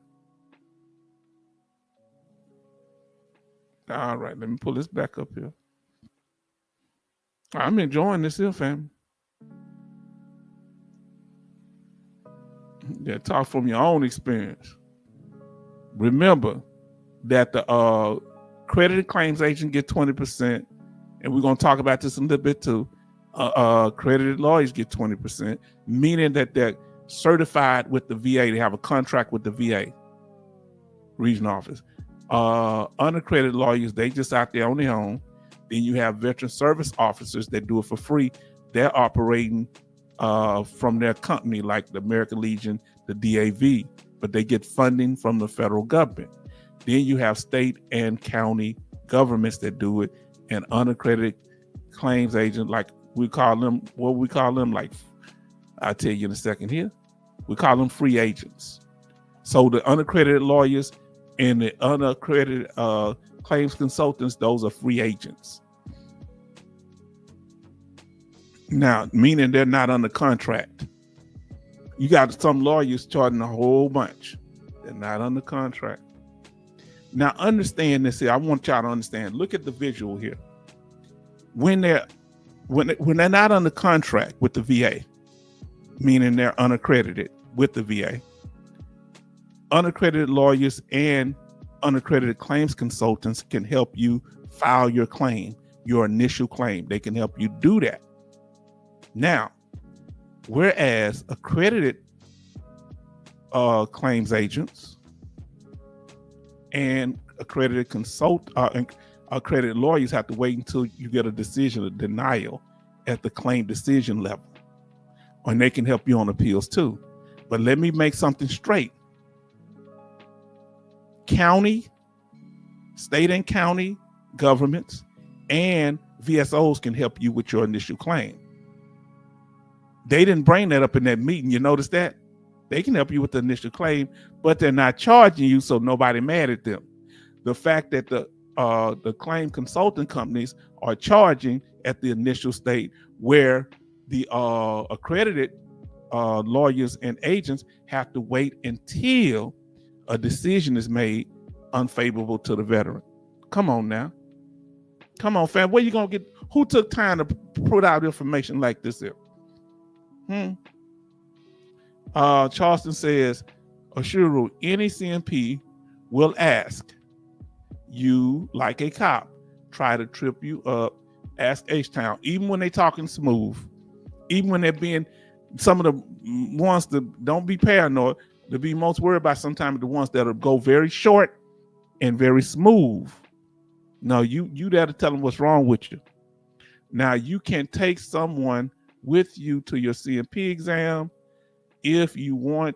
All right, let me pull this back up here. I'm enjoying this here, family. Yeah, talk from your own experience. Remember that the credited claims agent get 20%, and we're going to talk about this a little bit too. Credited lawyers get 20%, meaning that they're certified with the VA. They have a contract with the VA regional office. Unaccredited lawyers, they just out there on their own. Then you have veteran service officers that do it for free. They're operating from their company, like the American Legion, the DAV, but they get funding from the federal government. Then you have state and county governments that do it, and unaccredited claims agent, like we call them, like I'll tell you in a second here. We call them free agents. So the unaccredited lawyers and the unaccredited claims consultants, those are free agents. Now, meaning they're not under contract. You got some lawyers charging a whole bunch. They're not under contract. Now, understand this here. I want y'all to understand. Look at the visual here. When they're not under contract with the VA, meaning they're unaccredited with the VA, unaccredited lawyers and unaccredited claims consultants can help you file your claim, your initial claim. They can help you do that. Now, whereas accredited claims agents and accredited accredited lawyers have to wait until you get a decision of denial at the claim decision level, and they can help you on appeals too. But let me make something straight. County, state and county governments and VSOs can help you with your initial claim. They didn't bring that up in that meeting. You notice that? They can help you with the initial claim, but they're not charging you, so nobody mad at them. The fact that the claim consulting companies are charging at the initial state, where the accredited lawyers and agents have to wait until a decision is made unfavorable to the veteran. Come on now. Come on, fam. Where you gonna get? Who took time to put out information like this here? Charleston says, Ashuru, any CMP will ask you like a cop, try to trip you up, ask H-Town, even when they talking smooth, even when they're being, some of the ones that don't be paranoid, to be most worried about sometimes the ones that'll go very short and very smooth. No, you there to tell them what's wrong with you. Now, you can take someone with you to your CMP exam. If you want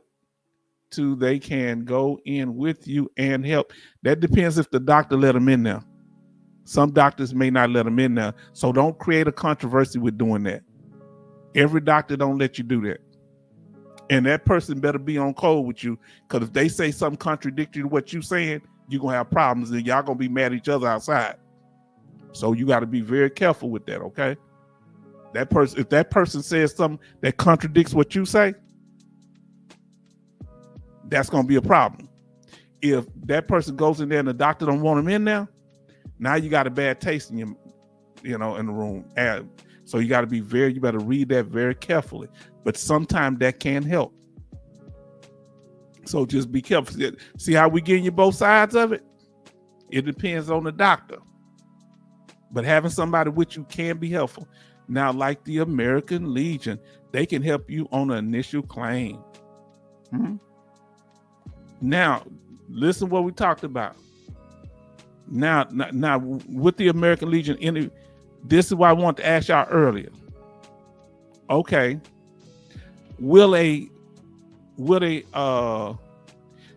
to, they can go in with you and help. That depends if the doctor let them in there. Some doctors may not let them in there. So don't create a controversy with doing that. Every doctor don't let you do that. And that person better be on code with you, because if they say something contradictory to what you're saying, you're going to have problems and y'all going to be mad at each other outside. So you got to be very careful with that, okay? That person, if that person says something that contradicts what you say, that's going to be a problem. If that person goes in there and the doctor don't want him in there, now you got a bad taste in in the room. So you got to be you better read that very carefully. But sometimes that can help. So just be careful. See how we getting you both sides of it? It depends on the doctor. But having somebody with you can be helpful. Now, like the American Legion, they can help you on an initial claim. Now, listen what we talked about. Now, with the American Legion, this is what I want to ask y'all earlier. Okay, will a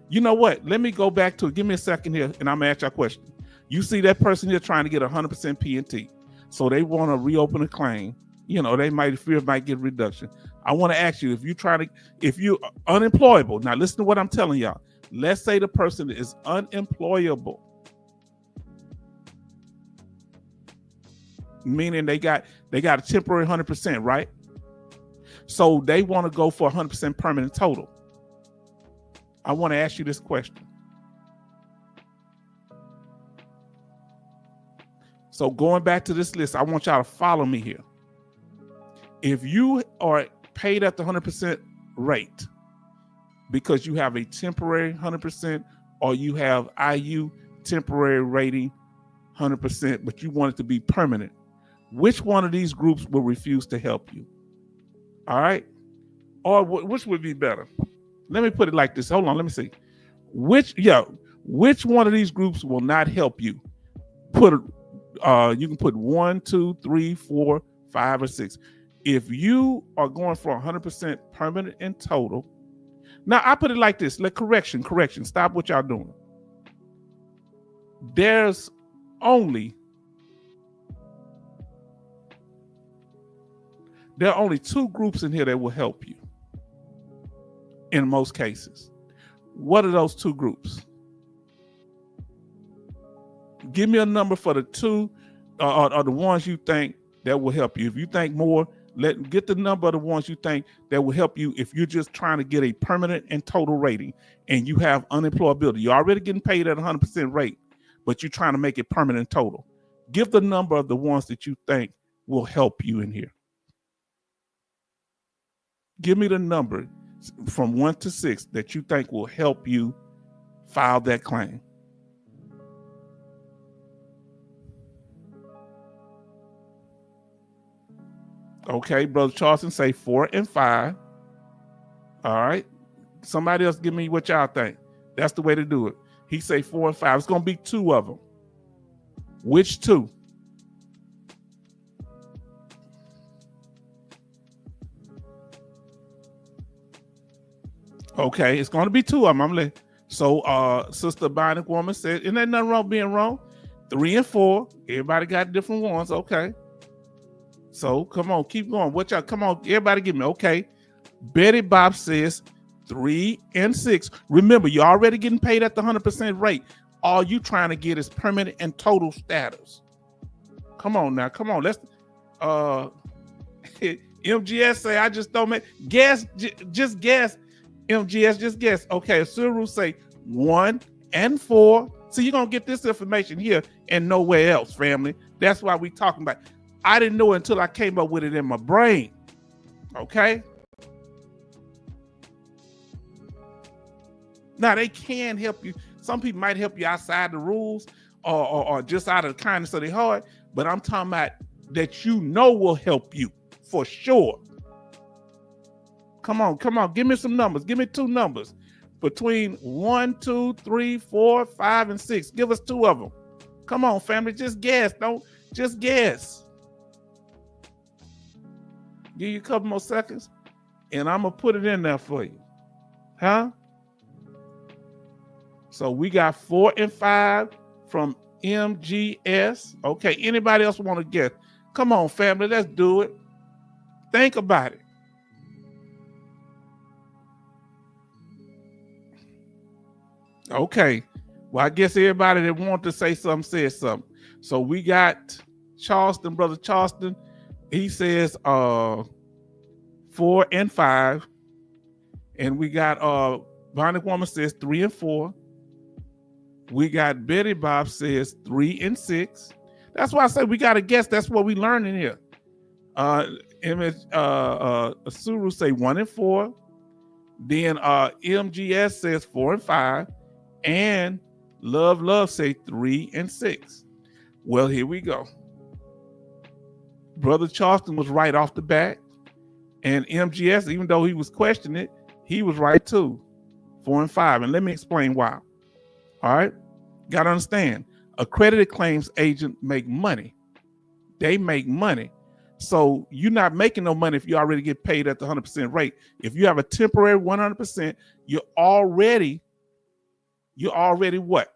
you know what? Let me go back to it. Give me a second here, and I'm gonna ask y'all a question. You see that person here trying to get 100% P&T. So they want to reopen a claim. You know, they might fear might get reduction. I want to ask you, if you're unemployable, now listen to what I'm telling y'all. Let's say the person is unemployable, meaning they got a temporary 100%, right? So they want to go for 100% permanent total. I want to ask you this question. So going back to this list, I want y'all to follow me here. If you are paid at the 100% rate because you have a temporary 100% or you have IU temporary rating 100%, but you want it to be permanent, which one of these groups will refuse to help you? All right? Or which would be better? Let me put it like this. Hold on, let me see. Which one of these groups will not help you? You can put 1, 2, 3, 4, 5, or 6. If you are going for 100% permanent and total, now I put it like this. Correction. Stop what y'all doing. There are only 2 groups in here that will help you in most cases. What are those 2 groups? Give me a number for the 2 or the ones you think that will help you. If you think more, get the number of the ones you think that will help you if you're just trying to get a permanent and total rating and you have unemployability. You're already getting paid at 100% rate, but you're trying to make it permanent and total. Give the number of the ones that you think will help you in here. Give me the number from 1 to 6 that you think will help you file that claim. Okay, Brother Charleston say 4 and 5. All right. Somebody else give me what y'all think. That's the way to do it. He say 4 and 5. It's going to be 2 of them. Which 2? Okay, it's going to be 2 of them. So Sister Bionic Woman said, isn't there nothing wrong being wrong? 3 and 4. Everybody got different ones. Okay. So come on, keep going. Come on, everybody give me. Okay. Betty Bob says 3 and 6. Remember, you're already getting paid at the 100% rate. All you trying to get is permanent and total status. Come on now. Come on. Let's MGS say, I just don't make guess. Just guess. MGS, just guess. Okay, Suru say 1 and 4. So you're going to get this information here and nowhere else, family. That's why we talking about. I didn't know it until I came up with it in my brain. Okay? Now, they can help you. Some people might help you outside the rules or just out of the kindness of their heart, but I'm talking about that will help you for sure. Come on. Give me some numbers. Give me 2 numbers. Between 1, 2, 3, 4, 5, and 6. Give us 2 of them. Come on, family. Just guess. Just guess. Give you a couple more seconds, and I'm going to put it in there for you. Huh? So we got 4 and 5 from MGS. Okay, anybody else want to guess? Come on, family, let's do it. Think about it. Okay, well, I guess everybody that wanted to say something said something. So we got Charleston, Brother Charleston. He says 4 and 5. And we got Bionic Woman says 3 and 4. We got Betty Bob says 3 and 6. That's why I say we got to guess. That's what we learning here. Suru say 1 and 4. Then MGS says 4 and 5. And Love say 3 and 6. Well, here we go. Brother Charleston was right off the bat. And MGS, even though he was questioning it, he was right too. 4 and 5. And let me explain why. All right. Got to understand, accredited claims agent make money. They make money. So you're not making no money if you already get paid at the 100% rate. If you have a temporary 100%, you're already what?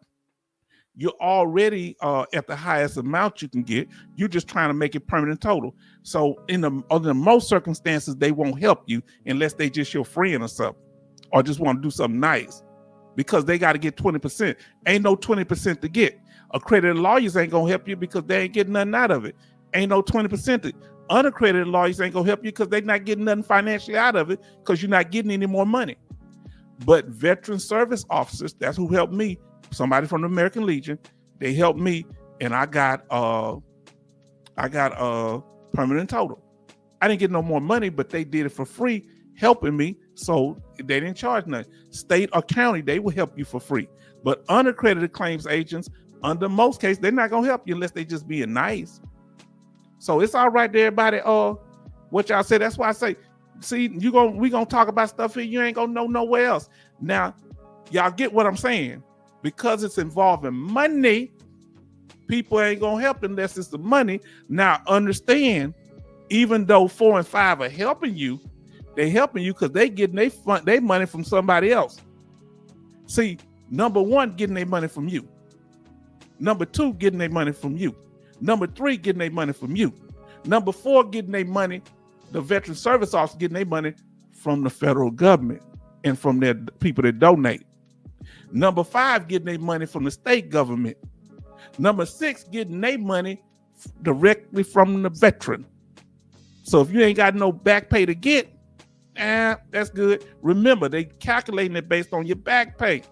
you're already at the highest amount you can get. You're just trying to make it permanent total. So under most circumstances, they won't help you unless they just your friend or something, or just want to do something nice, because they got to get 20%. Ain't no 20% to get. Accredited lawyers ain't gonna help you because they ain't getting nothing out of it. Ain't no 20%. Unaccredited lawyers ain't gonna help you because they're not getting nothing financially out of it, because you're not getting any more money. But veteran service officers, that's who helped me. Somebody from the American Legion, they helped me, and I got permanent total. I didn't get no more money, but they did it for free, helping me. So they didn't charge nothing. State or county, they will help you for free. But unaccredited claims agents, under most cases, they're not gonna help you unless they just being nice. So it's all right there, everybody. What y'all say? That's why I say, see, we gonna talk about stuff here you ain't gonna know nowhere else. Now, y'all get what I'm saying? Because it's involving money, people ain't gonna help unless it's the money. Now, understand, even though 4 and 5 are helping you, they helping you because they getting their money from somebody else. See, number 1, getting their money from you. Number 2, getting their money from you. Number 3, getting their money from you. Number 4, getting their money, the veteran service officer getting their money from the federal government and from their people that donate. Number 5, getting their money from the state government. Number 6, getting their money directly from the veteran. So if you ain't got no back pay to get, that's good. Remember, they calculating it based on your back pay.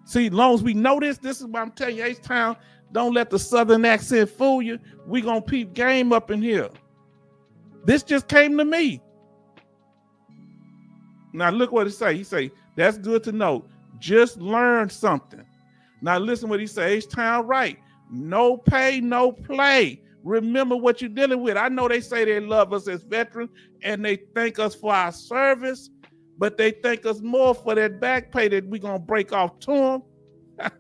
See, as long as we know this is what I'm telling you, H-Town, don't let the Southern accent fool you. We gonna peep game up in here. This just came to me. Now look what he say. He say, that's good to know. Just learn something. Now listen what he say. H-Town right. No pay, no play. Remember what you're dealing with. I know they say they love us as veterans and they thank us for our service, but they thank us more for that back pay that we're going to break off to them.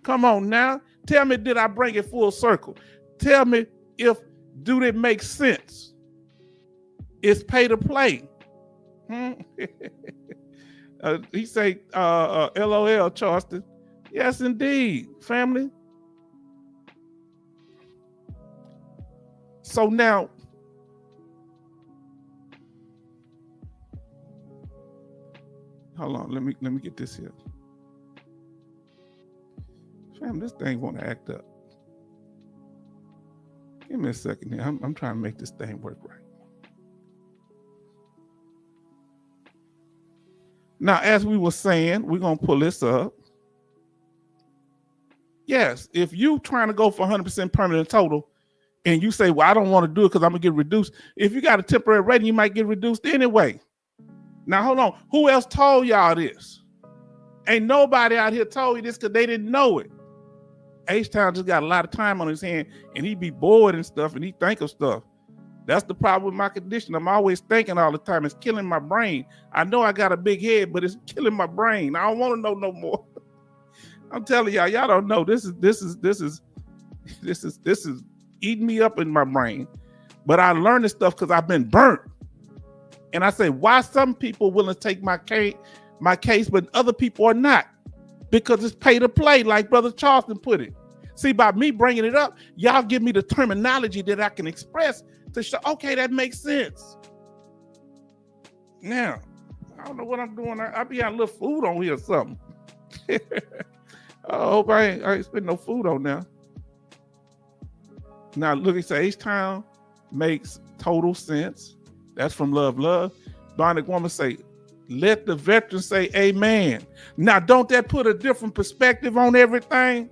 Come on now. Tell me, did I bring it full circle? Tell me, do it make sense? It's pay to play. He say, LOL, Charleston. Yes, indeed, family. So now, hold on, let me get this here. Fam, this thing want to act up. Give me a second here. I'm trying to make this thing work right. Now, as we were saying, we're going to pull this up. Yes, if you trying to go for 100% permanent total and you say, well, I don't want to do it because I'm going to get reduced. If you got a temporary rating, you might get reduced anyway. Now, hold on. Who else told y'all this? Ain't nobody out here told you this because they didn't know it. H-Town just got a lot of time on his hand and he be bored and stuff and he think of stuff. That's the problem with my condition. I'm always thinking all the time. It's killing my brain. I know I got a big head, but it's killing my brain. I don't want to know no more. I'm telling y'all don't know. This is eating me up in my brain. But I learned this stuff because I've been burnt. And I say, why some people willing to take my case, but other people are not? Because it's pay to play, like Brother Charleston put it. See, by me bringing it up, y'all give me the terminology that I can express to show, okay, that makes sense. Now, I don't know what I'm doing. I be having a little food on here or something. I hope I ain't spending no food on now. Now, look, it says H-Town makes total sense. That's from Love. Bionic Woman say, let the veteran say amen. Now, don't that put a different perspective on everything?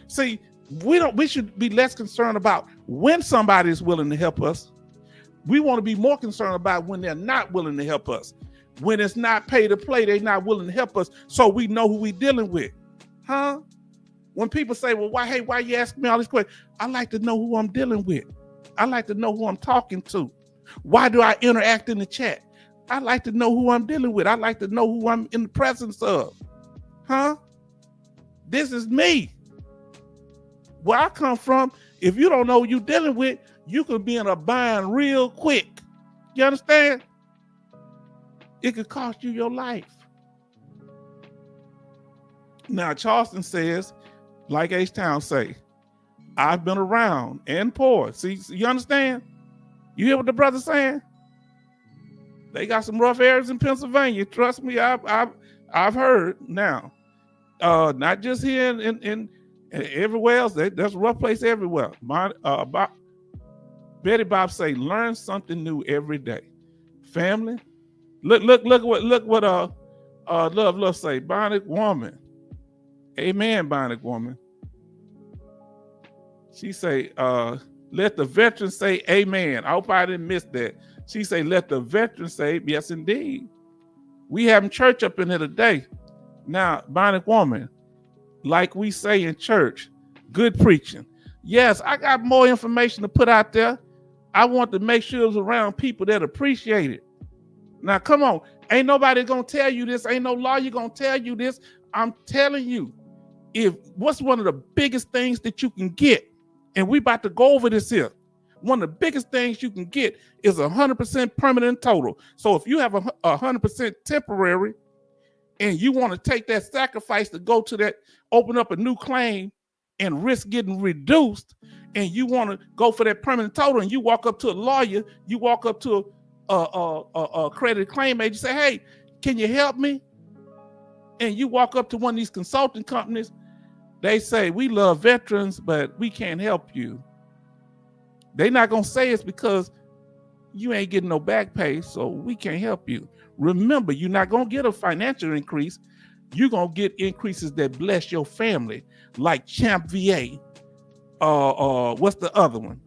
See, we should be less concerned about when somebody is willing to help us. We want to be more concerned about when they're not willing to help us. When it's not pay to play, they're not willing to help us, so we know who we dealing with. Huh? When people say, well, why you asking me all these questions? I like to know who I'm dealing with. I like to know who I'm talking to. Why do I interact in the chat? I like to know who I'm dealing with. I like to know who I'm in the presence of. Huh? This is me. Where I come from, if you don't know who you're dealing with, you could be in a bind real quick. You understand? It could cost you your life. Now, Charleston says, like H-Town say, I've been around and poor. See, you understand? You hear what the brother's saying? They got some rough areas in Pennsylvania. Trust me, I've heard now. Not just here in everywhere else. There's a rough place everywhere. Betty Bob say, learn something new every day. Family, look what Love say. Bionic woman, amen. Bionic woman. She say, let the veterans say amen. I hope I didn't miss that. She say, let the veterans say yes, indeed. We having church up in here today. Now, Bionic woman, like we say in church, good preaching. Yes, I got more information to put out there. I want to make sure it's around people that appreciate it. Now, come on. Ain't nobody going to tell you this. Ain't no lawyer going to tell you this. I'm telling you, what's one of the biggest things that you can get, and we about to go over this here. One of the biggest things you can get is 100% permanent total. So if you have 100% temporary and you want to take that sacrifice to go to that, open up a new claim and risk getting reduced, and you want to go for that permanent total, and you walk up to a lawyer, you walk up to a credit claim agent, say, hey, can you help me? And you walk up to one of these consulting companies, they say, we love veterans, but we can't help you. They're not going to say it's because you ain't getting no back pay, so we can't help you. Remember, you're not going to get a financial increase. You're going to get increases that bless your family, like Champ VA. What's the other one?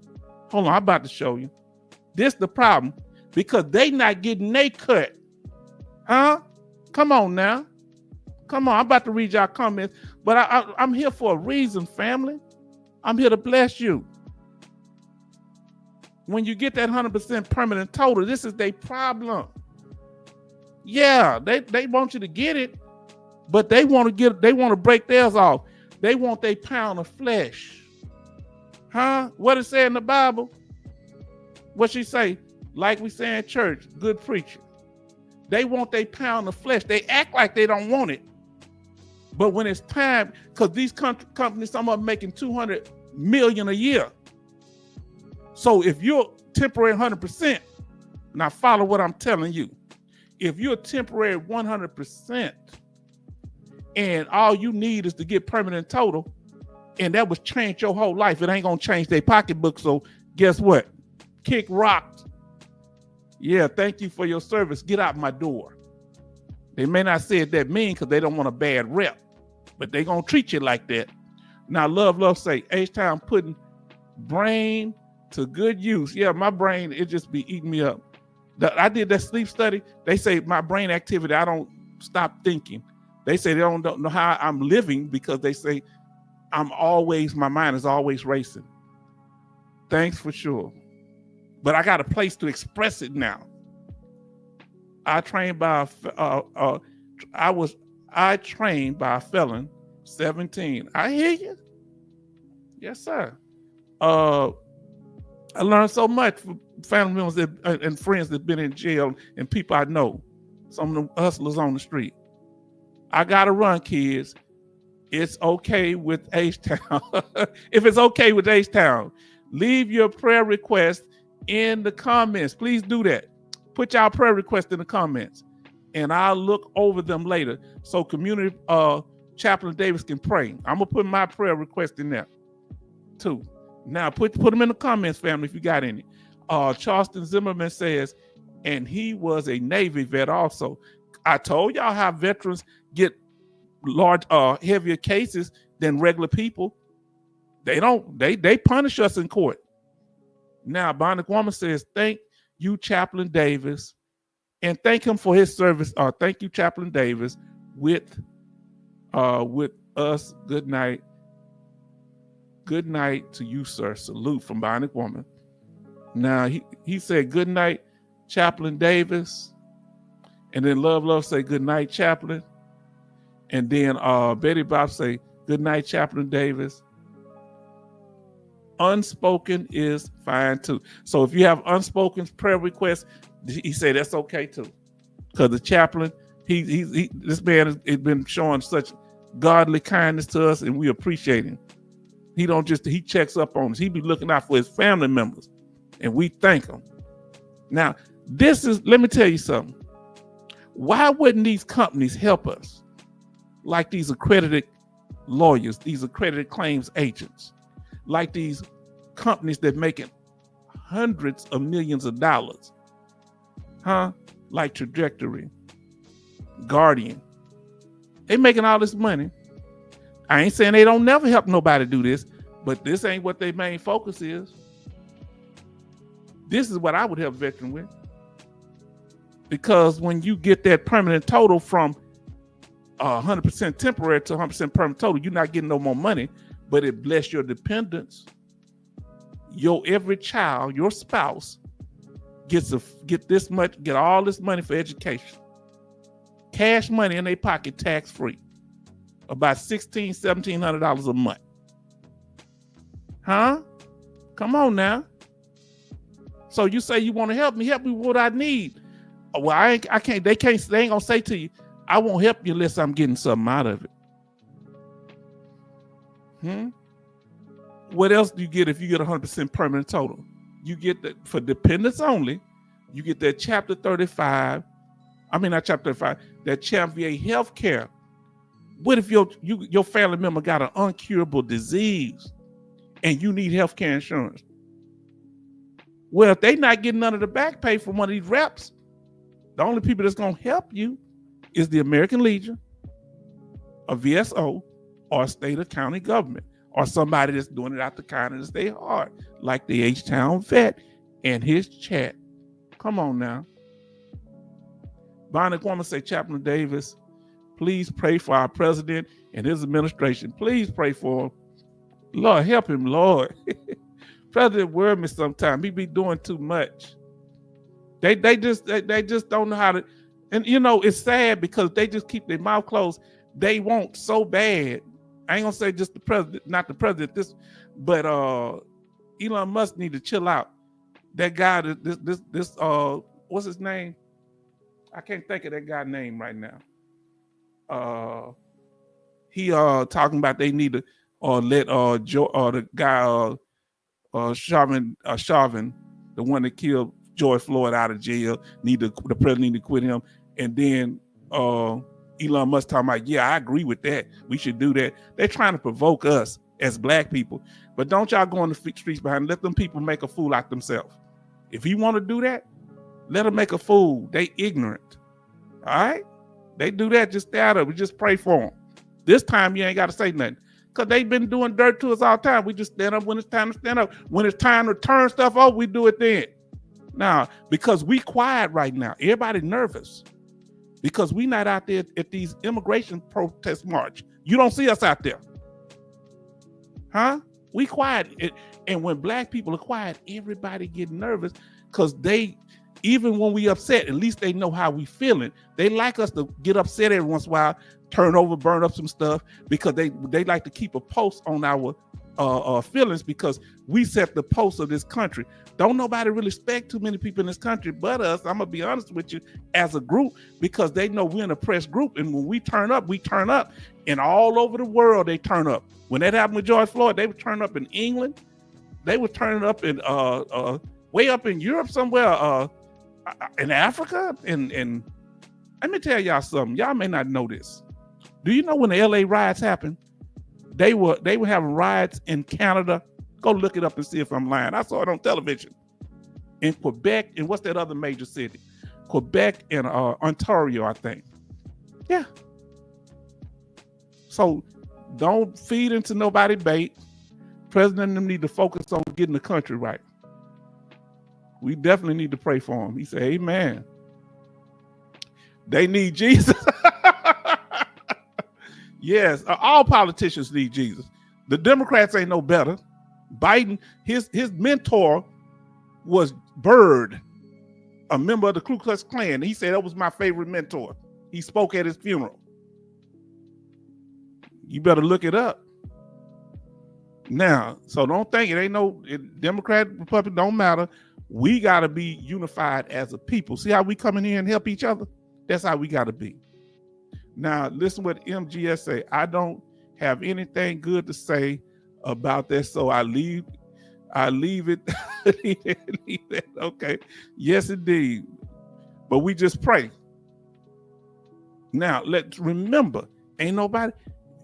Hold on, I'm about to show you. This the problem, because they not getting they cut. Huh? Come on now. Come on, I'm about to read y'all comments, but I'm here for a reason, family. I'm here to bless you. When you get that 100% permanent total, this is their problem. Yeah, they want you to get it, but they want to break theirs off. They want their pound of flesh. Huh? What it say in the Bible? What she say? Like we say in church, good preacher. They want their pound of flesh. They act like they don't want it. But when it's time, because these companies, some of them making $200 million a year. So if you're temporary 100%, now follow what I'm telling you. If you're temporary 100% and all you need is to get permanent total, and that would change your whole life, it ain't gonna change their pocketbook. So guess what? Kick rocks. Yeah, thank you for your service. Get out my door. They may not say it that mean because they don't want a bad rep, but they gonna treat you like that. Now, love say, H-Town putting brain to good use. Yeah, my brain, it just be eating me up. I did that sleep study. They say my brain activity, I don't stop thinking. They say they don't know how I'm living because they say my mind is always racing. Thanks for sure. But I got a place to express it now. I trained by a felon, 17. I hear you. Yes, sir. I learned so much from family members and friends that have been in jail and people I know. Some of the hustlers on the street. I gotta run, kids. It's okay with H-Town. If it's okay with H-Town, leave your prayer request in the comments. Please do that. Put y'all prayer request in the comments, and I'll look over them later so Community Chaplain Davis can pray. I'm gonna put my prayer request in there too. Now put them in the comments, family, if you got any. Charleston Zimmerman says, and he was a Navy vet also. I told y'all how veterans get large, heavier cases than regular people. They punish us in court. Now, Bionic Woman says, thank you, Chaplain Davis, and thank him for his service. Thank you, Chaplain Davis, with us. Good night. Good night to you, sir. Salute from Bionic Woman. Now, he said, good night, Chaplain Davis. And then Love say, good night, Chaplain. And then Betty Bob say, good night, Chaplain Davis. Unspoken is fine too. So if you have unspoken prayer requests, he said that's okay too. Because the chaplain, this man has been showing such godly kindness to us, and we appreciate him. He checks up on us. He be looking out for his family members, and we thank him. Now, let me tell you something. Why wouldn't these companies help us? Like these accredited lawyers, these accredited claims agents, like these companies that making hundreds of millions of dollars, like Trajectory, Guardian. They making all this money. I ain't saying they don't never help nobody do this, but this ain't what their main focus is. This is what I would help veteran with. Because when you get that permanent total from 100% temporary to 100% permanent total, you're not getting no more money, but it bless your dependents. Every child, your spouse, get all this money for education. Cash money in their pocket, tax free. About $1,600, $1,700 a month. Come on now. So you say you want to help me with what I need. Well, I can't. They ain't gonna say to you, I won't help you unless I'm getting something out of it. What else do you get if you get 100% permanent total? You get that for dependents only. You get that Chapter 35. I mean, not Chapter 35. That Champ VA health care. What if your family member got an uncurable disease and you need health care insurance? Well, if they not getting none of the back pay from one of these reps, the only people that's going to help you is the American Legion, a VSO, or a state or county government, or somebody that's doing it out the kindness of their heart, like the H-Town vet and his chat. Come on now. Bonnie Kwame say, Chaplain Davis, please pray for our president and his administration. Please pray for him. Lord, help him, Lord. President worry me sometimes. He be doing too much. They just don't know how to, and it's sad because they just keep their mouth closed. They want so bad. I ain't gonna say just the president, not the president, but Elon Musk need to chill out. That guy, this what's his name? I can't think of that guy's name right now. He talking about they need to let the guy Chauvin, the one that killed George Floyd, out of jail. The president need to quit him. And then Elon Musk talking about, yeah, I agree with that. We should do that. They're trying to provoke us as black people. But don't y'all go on the streets behind. Let them people make a fool out themselves. If you want to do that, let them make a fool. They ignorant. All right? They do that, just stay out of it. Just pray for them. This time you ain't got to say nothing. Because they've been doing dirt to us all the time. We just stand up when it's time to stand up. When it's time to turn stuff over, we do it then. Now, because we quiet right now, everybody nervous. Because we not out there at these immigration protest march. You don't see us out there. We quiet. And when black people are quiet, everybody get nervous because even when we upset, at least they know how we feeling. They like us to get upset every once in a while, turn over, burn up some stuff, because they like to keep a pulse on our feelings, because we set the pulse of this country. Don't nobody really respect too many people in this country but us. I'm gonna be honest with you, as a group, because they know we're an oppressed group, and when we turn up, and all over the world they turn up. When that happened with George Floyd, they would turn up in England, they would turn up in way up in Europe somewhere, in Africa, and let me tell y'all something. Y'all may not know this. Do you know when the LA riots happened? They were having riots in Canada. Go look it up and see if I'm lying. I saw it on television. In Quebec, and what's that other major city? Quebec and Ontario, I think. Yeah. So don't feed into nobody bait. President and them need to focus on getting the country right. We definitely need to pray for him. He said, amen. They need Jesus. Yes, all politicians need Jesus. The Democrats ain't no better. Biden, his mentor was Byrd, a member of the Ku Klux Klan. He said that was my favorite mentor. He spoke at his funeral. You better look it up. Now, so don't think Democrat, Republican, don't matter. We got to be unified as a people. See how we come in here and help each other? That's how we got to be. Now, listen what MGS say. I don't have anything good to say about that, so I leave it. leave it. Okay. Yes, indeed. But we just pray. Now, let's remember, ain't nobody,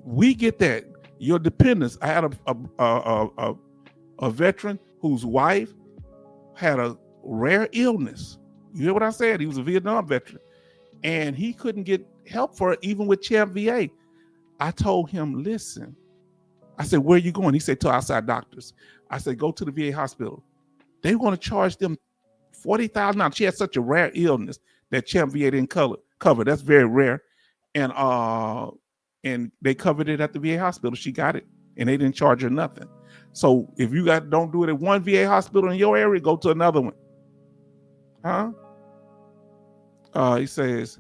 we get that. Your dependents. I had a veteran whose wife had a rare illness. You hear what I said? He was a Vietnam veteran. And he couldn't get help for it, even with Champ VA. I told him, listen. I said, where are you going? He said, to outside doctors. I said, go to the VA hospital. They want to charge them $40,000. She had such a rare illness that Champ VA didn't cover. That's very rare. And they covered it at the VA hospital. She got it, and they didn't charge her nothing. So if you don't do it at one VA hospital in your area, go to another one. He says,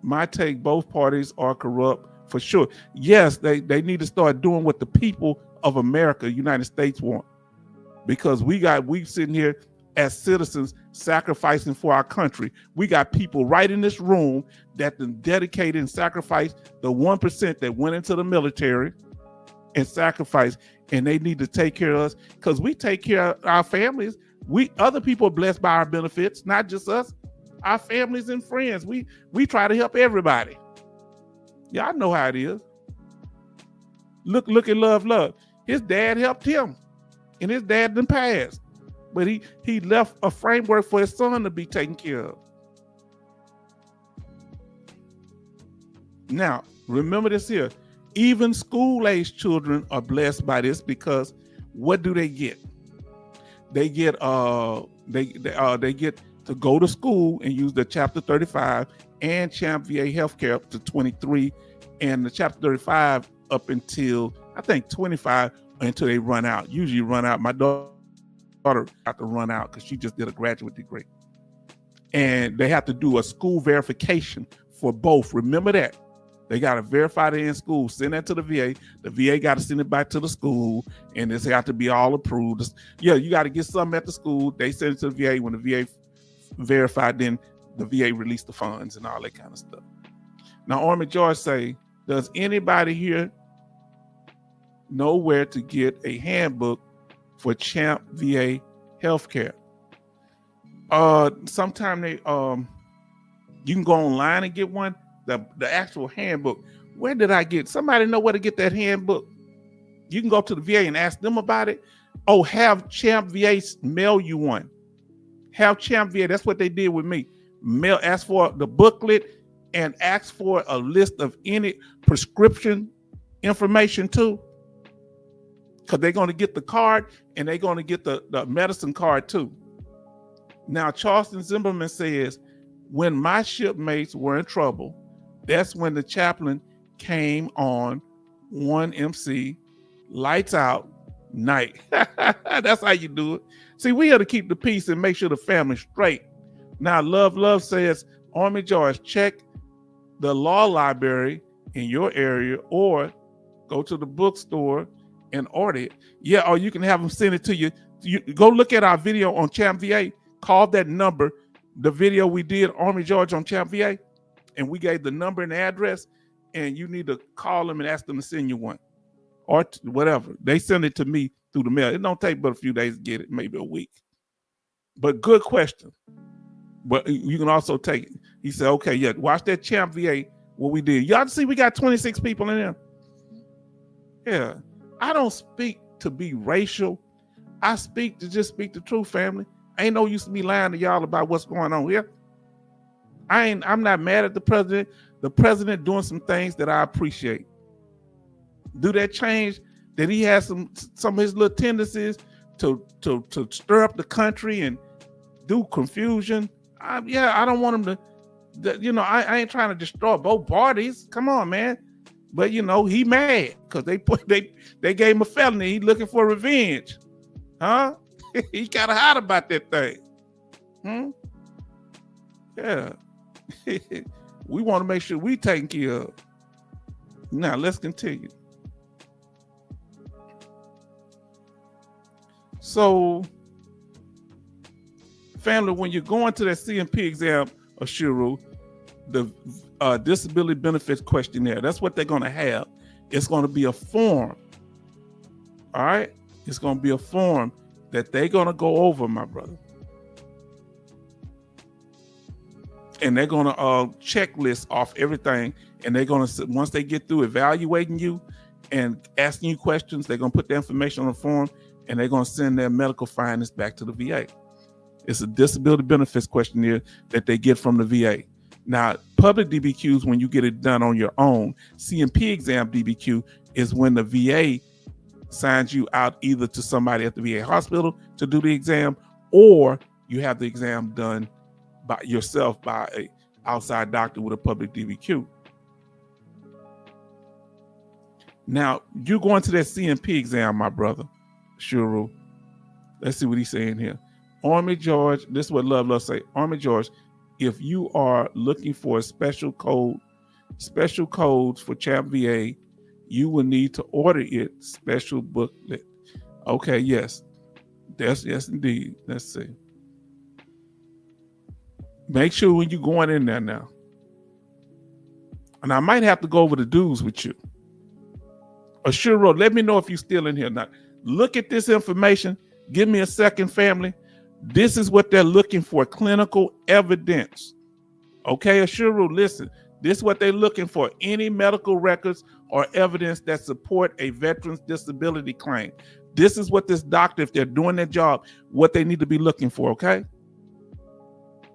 my take, both parties are corrupt for sure. Yes, they need to start doing what the people of America, United States want. Because we sitting here as citizens sacrificing for our country. We got people right in this room that dedicated and sacrificed the 1% that went into the military and sacrificed, and they need to take care of us because we take care of our families. Other people are blessed by our benefits, not just us, our families and friends. We try to help everybody. Y'all know how it is. Look at Love. His dad helped him, and his dad done passed. But he left a framework for his son to be taken care of. Now, remember this here. Even school-age children are blessed by this because what do they get? They get they get to go to school and use the Chapter 35 and Champ VA healthcare up to 23, and the Chapter 35 up until I think 25 until they run out. Usually run out. My daughter have to run out because she just did a graduate degree, and they have to do a school verification for both. Remember that. They got to verify it in school, send that to the VA. The VA got to send it back to the school, and this have to be all approved. Yeah, you got to get something at the school. They send it to the VA. When the VA verified, then the VA released the funds and all that kind of stuff. Now, Army George say, does anybody here know where to get a handbook for Champ VA healthcare? Sometime they you can go online and get one. The actual handbook. Where did I get? Somebody know where to get that handbook? You can go to the VA and ask them about it. Oh, have Champ VA mail you one. Have Champ VA. That's what they did with me. Ask for the booklet and ask for a list of any prescription information too. Because they're going to get the card and they're going to get the medicine card too. Now, Charleston Zimmerman says, when my shipmates were in trouble, that's when the chaplain came on 1MC, lights out, night. That's how you do it. See, we have to keep the peace and make sure the family's straight. Now, Love says, Army George, check the law library in your area or go to the bookstore and order it. Yeah, or you can have them send it to you. You go look at our video on Champ VA. Call that number. The video we did, Army George on Champ VA, and we gave the number and the address, and you need to call them and ask them to send you one or whatever. They send it to me through the mail. It don't take but a few days to get it, maybe a week. But good question. But you can also take it. He said, okay, yeah, watch that Champ VA, what we did. Y'all see we got 26 people in there. Yeah. I don't speak to be racial. I speak to just speak the truth, family. Ain't no use to me lying to y'all about what's going on here. I'm not mad at the president. The president doing some things that I appreciate. Do that change that he has some of his little tendencies to stir up the country and do confusion. I don't want him to I ain't trying to destroy both parties. Come on, man. But he mad because they gave him a felony. He looking for revenge. Huh? He kind of hot about that thing. Yeah. We want to make sure we taken care of. Now, let's continue. So, family, when you're going to that CMP exam, Ashiru, the disability benefits questionnaire. That's what they're going to have. It's going to be a form. All right? It's going to be a form that they're going to go over, my brother. And they're going to checklist off everything. And they're going to, once they get through evaluating you and asking you questions, they're going to put the information on the form, and they're going to send their medical findings back to the VA. It's a disability benefits questionnaire that they get from the VA. Now, public DBQs, when you get it done on your own, C&P exam DBQ is when the VA signs you out either to somebody at the VA hospital to do the exam, or you have the exam done by yourself by a outside doctor with a public DBQ. Now, you're going to that C&P exam, my brother, Shuru. Let's see what he's saying here. Army George, this is what Love say. Army George, if you are looking for a special codes for CHAP VA, you will need to order it special booklet. Okay, yes. Yes, indeed. Let's see. Make sure when you're going in there now. And I might have to go over the dues with you. Ashuro, let me know if you're still in here now. Look at this information. Give me a second, family. This is what they're looking for, clinical evidence. Okay, Ashuro, listen. This is what they're looking for. Any medical records or evidence that support a veteran's disability claim. This is what this doctor, if they're doing their job, what they need to be looking for, okay?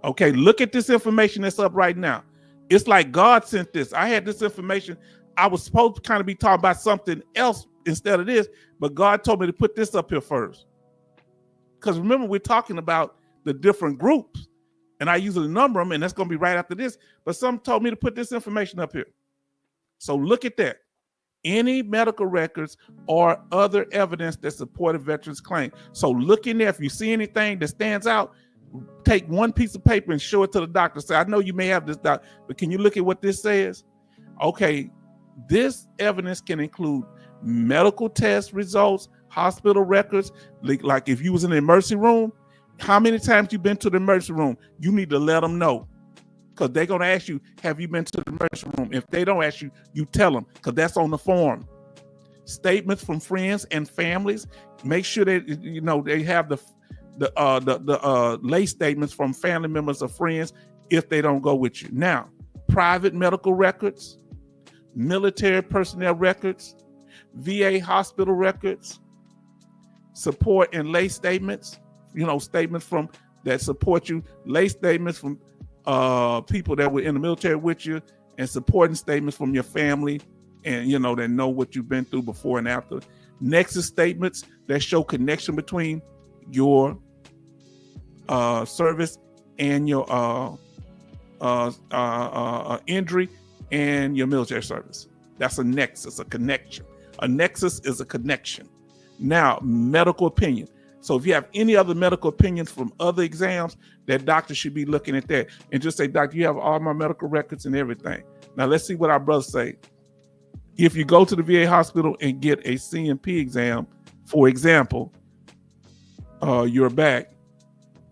Okay, look at this information that's up right now. It's like God sent this. I had this information. I was supposed to kind of be talking about something else instead of this, but God told me to put this up here first. Because remember, we're talking about the different groups, and I usually number them, and that's going to be right after this. But some told me to put this information up here. So look at that. Any medical records or other evidence that support a veteran's claim. So look in there. If you see anything that stands out, take one piece of paper and show it to the doctor. Say, I know you may have this, doc, but can you look at what this says? Okay, this evidence can include medical test results, hospital records. Like if you was in the emergency room, how many times you been to the emergency room? You need to let them know, because they're going to ask you, have you been to the emergency room? If they don't ask you, you tell them, because that's on the form. Statements from friends and families. Make sure that they have the lay statements from family members or friends if they don't go with you. Now, private medical records, military personnel records, VA hospital records, support and lay statements, statements from that support you, lay statements from people that were in the military with you, and supporting statements from your family and that know what you've been through before and after. Nexus statements that show connection between your service and your injury and your military service. That's a nexus, a connection. A nexus is a connection. Now, medical opinion. So if you have any other medical opinions from other exams, that doctor should be looking at that and just say, doctor, you have all my medical records and everything. Now let's see what our brothers say. If you go to the VA hospital and get a C&P exam, for example, your back,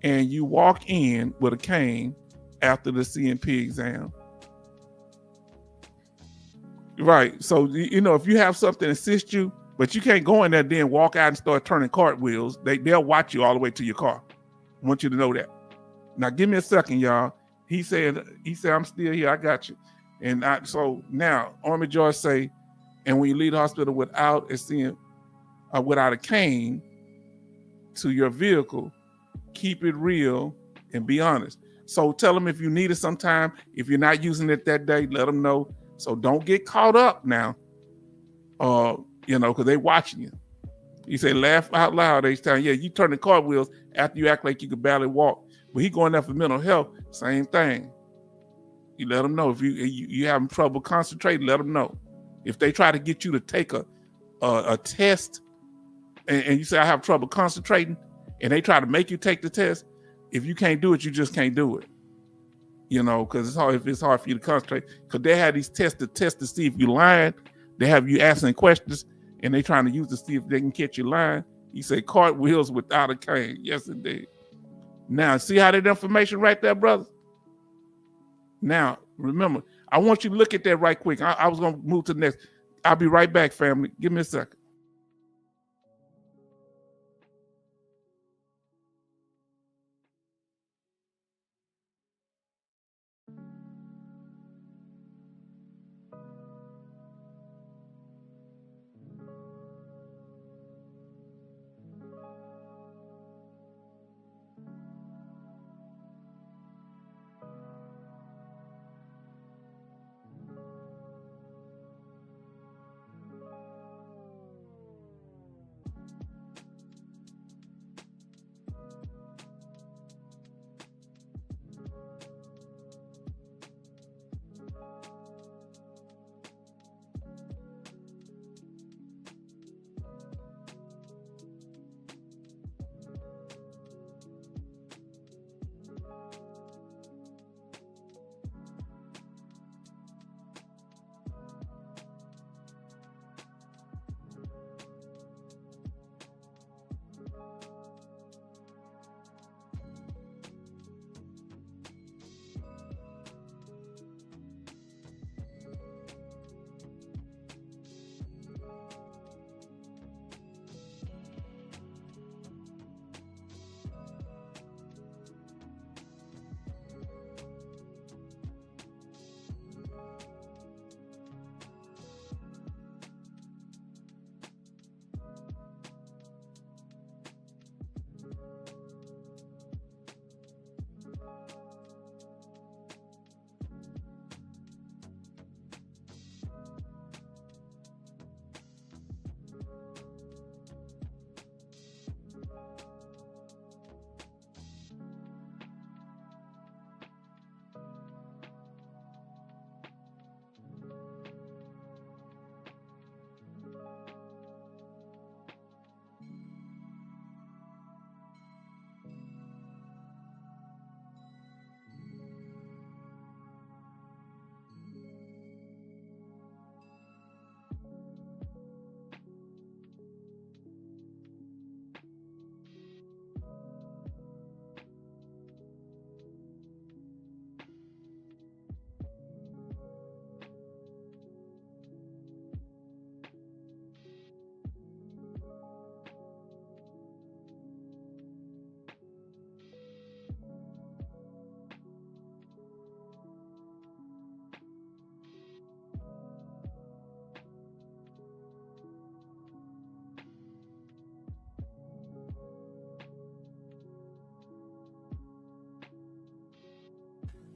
and you walk in with a cane after the C&P exam. Right. So, if you have something to assist you, but you can't go in there then walk out and start turning cartwheels, they'll watch you all the way to your car. I want you to know that. Now, give me a second, y'all. He said, I'm still here. I got you. And so now, Army George say, and when you leave the hospital without a cane to your vehicle, keep it real and be honest. So tell them if you need it sometime, if you're not using it that day, let them know. So don't get caught up now, because they watching you. He said, laugh out loud each time. Yeah, you turn the cartwheels after you act like you could barely walk. But he going there for mental health, same thing. You let them know. If you having trouble concentrating, let them know. If they try to get you to take a test and you say, I have trouble concentrating, and they try to make you take the test, if you can't do it, you just can't do it. Because it's hard. If it's hard for you to concentrate, because they have these tests to see if you're lying. They have you asking questions, and they trying to use to see if they can catch you lying. You say cartwheels without a cane. Yes, indeed. Now, see how that information right there, brother? Now, Remember, I want you to look at that right quick. I was going to move to the next. I'll be right back, family. Give me a second.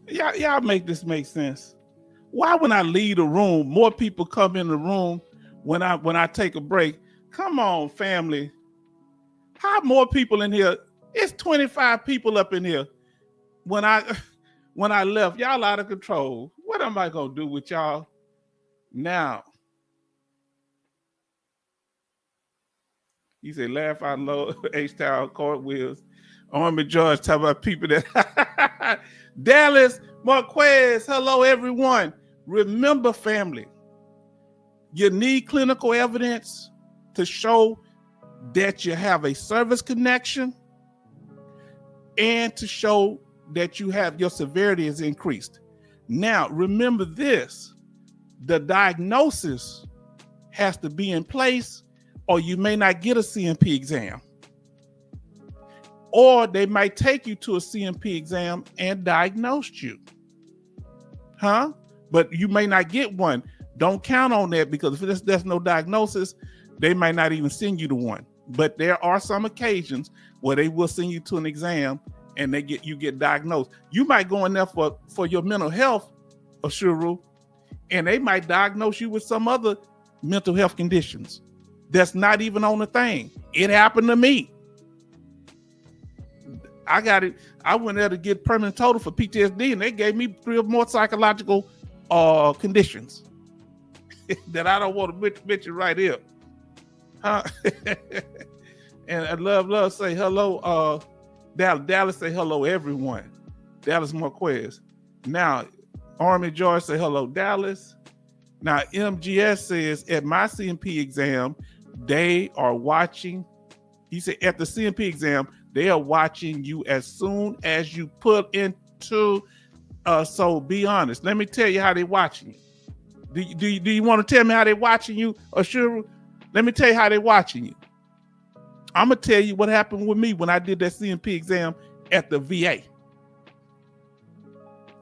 Y'all make this make sense. Why when I leave the room, more people come in the room when I take a break? Come on, family. How more people in here? It's 25 people up in here. When I left, y'all out of control. What am I gonna do with y'all now? He said, laugh out loud, H-Town, cartwheels. Army George talking about people that Dallas Marquez, hello everyone. Remember, family, you need clinical evidence to show that you have a service connection and to show that you have your severity is increased. Now, remember this, the diagnosis has to be in place or you may not get a CMP exam. Or they might take you to a CMP exam and diagnose you. But you may not get one. Don't count on that because if there's no diagnosis, they might not even send you to one. But there are some occasions where they will send you to an exam and you get diagnosed. You might go in there for your mental health, Ashuru, and they might diagnose you with some other mental health conditions that's not even on the thing. It happened to me. I got it. I went there to get permanent total for PTSD, and they gave me 3 or more psychological conditions that I don't want to mention right here. And I love say hello. Dallas say hello everyone. Dallas Marquez. Now, Army George say hello Dallas. Now MGS says at my CMP exam, they are watching. He said at the CMP exam, they are watching you as soon as you put into So be honest. Let me tell you how they watching you. Do you want to tell me how they watching you? Or sure, let me tell you how they watching you. I'm gonna tell you what happened with me when I did that CMP exam at the VA.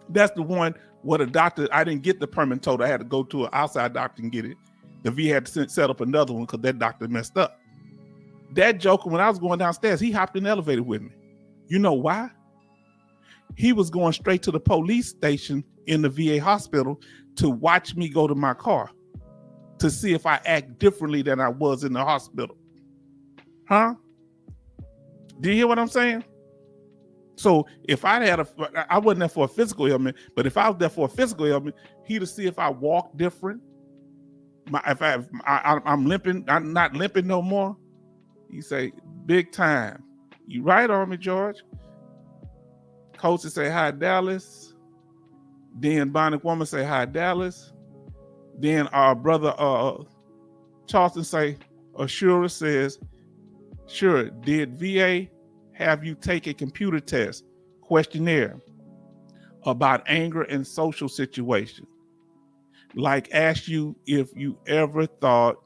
That's the one where the doctor, I didn't get the permanent total. I had to go to an outside doctor and get it. The VA had to set up another one because that doctor messed up. That joker, when I was going downstairs, he hopped in the elevator with me. You know why? He was going straight to the police station in the VA hospital to watch me go to my car to see if I act differently than I was in the hospital. Huh? Do you hear what I'm saying? So if I wasn't there for a physical ailment, but if I was there for a physical ailment, he'd see if I walk different. I'm limping, I'm not limping no more. You say, big time. You right on me, George. Coach would say, hi, Dallas. Then Bonnie Woman say, hi, Dallas. Then our brother Charleston say, Ashura says, sure, did VA have you take a computer test questionnaire about anger and social situation? Like ask you if you ever thought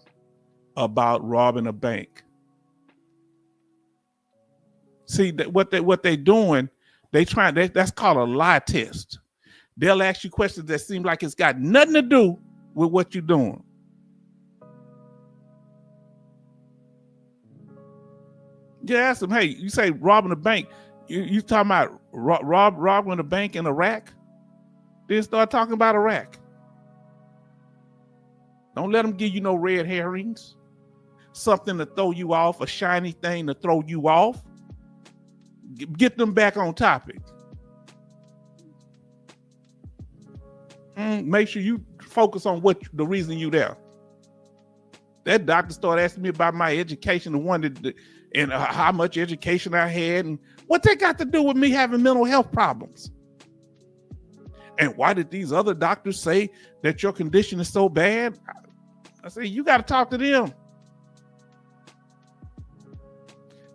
about robbing a bank. See that what they doing, that's called a lie test. They'll ask you questions that seem like it's got nothing to do with what you're doing. You ask them, hey, you say robbing a bank. You talking about robbing a bank in Iraq? Then start talking about Iraq. Don't let them give you no red herrings. Something to throw you off, a shiny thing to throw you off. Get them back on topic. Make sure you focus on the reason you there. That doctor started asking me about my education, the one that, and how much education I had, and what that got to do with me having mental health problems. And why did these other doctors say that your condition is so bad? I say, you got to talk to them.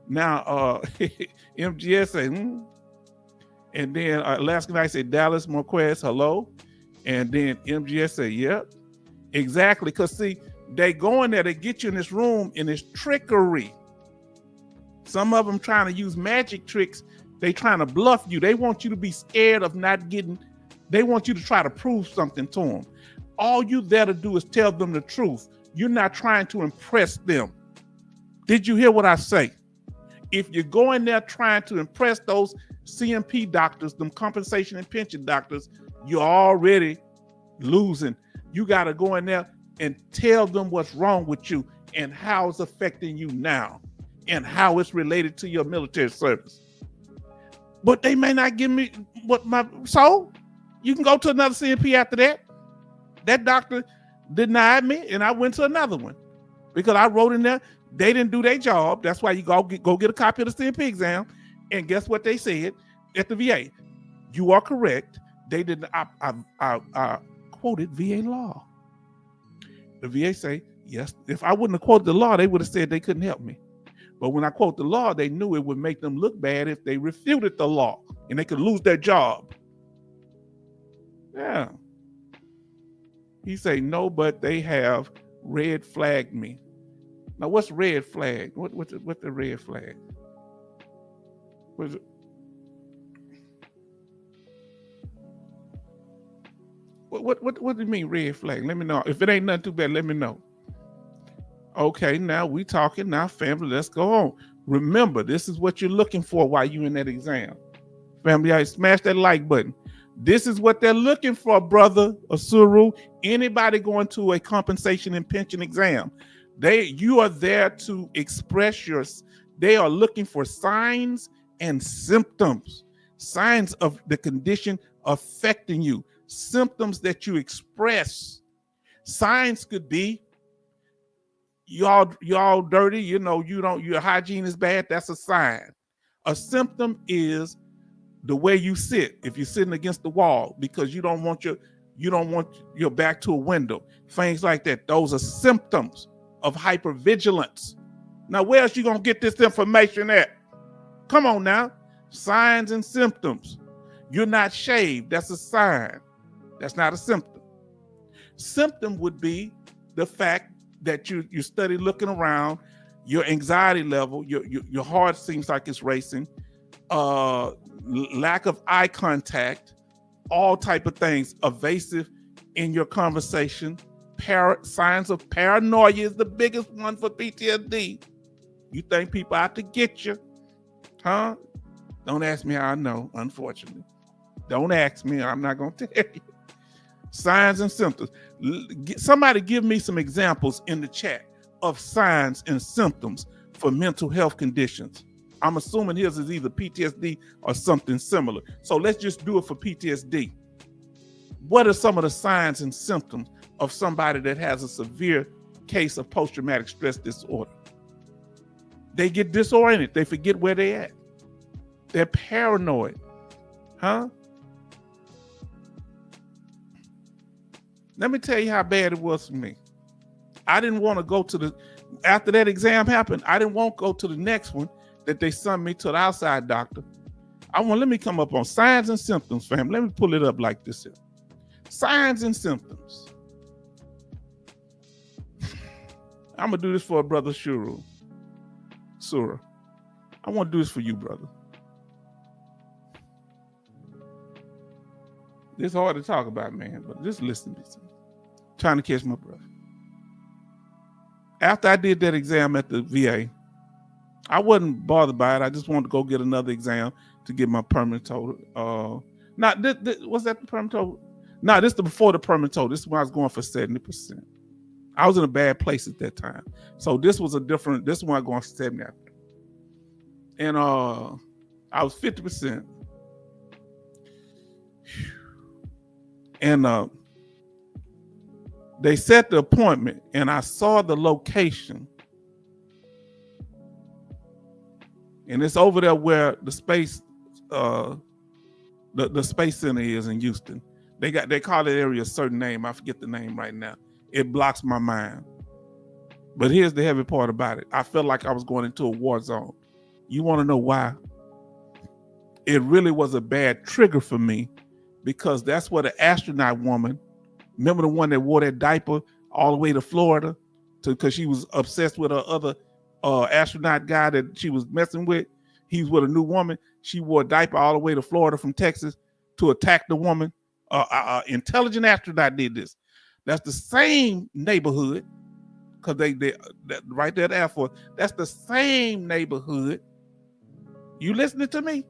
Now, MGS say, and then last night I said, Dallas Marquez, hello. And then MGS say, yep, exactly. Because see, they go in there, they get you in this room, and it's trickery. Some of them trying to use magic tricks. They trying to bluff you. They want you to be scared of not getting, they want you to try to prove something to them. All you there to do is tell them the truth. You're not trying to impress them. Did you hear what I say? If you go in there trying to impress those CMP doctors, them compensation and pension doctors, you're already losing. You got to go in there and tell them what's wrong with you and how it's affecting you now and how it's related to your military service. But they may not give me so you can go to another CMP after that. That doctor denied me and I went to another one because I wrote in there, they didn't do their job. That's why you go get a copy of the CMP exam. And guess what they said at the VA? You are correct. They didn't, I quoted VA law. The VA say, yes, if I wouldn't have quoted the law, they would have said they couldn't help me. But when I quote the law, they knew it would make them look bad if they refuted the law and they could lose their job. Yeah. He say, no, but they have red flagged me. Now, what's red flag? What's the red flag? What is it? What do you mean red flag? Let me know. If it ain't nothing too bad, let me know. Okay, now we talking. Now, family, let's go on. Remember, this is what you're looking for while you're in that exam. Family, I smash that like button. This is what they're looking for, brother Asuru. Anybody going to a compensation and pension exam, you are there to express they are looking for signs and symptoms, signs of the condition affecting you, symptoms that you express. Signs could be y'all dirty, your hygiene is bad. That's a sign. A symptom is the way you sit. If you're sitting against the wall because you don't want your back to a window, things like that. Those are symptoms of hypervigilance. Now, where else you gonna get this information at? Come on now. Signs and symptoms. You're not shaved. That's a sign. That's not a symptom. Symptom would be the fact that you study looking around, your anxiety level, your heart seems like it's racing, lack of eye contact, all type of things, evasive in your conversation. Signs of paranoia is the biggest one for PTSD. You think people out to get you, huh? Don't ask me how I know, unfortunately. Don't ask me, I'm not going to tell you. Signs and symptoms. Somebody give me some examples in the chat of signs and symptoms for mental health conditions. I'm assuming his is either PTSD or something similar. So let's just do it for PTSD. What are some of the signs and symptoms of somebody that has a severe case of post-traumatic stress disorder? They get disoriented. They forget where they're at. They're paranoid. Huh? Let me tell you how bad it was for me. I didn't want to go after that exam happened, I didn't want to go to the next one that they sent me to the outside doctor. Let me come up on signs and symptoms, fam. Let me pull it up like this here. Signs and symptoms. I'm going to do this for a brother Surah. I want to do this for you, brother. This is hard to talk about, man, but just listen to me. Trying to catch my breath. After I did that exam at the VA, I wasn't bothered by it. I just wanted to go get another exam to get my permanent total. Was that the permanent total? No, this is before the permanent total. This is when I was going for 70%. I was in a bad place at that time. So this was this is when I was going for 70%. And I was 50%. And they set the appointment, and I saw the location. And it's over there where the space, the Space Center is in Houston. They call that area a certain name. I forget the name right now. It blocks my mind. But here's the heavy part about it. I felt like I was going into a war zone. You want to know why? It really was a bad trigger for me, because that's where the astronaut woman, remember the one that wore that diaper all the way to Florida because she was obsessed with her other astronaut guy that she was messing with. He was with a new woman. She wore a diaper all the way to Florida from Texas to attack the woman. Intelligent astronaut did this. That's the same neighborhood, because they right there at Air Force. That's the same neighborhood. You listening to me?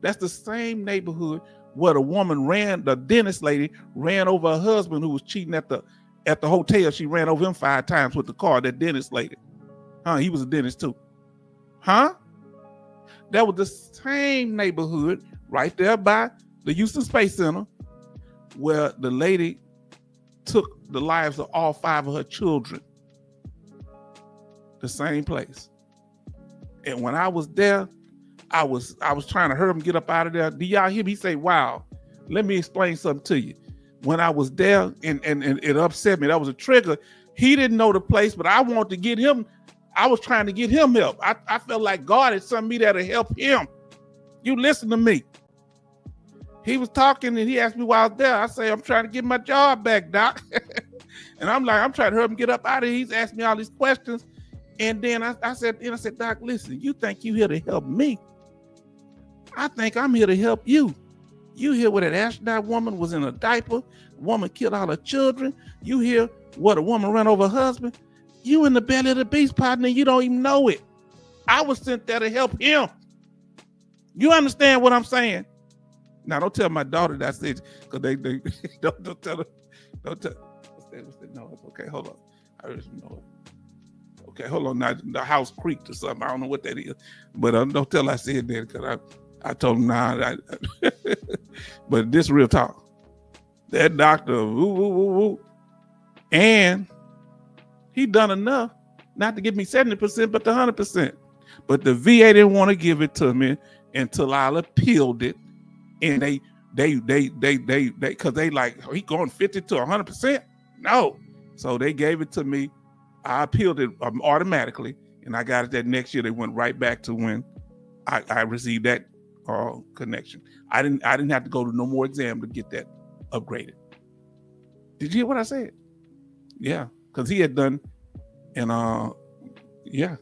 That's the same neighborhood where the dentist lady ran over her husband who was cheating at the hotel. She ran over him 5 times with the car, that dentist lady. Huh? He was a dentist too. Huh? That was the same neighborhood right there by the Houston Space Center where the lady took the lives of all 5 of her children. The same place. And when I was there, I was trying to hurry him get up out of there. Do y'all hear me say, wow? Let me explain something to you. When I was there and it upset me, that was a trigger. He didn't know the place, but I wanted to get him. I was trying to get him help. I felt like God had sent me there to help him. You listen to me. He was talking and he asked me why I was there. I say, I'm trying to get my job back, Doc. And I'm like, I'm trying to hurry him get up out of here. He's asking me all these questions. And then I said, Doc, listen, you think you here to help me? I think I'm here to help you. You hear where that astronaut woman was in a diaper, woman killed all her children. You hear what a woman ran over her husband. You in the belly of the beast, partner, you don't even know it. I was sent there to help him. You understand what I'm saying? Now don't tell my daughter that I said, because they don't tell her. Don't tell. What's that? No, it's okay. Hold on. I just know it. Okay, hold on. Now the house creaked or something. I don't know what that is, but don't tell I said that, because I told him nah. But this real talk. That doctor, and he done enough not to give me 70%, but the 100%. But the VA didn't want to give it to me until I appealed it, and they because they like, he going 50 to 100%. No, so they gave it to me. I appealed it automatically, and I got it that next year. They went right back to when I received that connection. I didn't have to go to no more exam to get that upgraded. Did you hear what I said? Yeah, because he had done, and yeah.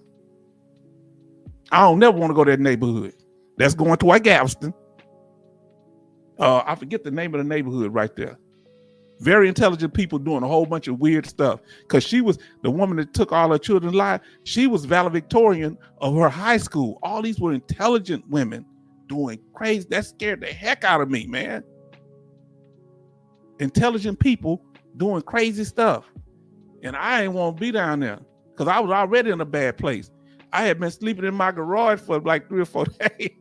I don't never want to go to that neighborhood. That's going toward Galveston. I forget the name of the neighborhood right there. Very intelligent people doing a whole bunch of weird stuff. Because she was the woman that took all her children's lives. She was valedictorian of her high school. All these were intelligent women doing crazy. That scared the heck out of me, man. Intelligent people doing crazy stuff. And I ain't want to be down there because I was already in a bad place. I had been sleeping in my garage for like 3 or 4 days.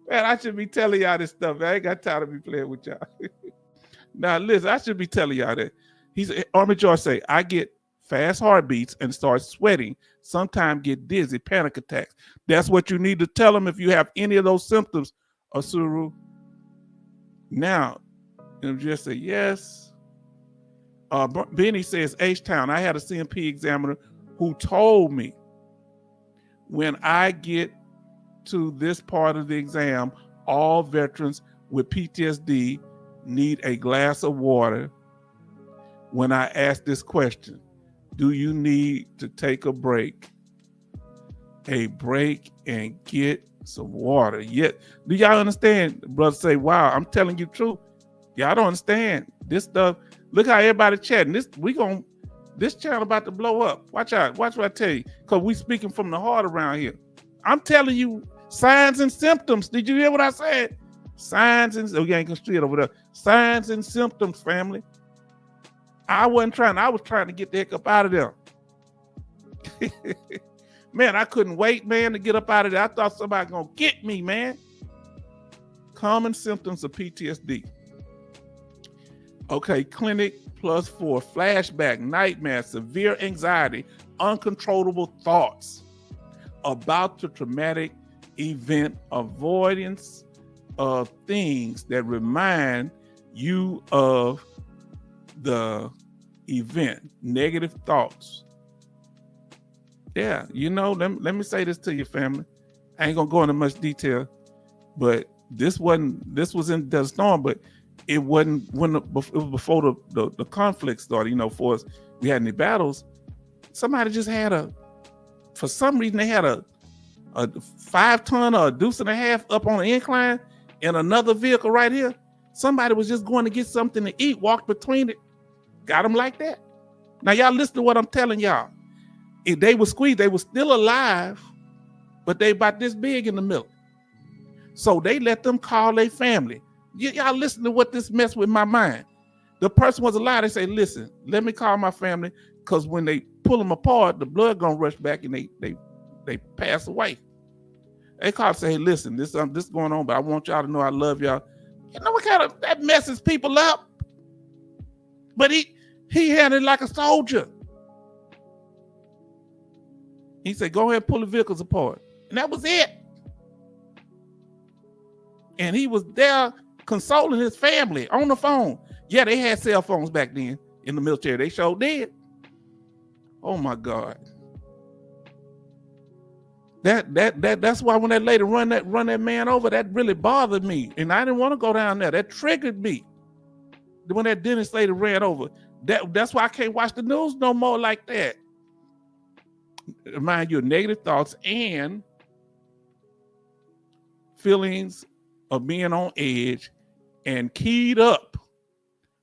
Man, I should be telling y'all this stuff. I ain't got time to be playing with y'all. Now, listen, I should be telling y'all that. Army George say, I get fast heartbeats and start sweating. Sometimes get dizzy, panic attacks. That's what you need to tell them if you have any of those symptoms, Asuru. Now, just say yes. Benny says, H-Town, I had a CMP examiner who told me when I get to this part of the exam, all veterans with PTSD need a glass of water. When I ask this question, do you need to take a break and get some water? Yet, do y'all understand? Brother say, wow, I'm telling you the truth. Y'all don't understand this stuff. Look how everybody chatting. This channel about to blow up. Watch out. Watch what I tell you. Because we speaking from the heart around here. I'm telling you signs and symptoms. Did you hear what I said? Signs and Yankton Street over there. Signs and symptoms, family. I was trying to get the heck up out of there. Man, I couldn't wait, man, to get up out of there. I thought somebody gonna get me, man. Common symptoms of PTSD. Okay, clinic +4, flashback, nightmare, severe anxiety, uncontrollable thoughts about the traumatic event, avoidance of things that remind you of the event, negative thoughts. Yeah, let me say this to your family. I ain't gonna go into much detail, but this was in Desert Storm, but it wasn't it was before the conflict started. For us, we had any battles. Somebody just had for some reason they had a 5-ton or a deuce and a half up on the incline and another vehicle right here. Somebody was just going to get something to eat, walked between it, got them like that. Now y'all listen to what I'm telling y'all. If they were squeezed, they were still alive, but they about this big in the middle. So they let them call their family. Y'all listen to what this messed with my mind. The person was alive. They say, listen, let me call my family, because when they pull them apart, the blood gonna rush back and they pass away. They call and say, hey, listen, this going on, but I want y'all to know I love y'all. You know what kind of that messes people up? But he handled it like a soldier. He said, go ahead and pull the vehicles apart. And that was it. And he was there consoling his family on the phone. Yeah, they had cell phones back then in the military. They sure did. Oh my God. That's why when that lady run that man over, that really bothered me. And I didn't want to go down there. That triggered me. When that dentist lady ran over. That's why I can't watch the news no more like that. Remind you of negative thoughts and feelings of being on edge and keyed up.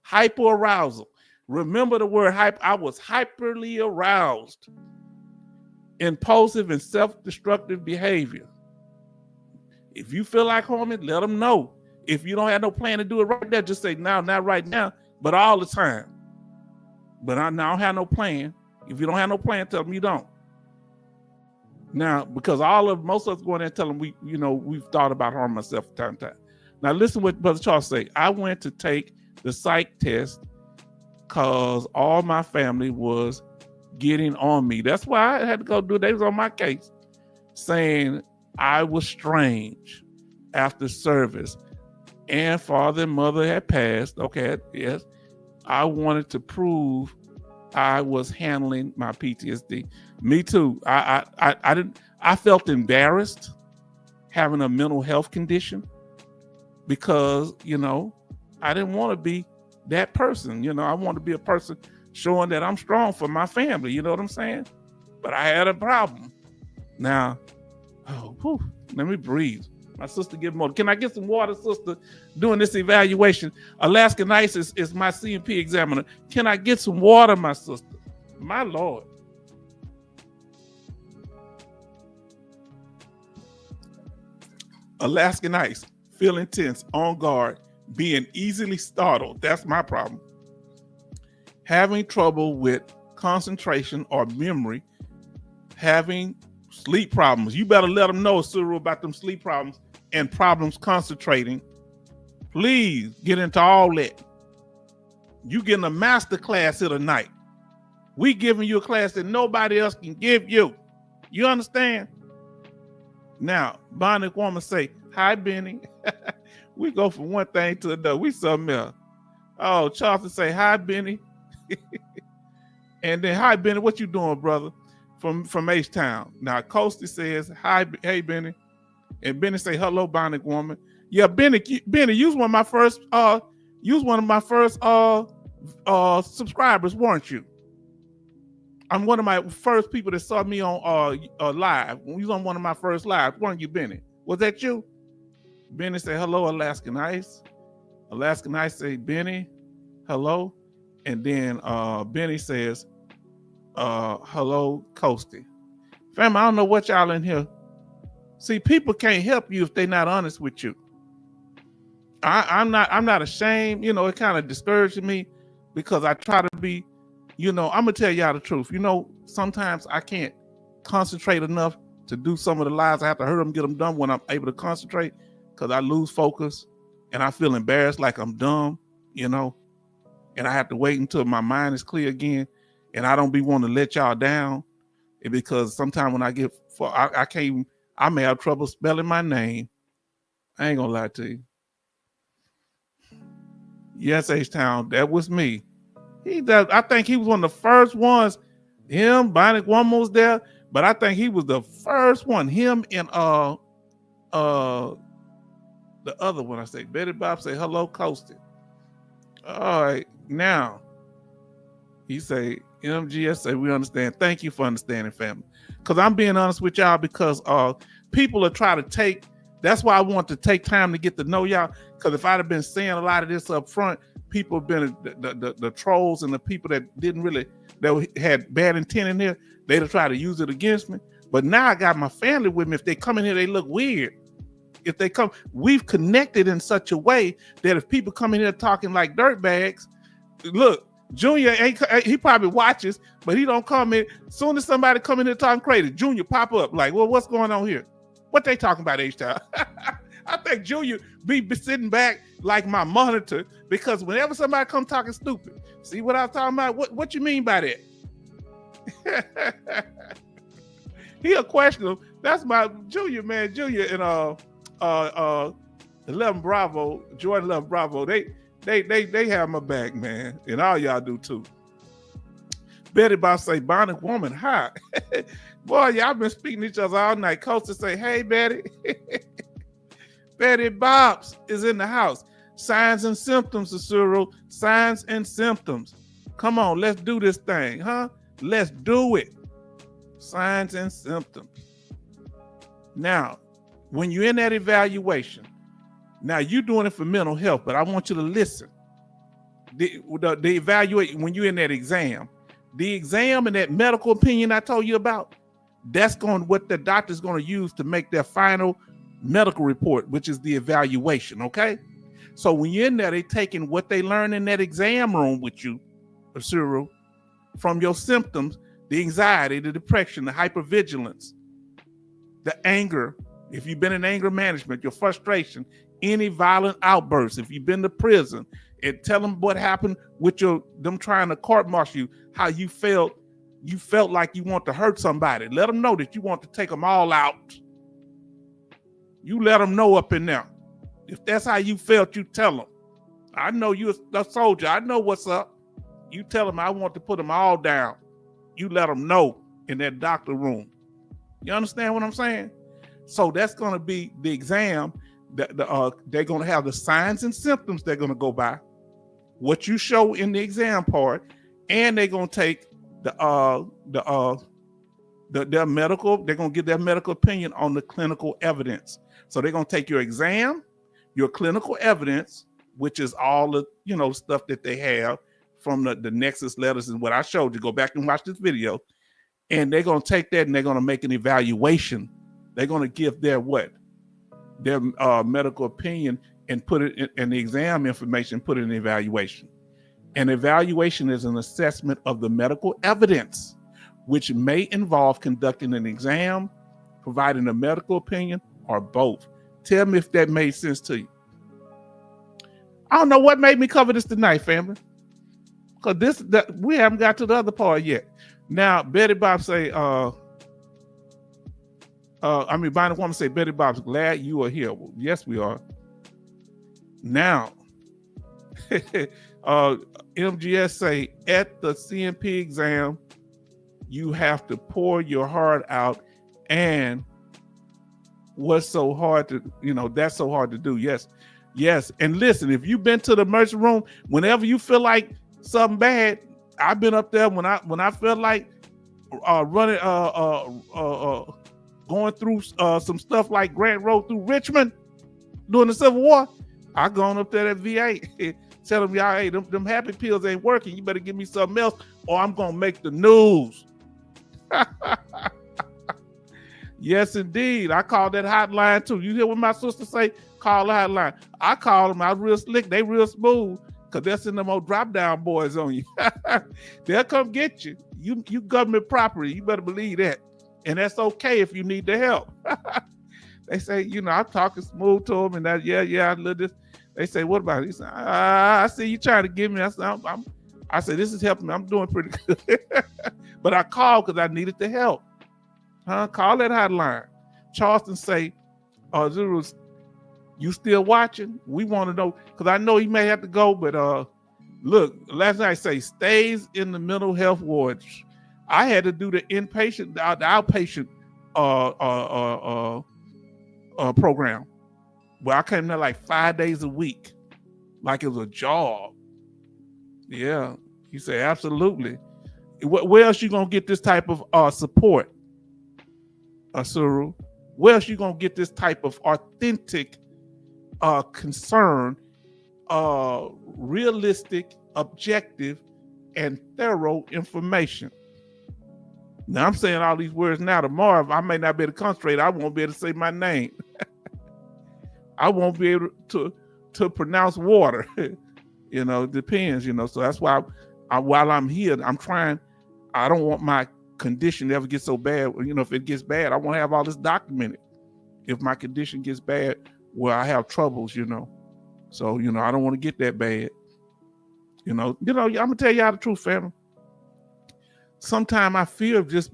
Hyperarousal. Remember the word hype. I was hyperly aroused. Impulsive and self-destructive behavior. If you feel like harming, let them know. If you don't have no plan to do it right there, just say, no, not right now, but all the time. But I don't have no plan. If you don't have no plan, tell them you don't. Now, because most of us go in there and tell them we've thought about harming myself from time to time. Now, listen what Brother Charles say. I went to take the psych test because all my family was getting on me. That's why I had to go do it. They was on my case, saying I was strange after service, and father and mother had passed. Okay, yes. I wanted to prove I was handling my PTSD. Me too. I felt embarrassed. having a mental health condition because, I didn't want to be that person. I want to be a person showing that I'm strong for my family. You know what I'm saying? But I had a problem. Now, let me breathe. My sister give more. Can I get some water, sister, doing this evaluation? Alaskan Ice is my CMP examiner. Can I get some water, my sister? My Lord. Alaskan Ice, feeling tense, on guard, being easily startled. That's my problem. Having trouble with concentration or memory, having sleep problems. You better let them know, Cyril, about them sleep problems and problems concentrating. Please get into all that. You getting a master class here tonight. We giving you a class that nobody else can give you. You understand? Now, Bionic Woman say, hi, Benny. We go from one thing to another. We something else. Oh, Charleston say, hi, Benny. And then, hi, Benny, what you doing, brother? From H-Town. Now, Coasty says, hi, hey, Benny. And Benny say, hello, Bionic Woman. Yeah, Benny, you was one of my first subscribers, weren't you? I'm one of my first people that saw me on live. You was on one of my first lives, weren't you, Benny? Was that you? Benny say, hello, Alaskan Ice. Alaskan Ice say, Benny, hello. And then Benny says, hello, Coasty. Fam, I don't know what y'all in here. See, people can't help you if they're not honest with you. I'm not ashamed. It kind of discourages me because I try to be, I'm gonna tell y'all the truth. Sometimes I can't concentrate enough to do some of the lives. I have to hurry them, get them done when I'm able to concentrate because I lose focus and I feel embarrassed like I'm dumb, and I have to wait until my mind is clear again. And I don't be wanting to let y'all down because sometimes when I get, I may have trouble spelling my name. I ain't gonna lie to you. Yes, H-Town, that was me. I think he was one of the first ones. Him, Bionic Woman was there, but I think he was the first one. Him and the other one. I say Betty Bob say hello, Coasty. All right, now he say MGS say we understand. Thank you for understanding, family. Because I'm being honest with y'all because people are trying to take. That's why I want to take time to get to know y'all. Because if I'd have been saying a lot of this up front, people have been the trolls and the people that had bad intent in there, they'd have tried to use it against me. But now I got my family with me. If they come in here, they look weird. If they come, we've connected in such a way that if people come in here talking like dirtbags, look, Junior he probably watches, but he don't comment. As soon as somebody come in here talking crazy, Junior pop up like, well, what's going on here? What they talking about, H-Town? I think Junior be sitting back like my monitor because whenever somebody come talking stupid, see what I'm talking about? What you mean by that? He'll question him. That's my Junior, man. Junior and 11 Bravo, Jordan 11 Bravo. They have my back, man, and all y'all do too. Betty Bob say, Bionic Woman, hi. Boy, y'all been speaking to each other all night. Coastal say, hey, Betty. Betty Bobs is in the house. Signs and symptoms, Cyril. Signs and symptoms. Come on, let's do this thing, huh? Let's do it. Signs and symptoms. Now, when you're in that evaluation, now you're doing it for mental health, but I want you to listen. The evaluation, when you're in that exam, the exam and that medical opinion I told you about, that's what the doctor's going to use to make their final medical report, which is the evaluation, okay? So when you're in there, they're taking what they learn in that exam room with you, Cyril, from your symptoms, the anxiety, the depression, the hypervigilance, the anger, if you've been in anger management, your frustration, any violent outbursts, if you've been to prison, and tell them what happened with them trying to court-martial you, how you felt like you want to hurt somebody. Let them know that you want to take them all out. You let them know up in there. If that's how you felt, you tell them. I know you're a soldier. I know what's up. You tell them I want to put them all down. You let them know in that doctor room. You understand what I'm saying? So that's going to be the exam. They're going to have the signs and symptoms they're going to go by, what you show in the exam part, and they're going to take their medical. They're going to get their medical opinion on the clinical evidence. So they're going to take your exam, your clinical evidence, which is all the stuff that they have from the Nexus letters and what I showed you. Go back and watch this video, and they're going to take that and they're going to make an evaluation. They're going to give their medical opinion and put it in the exam information, put it in the evaluation. An evaluation is an assessment of the medical evidence, which may involve conducting an exam, providing a medical opinion, or both. Tell me if that made sense to you. I don't know what made me cover this tonight, family, because we haven't got to the other part yet. Now, Betty Bob say, Bonnie Woman say, Betty Bob's glad you are here. Well, yes, we are. Now, MGS say, at the CMP exam, you have to pour your heart out, and what's so hard to, that's so hard to do. Yes. And listen, if you've been to the emergency room, whenever you feel like something bad, I've been up there when I felt like running, going through some stuff like Grant Road through Richmond during the Civil War. I gone up there at VA, tell them, y'all, hey, them happy pills ain't working. You better give me something else, or I'm gonna make the news. Yes, indeed. I called that hotline too. You hear what my sister say? Call the hotline. I call them. I was real slick. They real smooth, because they're sending them old drop down boys on you. They'll come get you. You government property. You better believe that. And that's okay if you need the help. They say, I'm talking smooth to them, and that, I love this. They say, what about it? He said, I see you trying to give me. I said, this is helping me. I'm doing pretty good. But I called because I needed the help. Call that hotline. Charleston say, you still watching? We want to know, because I know he may have to go, but look, last night say stays in the mental health wards. I had to do the inpatient, the outpatient program, where I came there like 5 days a week, like it was a job. Yeah, he said, absolutely. Where else you gonna get this type of support, Suru? Where else you gonna get this type of authentic concern, realistic, objective, and thorough information? Now I'm saying all these words now. Tomorrow I may not be able to concentrate. I won't be able to say my name. I won't be able to pronounce water. It depends. So that's why while I'm here, I'm trying. I don't want my condition to ever get so bad. If it gets bad, I want to have all this documented. If my condition gets bad, where I have troubles, so I don't want to get that bad. I'm gonna tell y'all the truth, family. Sometimes I fear just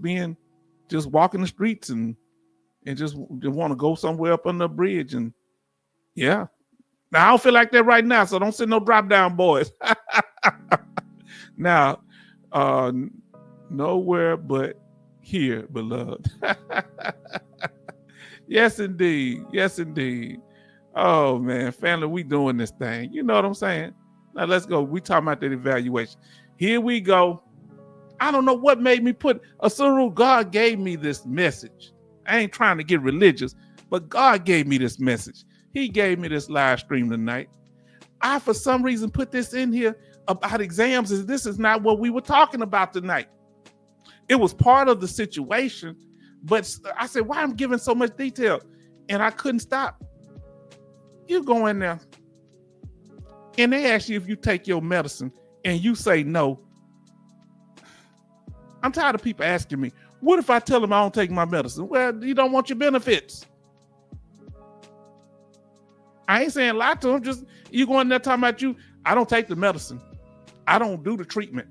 walking the streets and just want to go somewhere up on the bridge, and yeah. Now I don't feel like that right now, so don't send no drop down boys. Now, nowhere but here, beloved. Yes, indeed. Yes, indeed. Oh man, family, we doing this thing. You know what I'm saying? Now let's go. We talking about that evaluation. Here we go. I don't know what made me put Asuru. God gave me this message. I ain't trying to get religious, but God gave me this message. He gave me this live stream tonight. I, for some reason, put this in here about exams. This is not what we were talking about tonight. It was part of the situation, but I said, why I'm giving so much detail? And I couldn't stop. You go in there, and they ask you if you take your medicine, and you say no. I'm tired of people asking me, what if I tell them I don't take my medicine? Well, you don't want your benefits. I ain't saying lie to them. Just you go in there talking about I don't take the medicine. I don't do the treatment.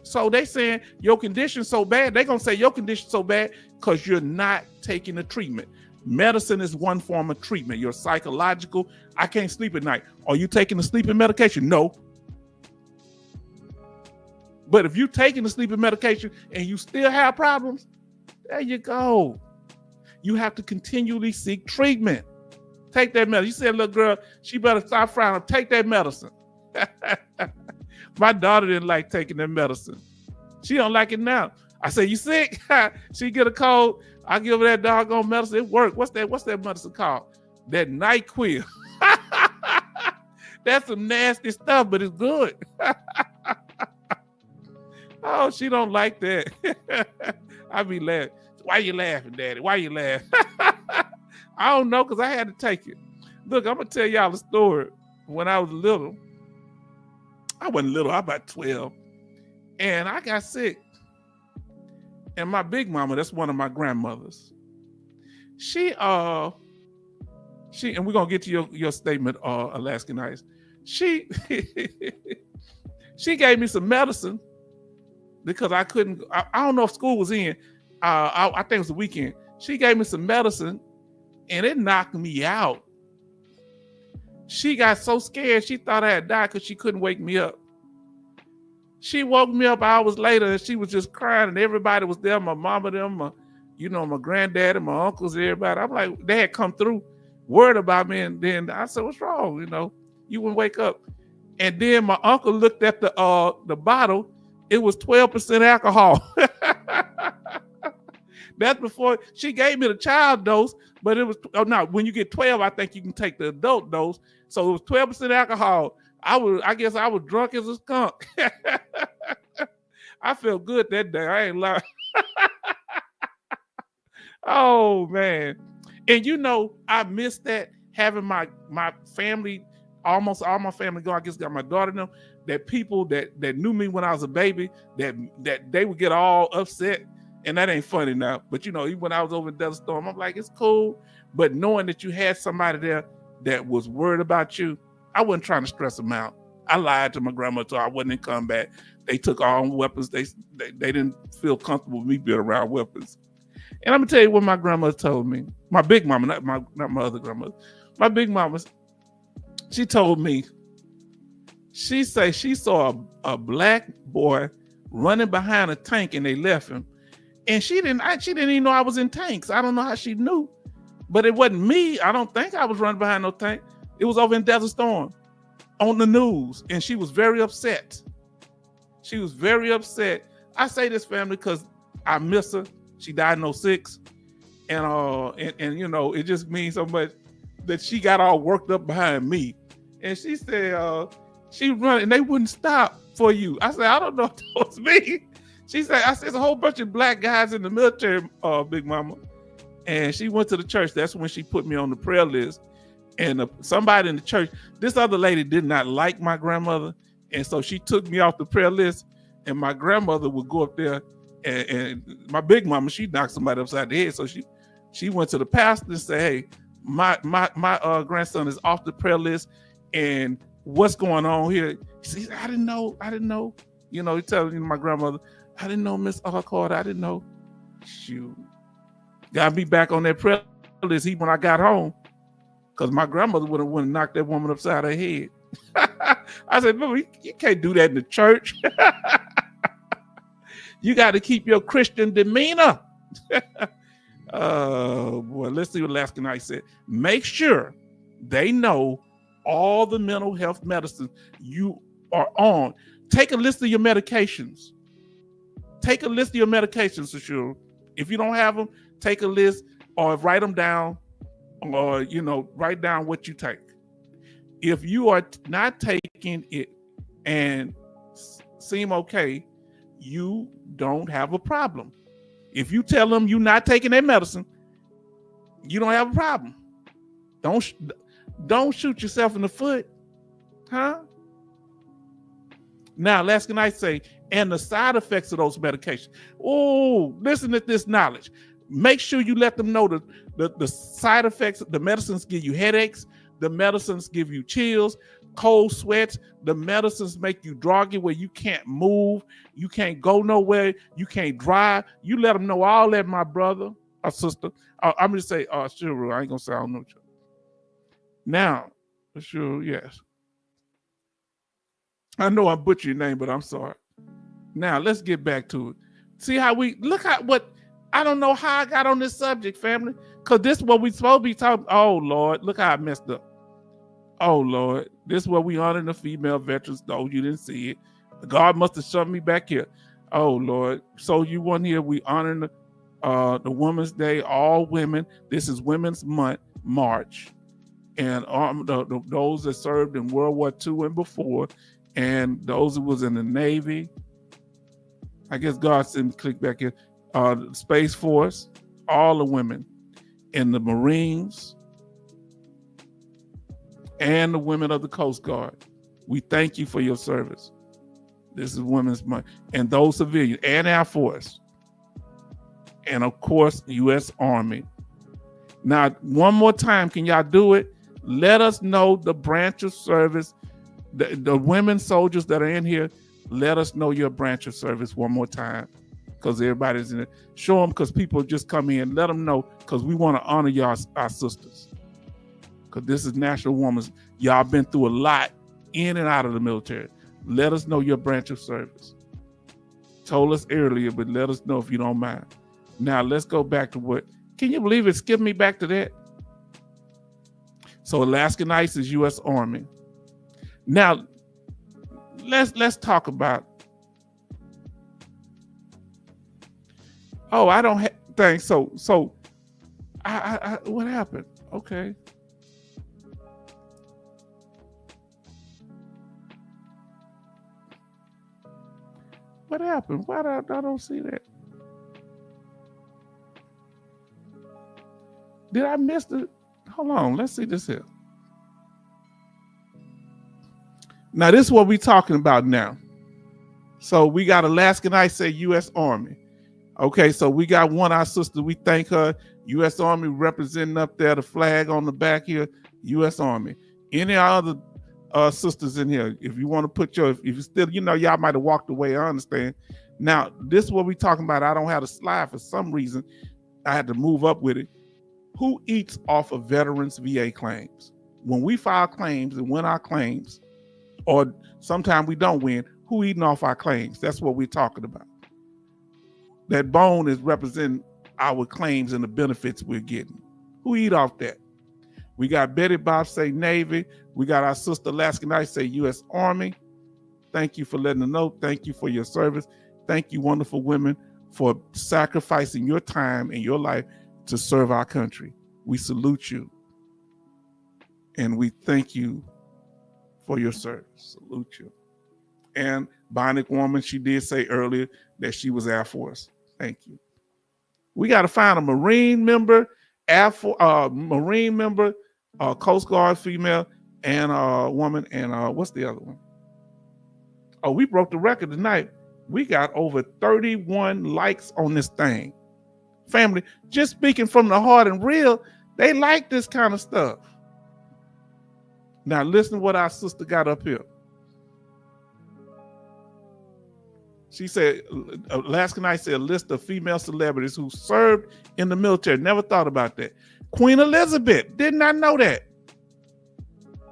So they saying your condition's so bad. They're going to say your condition's so bad because you're not taking the treatment. Medicine is one form of treatment. You're psychological. I can't sleep at night. Are you taking the sleeping medication? No. But if you're taking the sleeping medication and you still have problems, there you go. You have to continually seek treatment. Take that medicine. You said, little girl, she better stop frowning. Take that medicine. My daughter didn't like taking that medicine. She don't like it now. I say, you sick? She get a cold. I give her that doggone medicine. It worked. What's that medicine called? That NyQuil. That's some nasty stuff, but it's good. Oh, she don't like that. I be laughing. Why you laughing, Daddy? Why you laughing? I don't know, because I had to take it. Look, I'm going to tell y'all a story. When I was little, I wasn't little, I was about 12, and I got sick. And my big mama, that's one of my grandmothers, she and we're going to get to your statement, Alaskan Ice. She gave me some medicine because I couldn't, I don't know if school was in, I think it was the weekend. She gave me some medicine and it knocked me out. She got so scared, she thought I had died because she couldn't wake me up. She woke me up hours later and she was just crying and everybody was there, my mama, them, my granddad and my uncles, everybody. I'm like, they had come through, worried about me, and then I said, what's wrong? You wouldn't wake up. And then my uncle looked at the bottle. It was 12% alcohol. That's before she gave me the child dose, but it was, when you get 12, I think you can take the adult dose. So it was 12% alcohol. I guess I was drunk as a skunk. I felt good that day. I ain't lying. Oh man. And I missed that, having my family, almost all my family gone. I just got my daughter and them, that people that knew me when I was a baby, that they would get all upset. And that ain't funny now. But even when I was over in Desert Storm, I'm like, it's cool. But knowing that you had somebody there that was worried about you, I wasn't trying to stress them out. I lied to my grandma so I wouldn't in combat. They took all weapons. They didn't feel comfortable with me being around weapons. And I'm gonna tell you what my grandmother told me. My big mama, not my other grandmother. My big mama, she told me, she said she saw a black boy running behind a tank and they left him. And she didn't even know I was in tanks. I don't know how she knew, but it wasn't me. I don't think I was running behind no tank. It was over in Desert Storm on the news. And she was very upset. She was very upset. I say this, family, because I miss her. She died in 06. And it just means so much that she got all worked up behind me. And she said, she run and they wouldn't stop for you. I said, I don't know if that was me. She said, I said, there's a whole bunch of black guys in the military, Big Mama. And she went to the church. That's when she put me on the prayer list. And somebody in the church, this other lady did not like my grandmother. And so she took me off the prayer list. And my grandmother would go up there and my big mama, she knocked somebody upside the head. So she went to the pastor and said, hey, my grandson is off the prayer list. And what's going on here? She said, I didn't know. He telling my grandmother, I didn't know, Miss Alcott. I didn't know. Shoot. Got me back on that prayer list when I got home. Because my grandmother would have knocked that woman upside her head. I said, look, you can't do that in the church. You got to keep your Christian demeanor. Oh, boy. Let's see what Alaskan Ice said. Make sure they know all the mental health medicines you are on. Take a list of your medications. Take a list of your medications, for sure. If you don't have them, take a list or write them down, or, write down what you take. If you are not taking it and seem okay, you don't have a problem. If you tell them you're not taking that medicine, you don't have a problem. Don't shoot yourself in the foot, huh? Now, Alaskan Ice say, and the side effects of those medications. Oh, listen to this knowledge. Make sure you let them know the side effects. The medicines give you headaches. The medicines give you chills, cold sweats. The medicines make you droggy where you can't move. You can't go nowhere. You can't drive. You let them know all that, my brother or sister. I'm going to say, sure, I ain't going to say I don't know you. Now, for sure, yes. I know I butchered your name, but I'm sorry. Now, let's get back to it. See how I don't know how I got on this subject, family. Because this is what we supposed to be talking. Oh, Lord, look how I messed up. Oh, Lord, this is what we honor the female veterans. No, you didn't see it. God must have shoved me back here. Oh, Lord. So you want here, we honor the Women's Day, all women. This is Women's Month, March. And those that served in World War II and before, and those who was in the Navy. I guess God sent me click back in. Space Force, all the women in the Marines, and the women of the Coast Guard. We thank you for your service. This is Women's Month. And those civilians, and Air Force, and of course, U.S. Army. Now, one more time, can y'all do it? Let us know the branch of service, the women soldiers that are in here. Let us know your branch of service one more time, because everybody's in it. Show them, because people just come in. Let them know, because we want to honor y'all, our sisters. Because this is National Women's. Y'all been through a lot in and out of the military. Let us know your branch of service. Told us earlier, but let us know if you don't mind. Now let's go back to what. Can you believe it skipped me back to that? So Alaska Nights is U.S. Army. Now let's talk about. Oh, I don't have things. So I what happened? Okay. What happened? Why I don't see that? Did I miss the? Hold on. Let's see this here. Now, this is what we're talking about now. So we got Alaska Nights, say U.S. Army. Okay, so we got one, our sister. We thank her. U.S. Army representing up there, the flag on the back here, U.S. Army. Any other sisters in here, if you want to put your, if you still, y'all might have walked away, I understand. Now, this is what we're talking about. I don't have a slide for some reason. I had to move up with it. Who eats off of veterans' VA claims? When we file claims and win our claims, or sometimes we don't win, who eating off our claims? That's what we're talking about. That bone is representing our claims and the benefits we're getting. Who eat off that? We got Betty Bob say Navy. We got our sister Alaska Nights say U.S. Army. Thank you for letting us know. Thank you for your service. Thank you, wonderful women, for sacrificing your time and your life to serve our country. We salute you. And we thank you for your service. Salute you. And Bionic Woman, she did say earlier that she was Air Force. Thank you. We got to find a Marine member, Marine member, Coast Guard female, and a woman, and what's the other one? Oh, we broke the record tonight. We got over 31 likes on this thing. Family, just speaking from the heart and real, they like this kind of stuff. Now listen to what our sister got up here. She said, Alaska Night said a list of female celebrities who served in the military. Never thought about that. Queen Elizabeth, did not know that.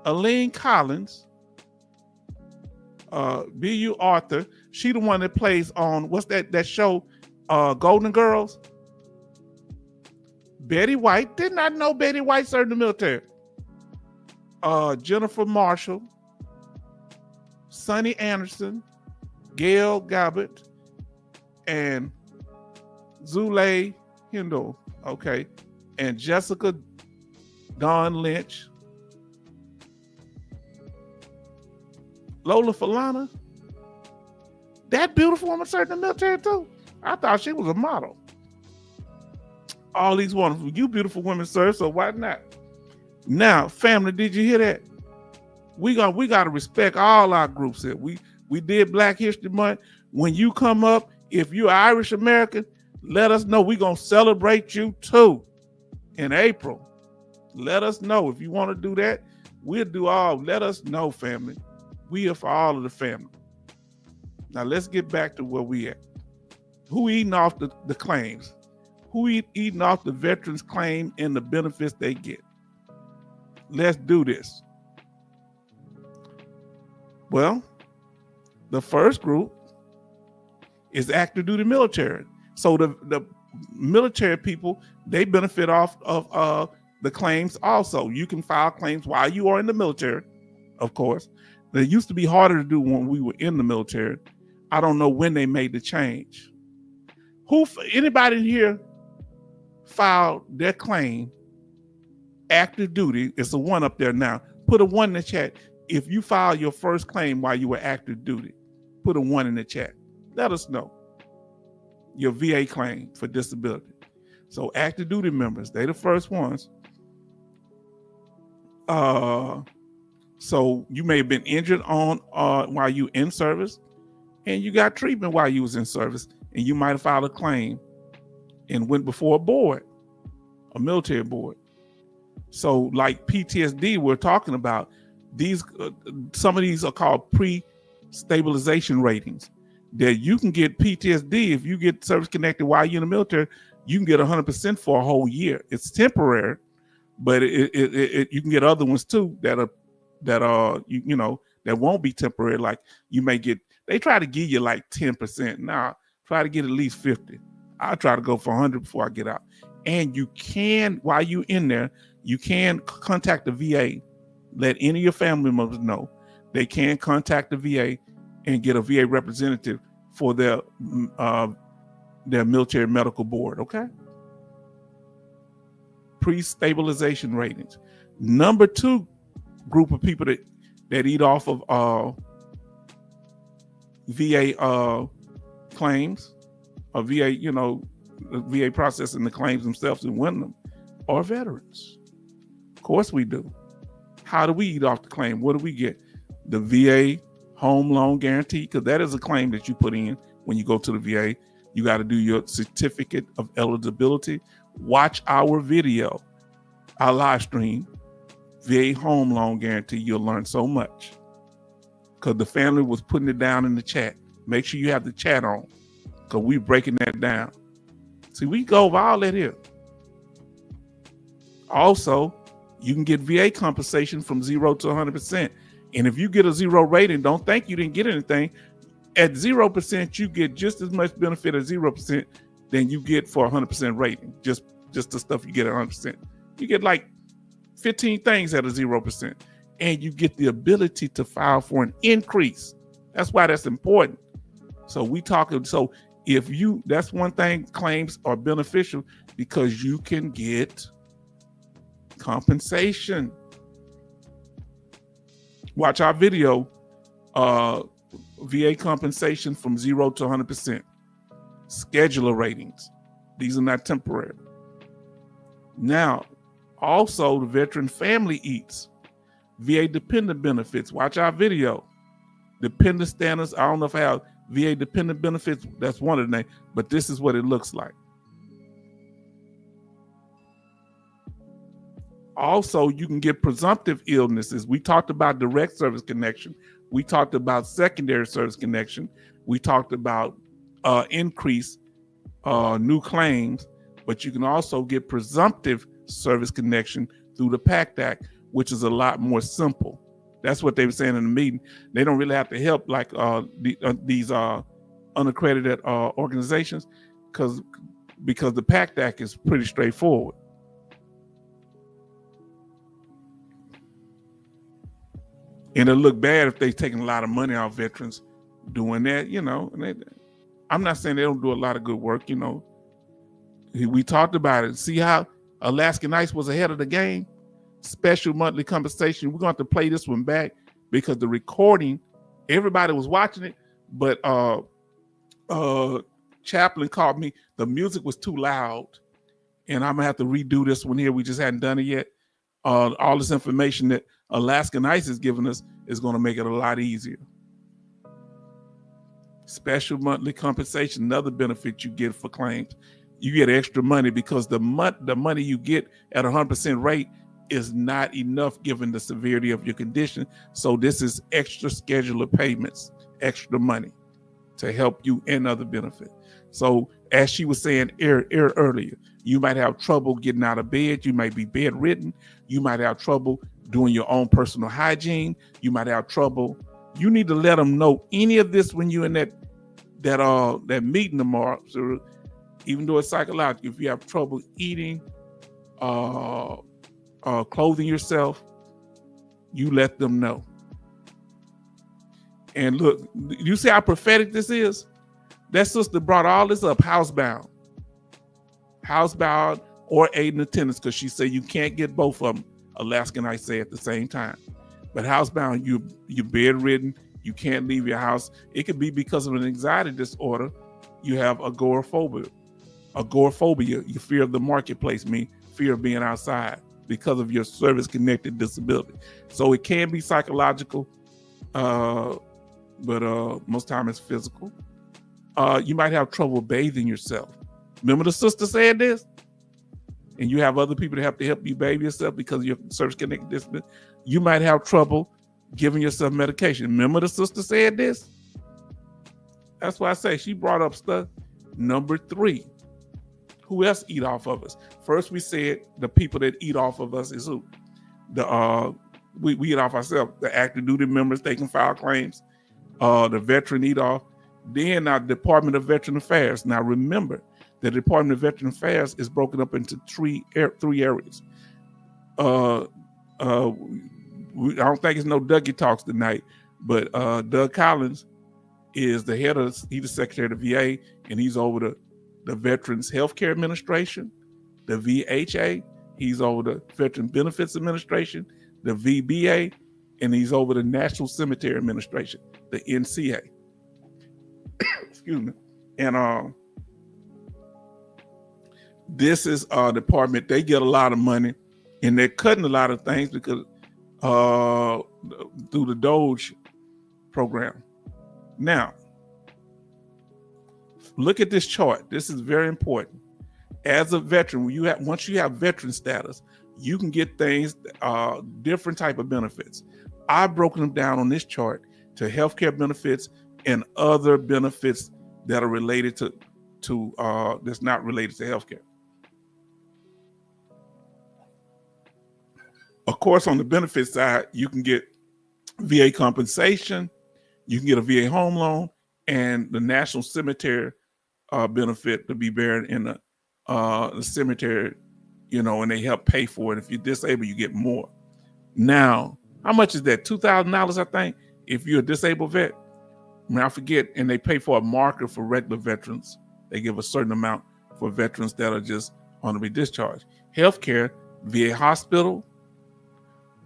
Aline Collins, B.U. Arthur, she the one that plays on, what's that show, Golden Girls? Betty White, did not know Betty White served in the military. Jennifer Marshall, Sonny Anderson, Gail Gabbert, and Zule Hindle, okay, and Jessica Dawn Lynch, Lola Falana. That beautiful woman served in the military too. I thought she was a model. All these wonderful, you beautiful women serve, so why not? Now, family, did you hear that? We got to respect all our groups here. We did Black History Month. When you come up, if you're Irish American, let us know. We're going to celebrate you too in April. Let us know. If you want to do that, we'll do all. Let us know, family. We are for all of the family. Now, let's get back to where we at. Who eating off the claims? Who eating off the veterans' claim and the benefits they get? Let's do this. Well, the first group is active duty military. So the military people, they benefit off of the claims also. You can file claims while you are in the military, of course. It used to be harder to do when we were in the military. I don't know when they made the change. Anybody in here filed their claim active duty? It's a 1 up there now. Put a 1 in the chat. If you filed your first claim while you were active duty, put a 1 in the chat. Let us know your VA claim for disability. So active duty members, they the first ones. So you may have been injured while you in service, and you got treatment while you was in service, and you might have filed a claim and went before a board, a military board. So like PTSD we're talking about, these some of these are called pre-stabilization ratings, that you can get PTSD if you get service connected while you're in the military. You can get 100% for a whole year. It's temporary, but you can get other ones too that won't be temporary. Like you may get, they try to give you like 10%. Now try to get at least 50. I try to go for 100 before I get out. And you can, while you in there, you can contact the VA. Let any of your family members know. They can contact the VA and get a VA representative for their military medical board. Okay. Pre-stabilization ratings. Number 2 group of people that eat off of VA claims, or VA, the VA processing the claims themselves and winning them, are veterans. Of course we do. How do we eat off the claim? What do we get? The VA home loan guarantee, because that is a claim that you put in when you go to the VA. You got to do your certificate of eligibility. Watch our video, our live stream, VA home loan guarantee. You'll learn so much, because the family was putting it down in the chat. Make sure you have the chat on, because we're breaking that down. See, we go over all that here. Also, you can get VA compensation from 0 to 100%. And if you get a 0 rating, don't think you didn't get anything. At 0%, you get just as much benefit at 0% than you get for 100% rating. Just the stuff you get at 100%. You get like 15 things at a 0%. And you get the ability to file for an increase. That's why that's important. So that's one thing, claims are beneficial, because you can get compensation. Watch our video, VA compensation from 0 to 100%. Scheduler ratings. These are not temporary. Now, also the veteran family eats. VA dependent benefits. Watch our video. Dependent standards. I don't know if I have VA dependent benefits. That's one of the names, but this is what it looks like. Also, you can get presumptive illnesses. We talked about direct service connection. We talked about secondary service connection. We talked about increased new claims, but you can also get presumptive service connection through the PACT Act, which is a lot more simple. That's what they were saying in the meeting. They don't really have to help like these unaccredited organizations, because the PACT Act is pretty straightforward. And it'll look bad if they're taking a lot of money off veterans doing that, And I'm not saying they don't do a lot of good work, We talked about it. See how Alaskan Ice was ahead of the game? Special monthly compensation. We're going to have to play this one back, because the recording, everybody was watching it, but Chaplain called me. The music was too loud, and I'm going to have to redo this one here. We just hadn't done it yet. All this information that Alaskan Ice is giving us is going to make it a lot easier. Special monthly compensation, another benefit you get for claims. You get extra money, because the money you get at 100% rate is not enough given the severity of your condition. So this is extra scheduler payments, extra money to help you and other benefit. So as she was saying earlier, you might have trouble getting out of bed. You might be bedridden. You might have trouble doing your own personal hygiene. You might have trouble. You need to let them know any of this when you're in that meeting tomorrow. So even though it's psychological, if you have trouble eating, clothing yourself, you let them know. And look, you see how prophetic this is? That sister brought all this up, housebound or aid in attendance, because she said you can't get both of them, Alaska and I say at the same time. But housebound, you're bedridden, you can't leave your house. It could be because of an anxiety disorder. You have agoraphobia. You fear of the marketplace, mean fear of being outside because of your service-connected disability. So it can be psychological, but most time it's physical. You might have trouble bathing yourself. Remember the sister said this? And you have other people that have to help you bathe yourself because of your service-connected disability. You might have trouble giving yourself medication. Remember the sister said this? That's why I say she brought up stuff. Number 3, who else eat off of us? First, we said the people that eat off of us is who? We eat off ourselves. The active duty members, they can file claims. The veteran eat off. Then our Department of Veteran Affairs. Now remember, the Department of Veteran Affairs is broken up into three areas. I don't think it's no Dougie Talks tonight, but Doug Collins is the head of, he's the Secretary of the VA, and he's over the Veterans Healthcare Administration, the VHA, he's over the Veteran Benefits Administration, the VBA, and he's over the National Cemetery Administration, the NCA. Excuse me. And this is a department, they get a lot of money, and they're cutting a lot of things because through the DOGE program. Now, look at this chart. This is very important. As a veteran, once you have veteran status, you can get things, different type of benefits. I've broken them down on this chart to healthcare benefits and other benefits that are related to that's not related to healthcare. Of course, on the benefit side, you can get VA compensation, you can get a VA home loan, and the National Cemetery benefit to be buried in the cemetery, and they help pay for it. If you're disabled, you get more. Now, how much is that? $2,000, I think, if you're a disabled vet. I forget, and they pay for a marker for regular veterans. They give a certain amount for veterans that are just on to be discharged. Healthcare, VA hospital,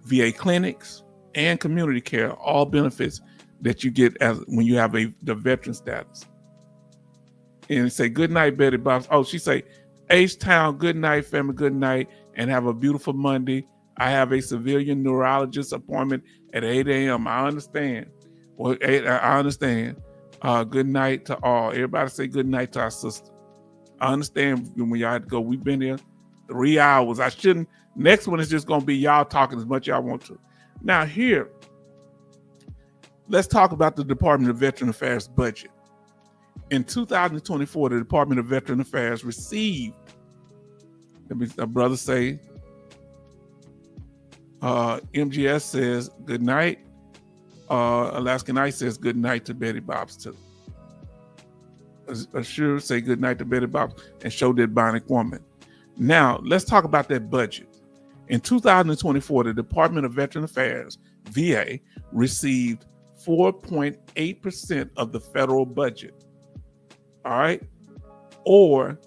VA clinics, and community care, all benefits that you get as when you have the veteran status. And say, good night, Betty Bobs. Oh, she say, H-Town, good night, family, good night, and have a beautiful Monday. I have a civilian neurologist appointment at 8 a.m. I understand. Well, I understand. Good night to all. Everybody say good night to our sister. I understand when y'all had to go. We've been here 3 hours. I shouldn't. Next one is just going to be y'all talking as much as y'all want to. Now here, let's talk about the Department of Veteran Affairs budget. In 2024, the Department of Veteran Affairs received, let me, a brother say, MGS says good night. Alaskan Ice says good night to Betty Bobs too. Assure say good night to Betty Bobs and show that bionic woman. Now let's talk about that budget. In 2024, the Department of Veteran Affairs, VA, received 4.8% of the federal budget. All right, or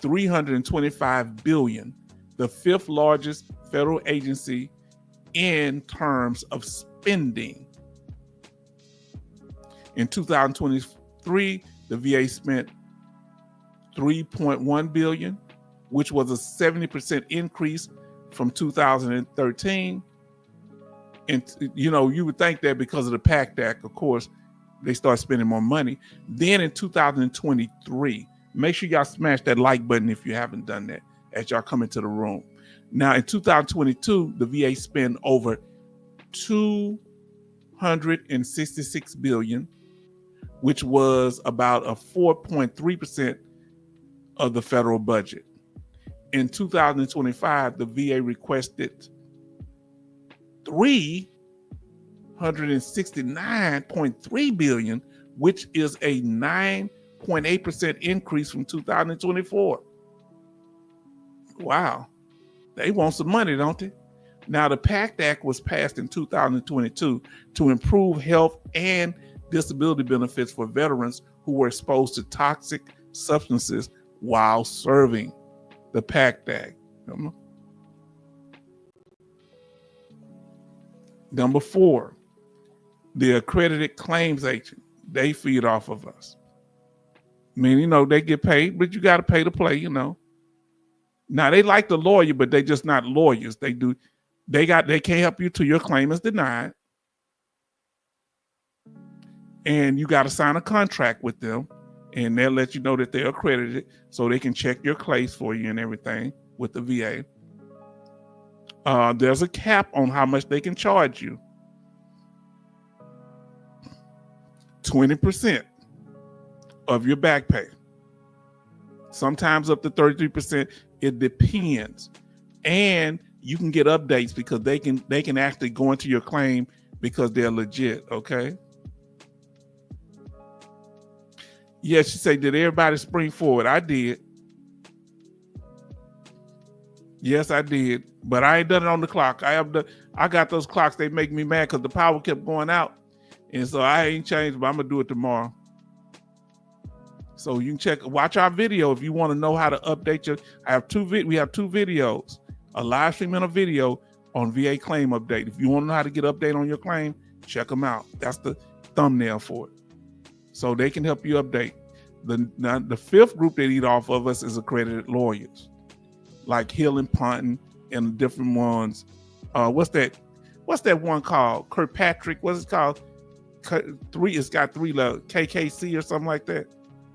$325 billion, the 5th largest federal agency in terms of spending. In 2023, the VA spent $3.1 billion, which was a 70% increase from 2013. And you would think that because of the PACT Act, of course, they start spending more money. Then in 2023, make sure y'all smash that like button if you haven't done that as y'all come into the room. Now in 2022, the VA spent over $266 billion, which was about a 4.3% of the federal budget. In 2025, the VA requested $369.3 billion, which is a 9 0.8% increase from 2024. Wow. They want some money, don't they? Now, the PACT Act was passed in 2022 to improve health and disability benefits for veterans who were exposed to toxic substances while serving. The PACT Act. Number 4, the accredited claims agent. They feed off of us. I mean, they get paid, but you got to pay to play, Now, they like the lawyer, but they just not lawyers. They can't help you till your claim is denied. And you got to sign a contract with them, and they'll let you know that they're accredited so they can check your case for you and everything with the VA. There's a cap on how much they can charge you. 20% of your back pay. Sometimes up to 33%. It depends. And you can get updates because they can actually go into your claim because they're legit, okay? Yes, she said, did everybody spring forward? I did. Yes, I did. But I ain't done it on the clock. I got those clocks. They make me mad because the power kept going out. And so I ain't changed, but I'm going to do it tomorrow. So you can watch our video if you want to know how to update we have two videos, a live stream and a video on VA claim update. If you want to know how to get update on your claim, check them out. That's the thumbnail for it. So they can help you update. The fifth group that eat off of us is accredited lawyers, like Hill and Ponton and the different ones. What's that one called? Kirkpatrick, what's it called? It's got 3 levels, KKC or something like that.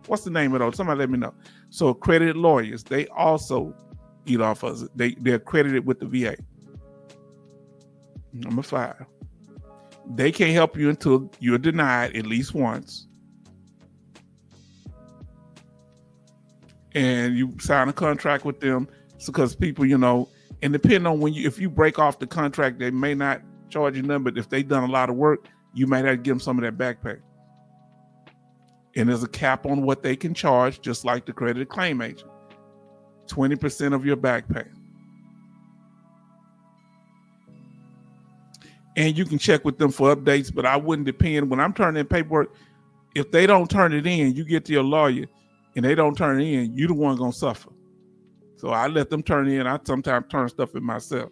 What's the name of those? Somebody let me know. So accredited lawyers, they also eat off of us. They're accredited with the VA. Number 5, they can't help you until you're denied at least once. And you sign a contract with them because people, and depending on if you break off the contract, they may not charge you nothing, but if they've done a lot of work, you might have to give them some of that back pay. And there's a cap on what they can charge, just like the accredited claim agent. 20% of your back pay. And you can check with them for updates, but I wouldn't depend. When I'm turning in paperwork, if they don't turn it in, you get to your lawyer and they don't turn it in, you the one gonna suffer. So I let them turn it in. I sometimes turn stuff in myself.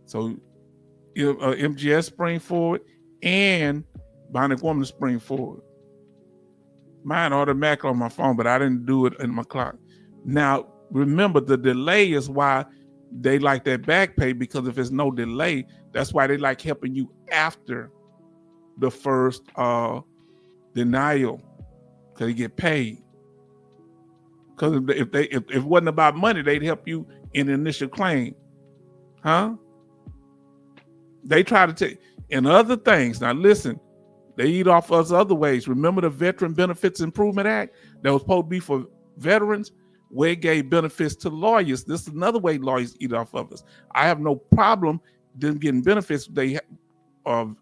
So MGS spring forward and Bionic Woman spring forward. Mine automatically on my phone, but I didn't do it in my clock. Now, remember, the delay is why they like that back pay, because if there's no delay, that's why they like helping you after the first denial, because you get paid. Because if it wasn't about money, they'd help you in the initial claim. Huh? They try to take, and other things. Now listen, they eat off us other ways. Remember the Veteran Benefits Improvement Act that was supposed to be for veterans, where it gave benefits to lawyers. This is another way lawyers eat off of us. I have no problem them getting benefits. Because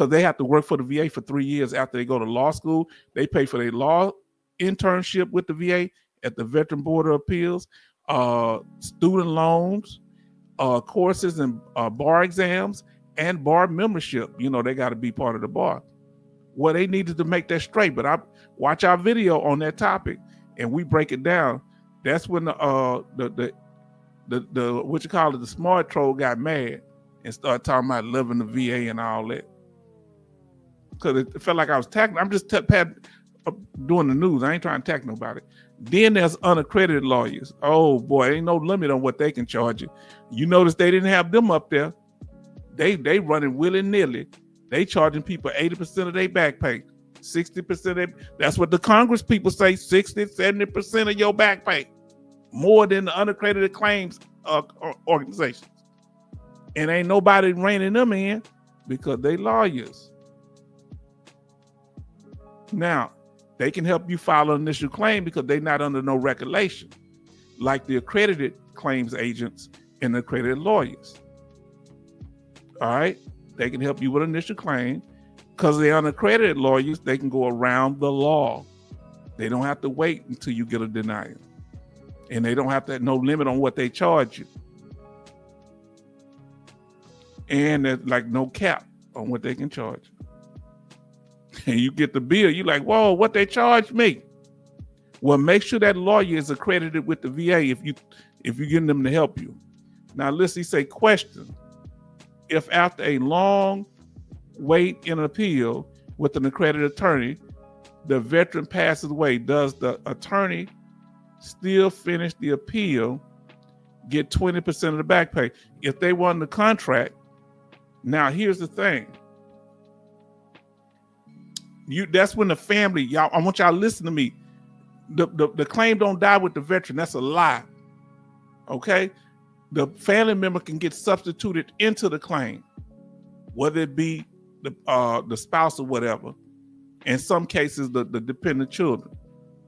they have to work for the VA for 3 years after they go to law school. They pay for their law internship with the VA at the Veteran Board of Appeals, student loans, courses and bar exams, and bar membership. They got to be part of the bar. Well, they needed to make that straight, but I watch our video on that topic and we break it down. That's when the the smart troll got mad and started talking about loving the VA and all that. Because it felt like I was attacking. I'm just doing the news. I ain't trying to attack nobody. Then there's unaccredited lawyers. Oh boy, ain't no limit on what they can charge you. You notice they didn't have them up there. They running willy-nilly. They charging people 80% of their back pay, 60%. That's what the Congress people say, 60, 70% of your back pay, more than the unaccredited claims organizations. And ain't nobody reining them in because they lawyers. Now, they can help you file an initial claim because they're not under no regulation, like the accredited claims agents and the accredited lawyers. All right? They can help you with initial claim, because they're unaccredited lawyers, they can go around the law. They don't have to wait until you get a denial. And they don't have to, no limit on what they charge you. And there's like no cap on what they can charge you. And you get the bill, you're like, whoa, what they charge me? Well, make sure that lawyer is accredited with the VA if you're getting them to help you. Now, listen, he say, question. If after a long wait in an appeal with an accredited attorney, the veteran passes away, does the attorney still finish the appeal, get 20% of the back pay? If they won the contract, now here's the thing. That's when the family, y'all, I want y'all to listen to me. The claim don't die with the veteran. That's a lie. Okay? The family member can get substituted into the claim, whether it be the spouse or whatever. In some cases, the dependent children,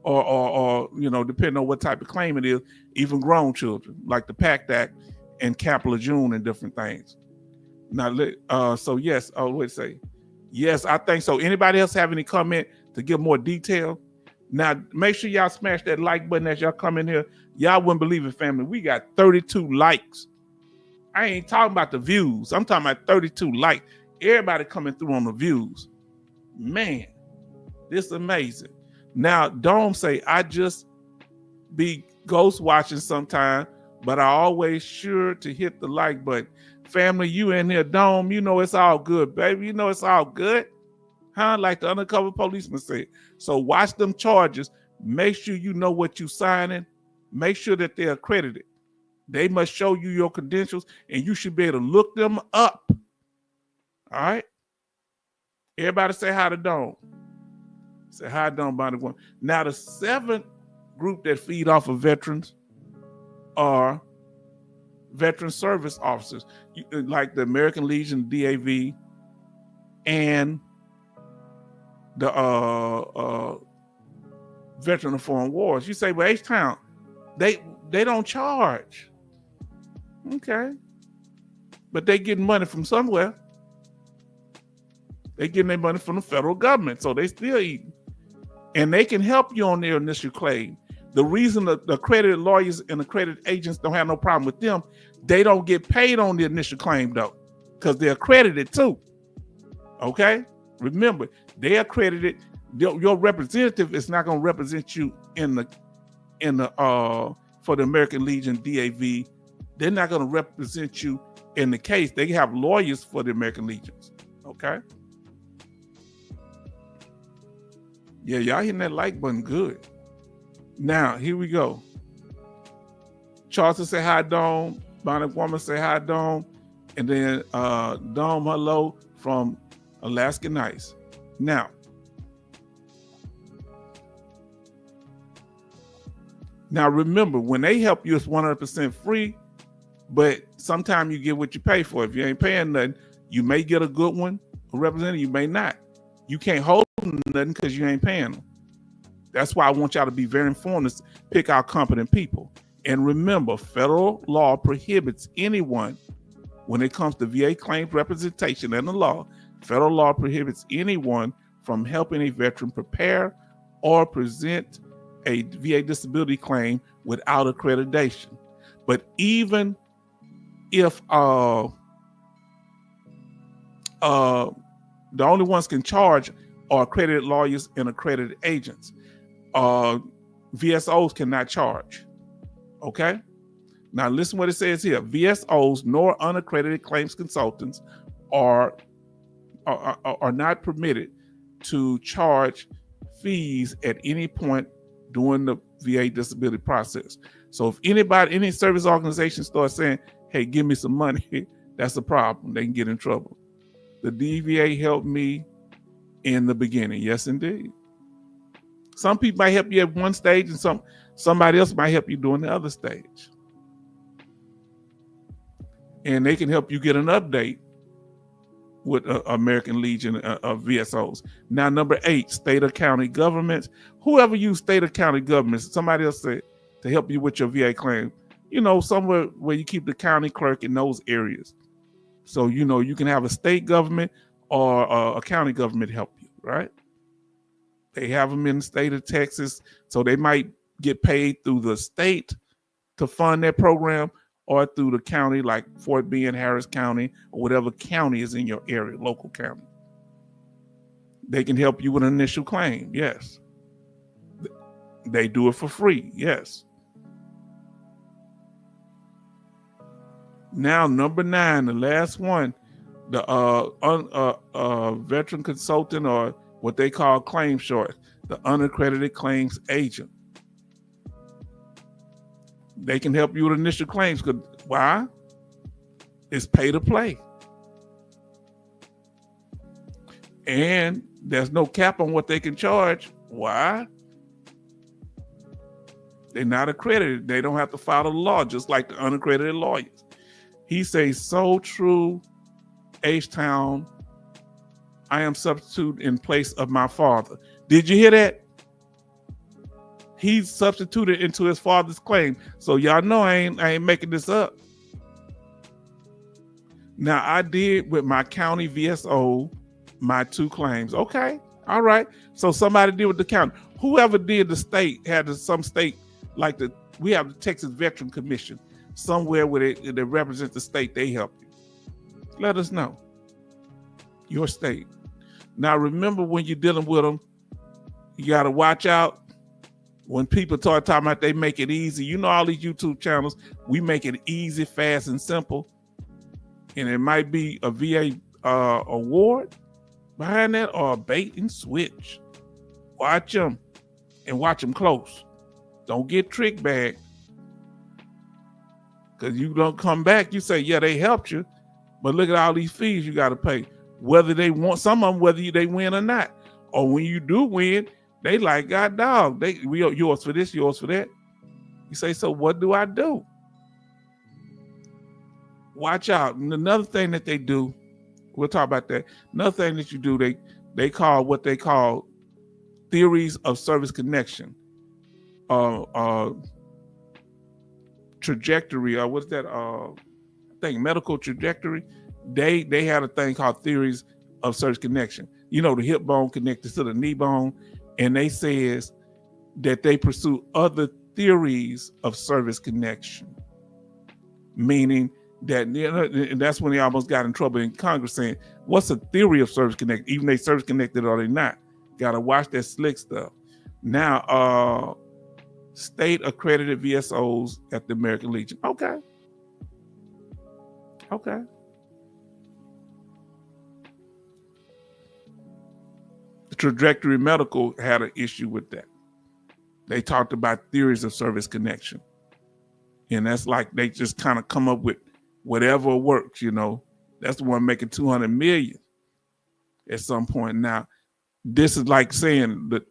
or depending on what type of claim it is, even grown children, like the PACT Act and Camp Lejeune and different things. Now, so yes, yes, I think so. Anybody else have any comment to give more detail? Now, make sure y'all smash that like button as y'all come in here. Y'all wouldn't believe it, family. We got 32 likes. I ain't talking about the views. I'm talking about 32 likes. Everybody coming through on the views. Man, this is amazing. Now, Dome say, I just be ghost watching sometime, but I always sure to hit the like button. Family, you in here, Dome, you know it's all good, baby. You know it's all good. Huh? Like the undercover policeman said. So watch them charges. Make sure you know what you signing. Make sure that they're accredited. They must show you your credentials, and you should be able to look them up. All right? Everybody say hi to Dome. Say hi, Dome, by the one. Now, the seventh group that feed off of veterans are veteran service officers, like the American Legion, DAV, and the Veteran of Foreign Wars. You say, well, H-Town, they don't charge. Okay. But they getting money from somewhere. They getting their money from the federal government, so they still eating. And they can help you on their initial claim. The reason the accredited lawyers and accredited agents don't have no problem with them, they don't get paid on the initial claim though, because they're accredited too. Okay? Remember, they're accredited. Your representative is not going to represent you in the for the American Legion DAV. They're not going to represent you in the case. They have lawyers for the American Legions. Okay? Yeah, y'all hitting that like button good. Now, here we go. Charleston say hi, Dome. Bonnie Woman say hi, Dome. And then Dome, hello from Alaska Nice. Now, remember, when they help you, it's 100% free, but sometimes you get what you pay for. If you ain't paying nothing, you may get a good one, a representative, you may not. You can't hold nothing because you ain't paying them. That's why I want y'all to be very informed to pick out competent people. And remember, federal law prohibits anyone, when it comes to VA claims representation and the law, federal law prohibits anyone from helping a veteran prepare or present a VA disability claim without accreditation. But even if the only ones can charge are accredited lawyers and accredited agents, VSOs cannot charge. Okay? Now listen what it says here. VSOs nor unaccredited claims consultants are not permitted to charge fees at any point during the VA disability process. So if any service organization starts saying, hey, give me some money, that's a problem. They can get in trouble. The DVA helped me in the beginning. Yes, indeed. Some people might help you at one stage and somebody else might help you during the other stage. And they can help you get an update with American Legion of VSOs. Now, number 8, state or county governments. Whoever use state or county governments, somebody else said, to help you with your VA claim, somewhere where you keep the county clerk in those areas. So, you can have a state government or a county government help you, right? They have them in the state of Texas, so they might get paid through the state to fund their program, or through the county, like Fort Bend, Harris County, or whatever county is in your area, local county. They can help you with an initial claim, yes. They do it for free, yes. Now, number 9, the last one, the veteran consultant, or what they call claim short, the unaccredited claims agent. They can help you with initial claims. Why? It's pay to play. And there's no cap on what they can charge. Why? They're not accredited. They don't have to follow the law, just like the unaccredited lawyers. He says, so true, H-Town, I am substitute in place of my father. Did you hear that? He's substituted into his father's claim. So y'all know I ain't making this up. Now, I did with my county VSO, my 2 claims. Okay, all right. So somebody did with the county. Whoever did the state, had some state, like we have the Texas Veteran Commission, somewhere where they represent the state, they help you. Let us know. Your state. Now, remember, when you're dealing with them, you got to watch out. When people start talking about they make it easy, you know, all these YouTube channels, we make it easy, fast, and simple. And it might be a VA award behind that, or a bait and switch. Watch them, and watch them close. Don't get trick bagged. Because you don't come back, you say, yeah, they helped you, but look at all these fees you got to pay. Whether they want, some of them, whether they win or not. Or when you do win, they like, God dog, we yours for this, yours for that. You say, so what do I do? Watch out. And another thing that they do, we'll talk about that. Another thing that you do, they call what they call theories of service connection. Trajectory, or what's that medical trajectory. They had a thing called theories of service connection. You know, the hip bone connected to the knee bone, and they says that they pursue other theories of service connection, meaning that, and that's when they almost got in trouble in Congress, saying, what's a theory of service connected? Even they service connected or they not. Got to watch that slick stuff. Now, state accredited VSOs at the American Legion. Okay. The Trajectory Medical had an issue with that. They talked about theories of service connection. And that's like they just kind of come up with whatever works, you know. That's the one making 200 million at some point. Now, this is like saying that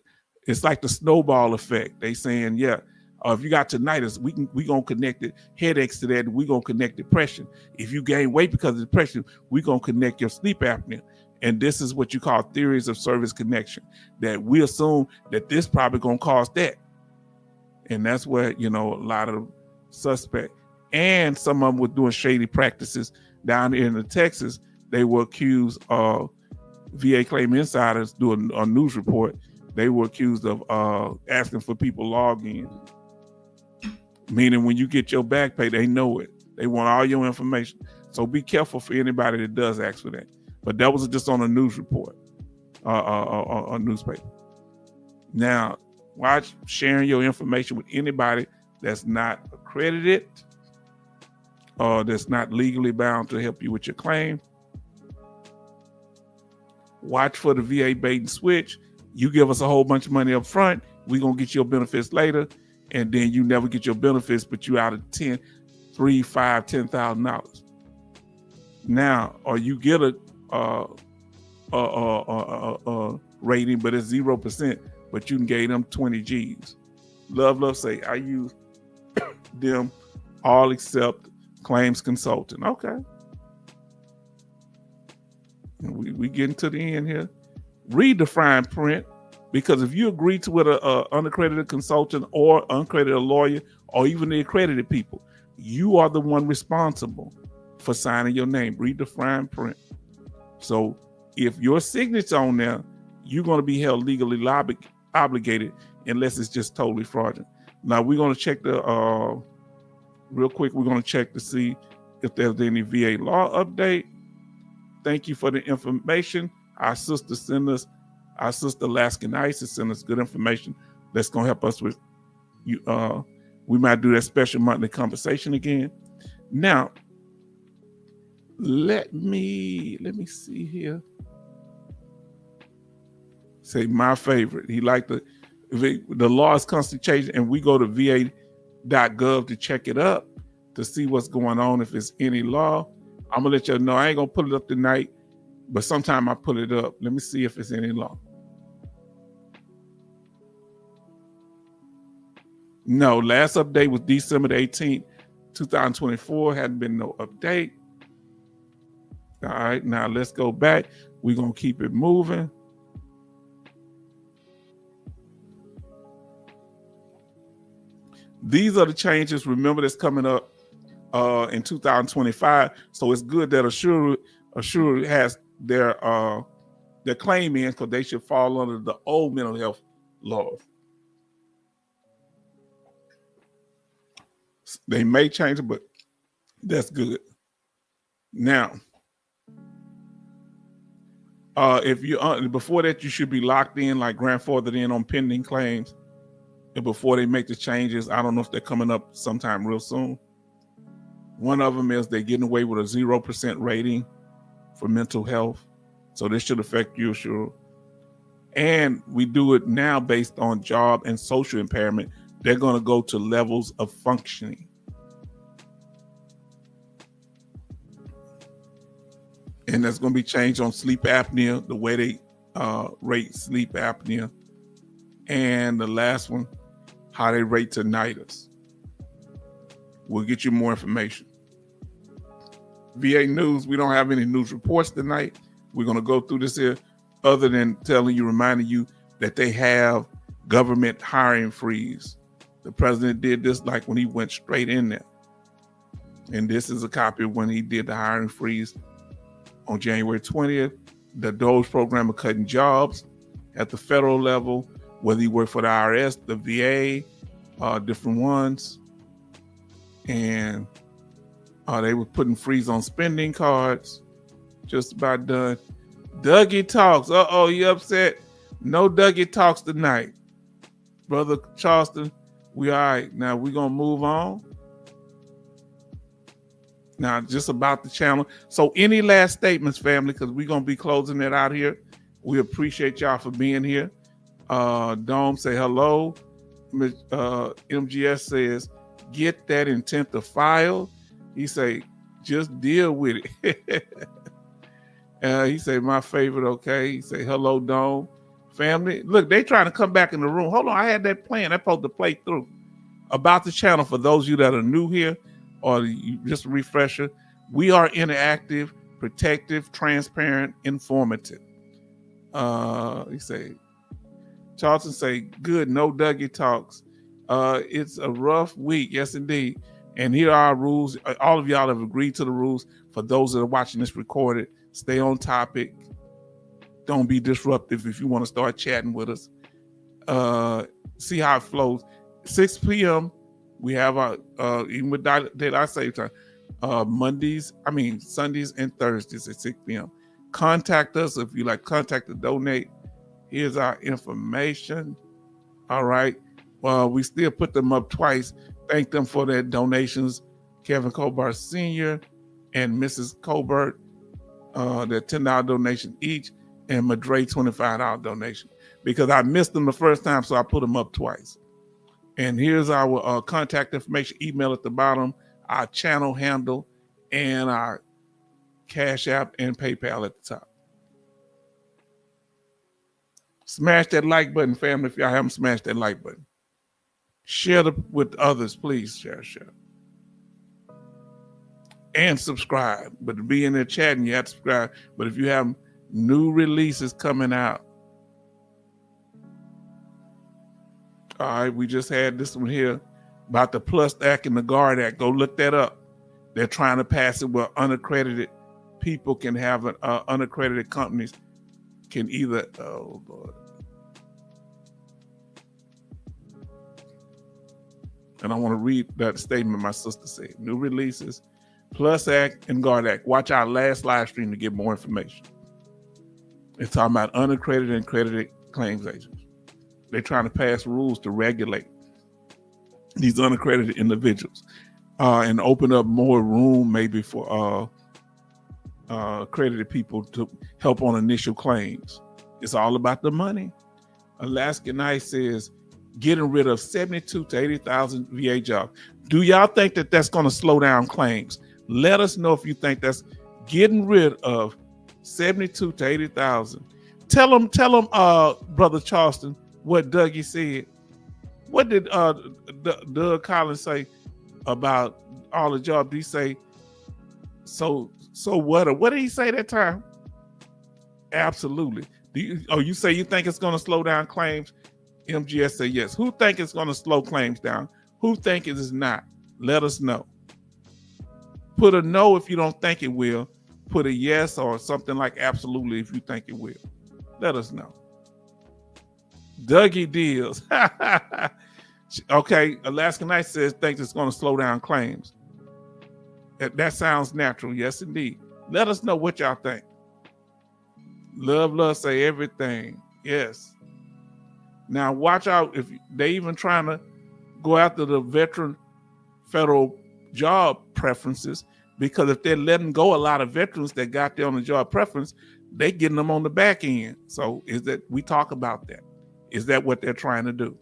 it's like the snowball effect. They saying, yeah, if you got tinnitus, we gonna connect it, headaches to that, we gonna connect depression. If you gain weight because of depression, we gonna connect your sleep apnea. And this is what you call theories of service connection, that we assume that this probably gonna cause that. And that's where, you know, a lot of suspect, and some of them were doing shady practices down in the Texas. They were accused of VA Claim Insiders doing a news report. They were accused of asking for people login, meaning when you get your back pay, they know it. They want all your information. So be careful for anybody that does ask for that. But that was just on a news report, a newspaper. Now, watch sharing your information with anybody that's not accredited or that's not legally bound to help you with your claim. Watch for the VA bait and switch. You give us a whole bunch of money up front, we're going to get your benefits later, and then you never get your benefits, but you out of $3,000, $5,000, $10,000. Now, or you get a rating, but it's 0%, but you can gain them 20 G's. Love say, I use them all except claims consultant. Okay. We getting to the end here. Read the fine print, because if you agree to with a unaccredited consultant or unaccredited lawyer or even the accredited people, you are the one responsible for signing your name. Read the fine print. So If your signature's on there, you're going to be held legally obligated unless it's just totally fraudulent. Now we're going to check the real quick. We're going to check to see if there's any VA law update. Thank you for the information. Our sister Alaskan Isis sent us good information that's going to help us with you. We might do that special monthly conversation again. Now, let me see here. Say my favorite. He liked the law is constantly changing, and we go to va.gov to check it up to see what's going on, if it's any law. I'm gonna let you know. I ain't gonna put it up tonight, but sometime I put it up. Let me see if it's any law. No, last update was December the 18th, 2024. Hadn't been no update. All right, now let's go back. We're gonna keep it moving. These are the changes, remember, that's coming up in 2025. So it's good that Assure has their claim in, because they should fall under the old mental health laws. They may change it, but that's good. Now, if you before that, you should be locked in, like grandfathered in on pending claims. And before they make the changes, I don't know if they're coming up sometime real soon. One of them is they're getting away with a 0% rating for mental health. So this should affect you, sure. And we do it now based on job and social impairment. They're going to go to levels of functioning. And that's going to be changed on sleep apnea, the way they rate sleep apnea. And the last one, how they rate tinnitus. We'll get you more information. VA news, we don't have any news reports tonight. We're going to go through this here, other than reminding you that they have government hiring freeze. The president did this like when he went straight in there. And this is a copy of when he did the hiring freeze on January 20th. The DOGE program of cutting jobs at the federal level, whether you work for the IRS, the VA, different ones. And they were putting freeze on spending cards. Just about done. Dougie Talks. Uh-oh, you upset? No Dougie Talks tonight. Brother Charleston, we all right. Now we're going to move on. Now, just about the channel. So any last statements, family, because we're going to be closing it out here. We appreciate y'all for being here. Dome say hello. MGS says, get that intent to file. He say, just deal with it. He say, my favorite, okay. He say, hello, Dome. Family, look, they trying to come back in the room. Hold on, I had that plan. I supposed to play through. About the channel, for those of you that are new here, or just a refresher, we are interactive, protective, transparent, informative. He say, Charlton say, good, no Dougie Talks. It's a rough week, yes indeed. And here are our rules. All of y'all have agreed to the rules. For those that are watching this recorded, stay on topic. Don't be disruptive if you want to start chatting with us. See how it flows. 6 p.m. we have our, even with daylight saving time, Sundays and Thursdays at 6 p.m. Contact us if you like contact to donate. Here's our information. All right. Well, we still put them up twice. Thank them for their donations. Kevin Colbert Sr. and Mrs. Colbert, their $10 donation each, and Madre $25 donation. Because I missed them the first time, so I put them up twice. And here's our contact information, email at the bottom, our channel handle, and our Cash App and PayPal at the top. Smash that like button, family, if y'all haven't smashed that like button. Share with others, please. Share. And subscribe. But to be in there chatting, you have to subscribe. But if you have new releases coming out, all right, we just had this one here about the PLUS Act and the GUARD Act. Go look that up. They're trying to pass it with unaccredited people can have unaccredited companies can either, oh Lord. And I want to read that statement my sister said. New releases, Plus Act and Guard Act. Watch our last live stream to get more information. It's talking about unaccredited and accredited claims agents. They're trying to pass rules to regulate these unaccredited individuals and open up more room maybe for accredited people to help on initial claims. It's all about the money. Alaska Night says, getting rid of 72 to 80,000 VA jobs. Do y'all think that that's going to slow down claims? Let us know if you think that's getting rid of 72 to 80,000. Tell them, Brother Charleston, what Dougie said. What did Doug Collins say about all the jobs? Did he say, so what? Or what did he say that time? Absolutely. You say you think it's going to slow down claims? MGS said yes. Who think it's going to slow claims down? Who think it is not? Let us know. Put a no if you don't think it will. Put a yes or something like absolutely if you think it will. Let us know. Dougie Deals. Okay, Alaska Night says thinks it's going to slow down claims. That sounds natural. Yes, indeed. Let us know what y'all think. Love, say everything. Yes. Now watch out if they even trying to go after the veteran federal job preferences, because if they're letting go a lot of veterans that got there on the job preference, they getting them on the back end. So we talk about that. Is that what they're trying to do?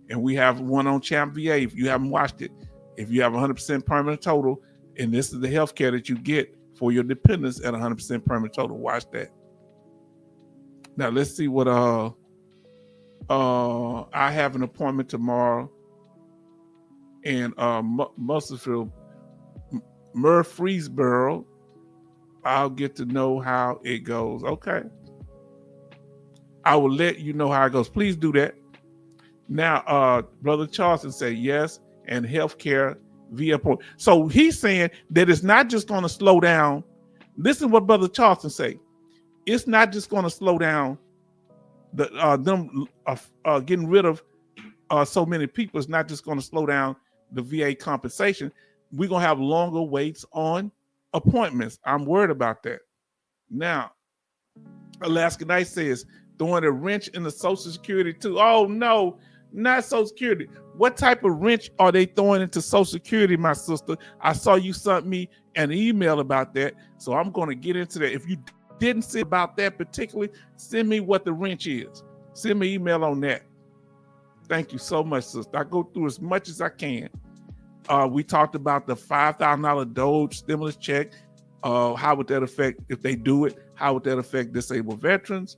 And we have one on Champ VA. If you haven't watched it, if you have 100% permanent total, and this is the health care that you get for your dependents at 100% permanent total, watch that. Now let's see what I have an appointment tomorrow in Musselfield, Murfreesboro. I'll get to know how it goes. Okay. I will let you know how it goes. Please do that. Now, Brother Charleston said yes, and healthcare via point. So he's saying that it's not just going to slow down. Listen to what Brother Charleston say. It's not just going to slow down them getting rid of so many people. It's not just going to slow down the VA compensation. We're going to have longer waits on appointments. I'm worried about that. Now, Alaska Night says, throwing a wrench in the Social Security too. Oh no, not Social Security. What type of wrench are they throwing into Social Security, my sister? I saw you sent me an email about that, so I'm going to get into that. If you didn't see about that particularly, send me what the wrench is. Send me an email on that. Thank you so much, sister. I go through as much as I can. We talked about the $5,000 DOGE stimulus check. How would that affect, if they do it, how would that affect disabled veterans?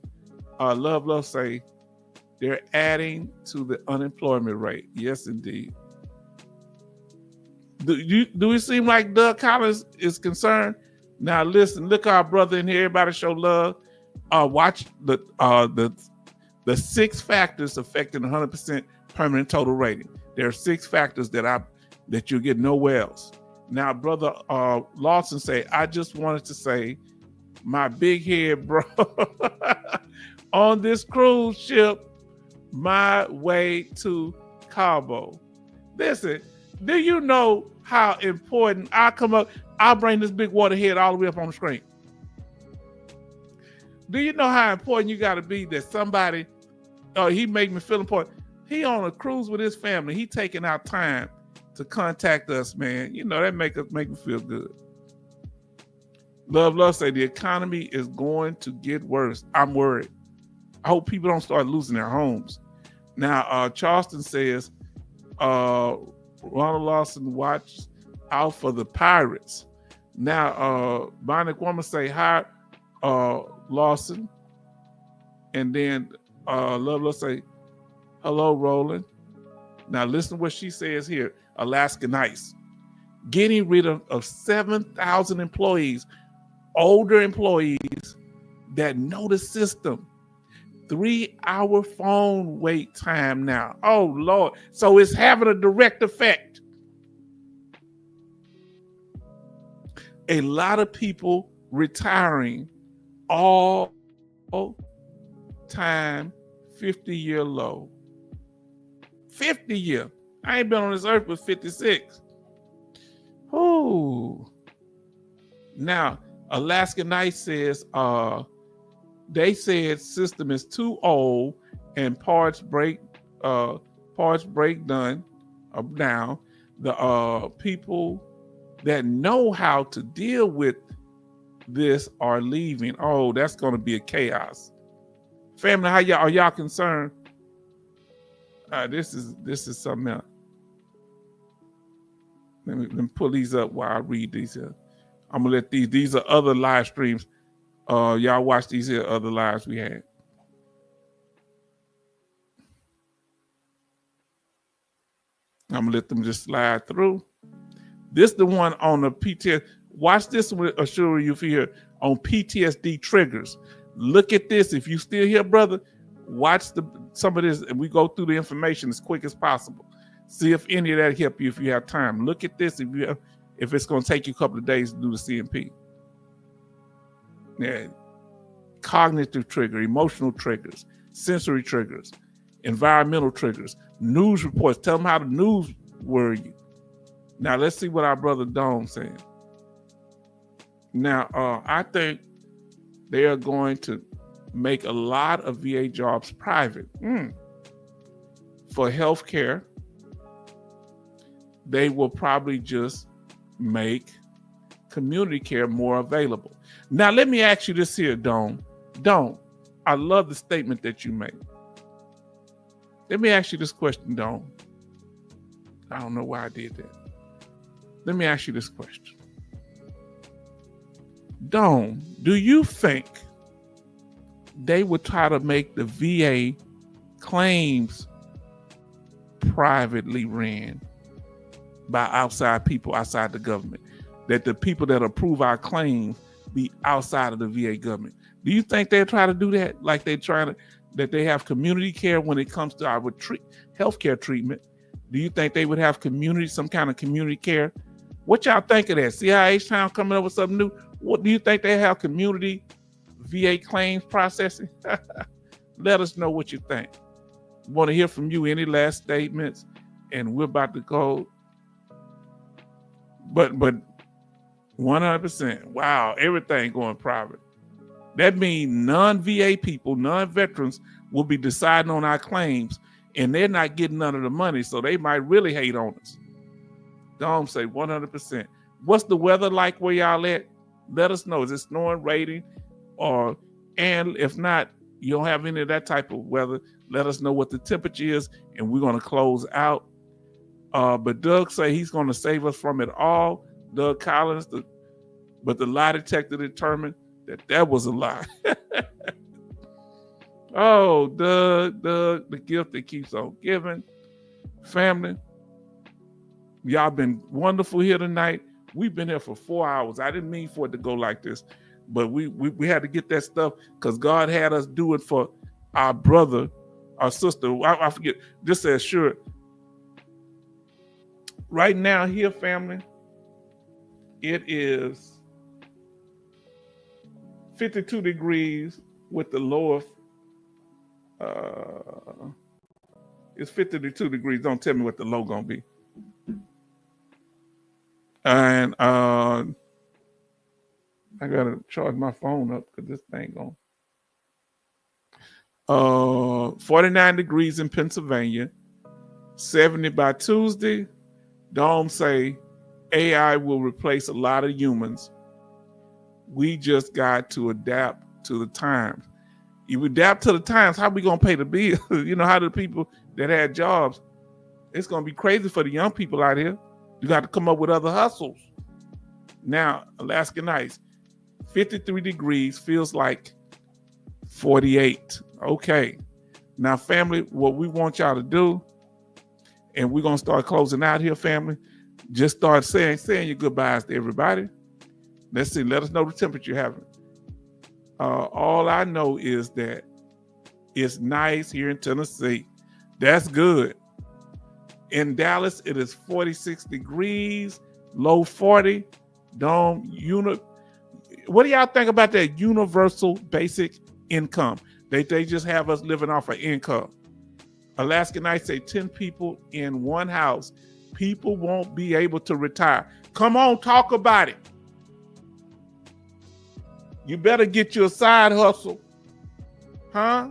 Love say they're adding to the unemployment rate. Yes, indeed. Do it seem like Doug Collins is concerned? Now listen, look our brother in here. Everybody show love. Watch the 6 factors affecting 100% permanent total rating. There are 6 factors that you'll get nowhere else. Now, Brother Lawson say, I just wanted to say, my big head, bro, on this cruise ship, my way to Cabo. Listen, do you know how important I'll bring this big water head all the way up on the screen. Do you know how important you got to be that somebody, he make me feel important. He on a cruise with his family. He taking out time to contact us, man. You know, that make me feel good. Love say the economy is going to get worse. I'm worried. I hope people don't start losing their homes. Now, Charleston says, Ronald Lawson, watch out for the pirates. Now, Bionic Woman say, hi, Lawson. And then Love say, hello, Roland. Now, listen to what she says here. Alaska Nights. Getting rid of 7,000 employees, older employees that know the system. 3-hour phone wait time now. Oh, Lord. So it's having a direct effect. a lot of people retiring all time 50-year low. 50 year. I ain't been on this earth but 56. Oh. Now, Alaska Night says they said system is too old and parts break down. The people that know how to deal with this are leaving. Oh, that's going to be a chaos. Family, are y'all concerned? This is something else. Let me pull these up while I read these here. I'm gonna let these are other live streams. Y'all watch these here other lives we had. I'm gonna let them just slide through. This the one on the PTSD. Watch this one, assure you here on PTSD triggers. Look at this. If you still here, brother, watch some of this, and we go through the information as quick as possible. See if any of that help you if you have time. Look at this if it's going to take you a couple of days to do the CMP. Yeah. Cognitive trigger, emotional triggers, sensory triggers, environmental triggers, news reports. Tell them how the news worry you. Now let's see what our brother Dome saying. Now I think they are going to make a lot of VA jobs private. For healthcare, they will probably just make community care more available. Now, let me ask you this here, Dome. Dome, I love the statement that you made. Let me ask you this question, Dome. I don't know why I did that. Let me ask you this question. Dome, do you think they would try to make the VA claims privately ran by outside people, outside the government? That the people that approve our claims be outside of the VA government? Do you think they'll try to do that? Like that they have community care when it comes to our healthcare treatment? Do you think they would have some kind of community care? What y'all think of that? See how H-Town coming up with something new? What do you think they have community VA claims processing? Let us know what you think. Want to hear from you. Any last statements? And we're about to go. But 100%. Wow, everything going private. That means non-VA people, non-veterans will be deciding on our claims, and they're not getting none of the money, so they might really hate on us. Dom say 100%. What's the weather like where y'all at? Let us know. Is it snowing, raining, and if not, you don't have any of that type of weather, let us know what the temperature is, and we're going to close out. But Doug say he's going to save us from it all. Doug Collins, but the lie detector determined that was a lie. Oh, Doug, the gift that keeps on giving. Family, y'all been wonderful here tonight. We've been here for 4 hours. I didn't mean for it to go like this, but we had to get that stuff because God had us do it for our brother, our sister. I forget. This says sure. Right now here, family, it is 52 degrees with the lower. It's 52 degrees. Don't tell me what the low gonna be. And I gotta charge my phone up because this thing on. 49 degrees in Pennsylvania, 70 by Tuesday. Dome say AI will replace a lot of humans. We just got to adapt to the times. You adapt to the times, how we gonna pay the bill? You know, how the people that had jobs, it's gonna be crazy for the young people out here. You got to come up with other hustles. Now, Alaska nights, 53 degrees, feels like 48. Okay. Now, family, what we want y'all to do, and we're gonna start closing out here, family. Just start saying your goodbyes to everybody. Let's see, let us know the temperature you're having. All I know is that it's nice here in Tennessee. That's good. In Dallas, it is 46 degrees, low 40. What do y'all think about that universal basic income? They just have us living off of income. Alaska Nights say 10 people in one house. People won't be able to retire. Come on, talk about it. You better get you a side hustle. Huh?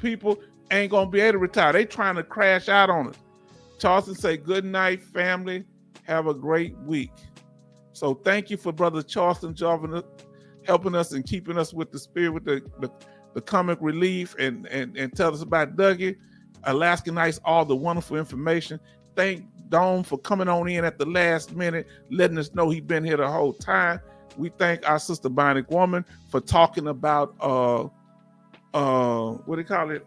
People ain't going to be able to retire. They trying to crash out on us. Charleston say, good night, family. Have a great week. So thank you for Brother Charleston helping us and keeping us with the spirit, with the comic relief and tell us about Dougie. Alaska Nights, all the wonderful information. Thank Dome for coming on in at the last minute, letting us know he's been here the whole time. We thank our sister Bionic Woman for talking about what do you call it?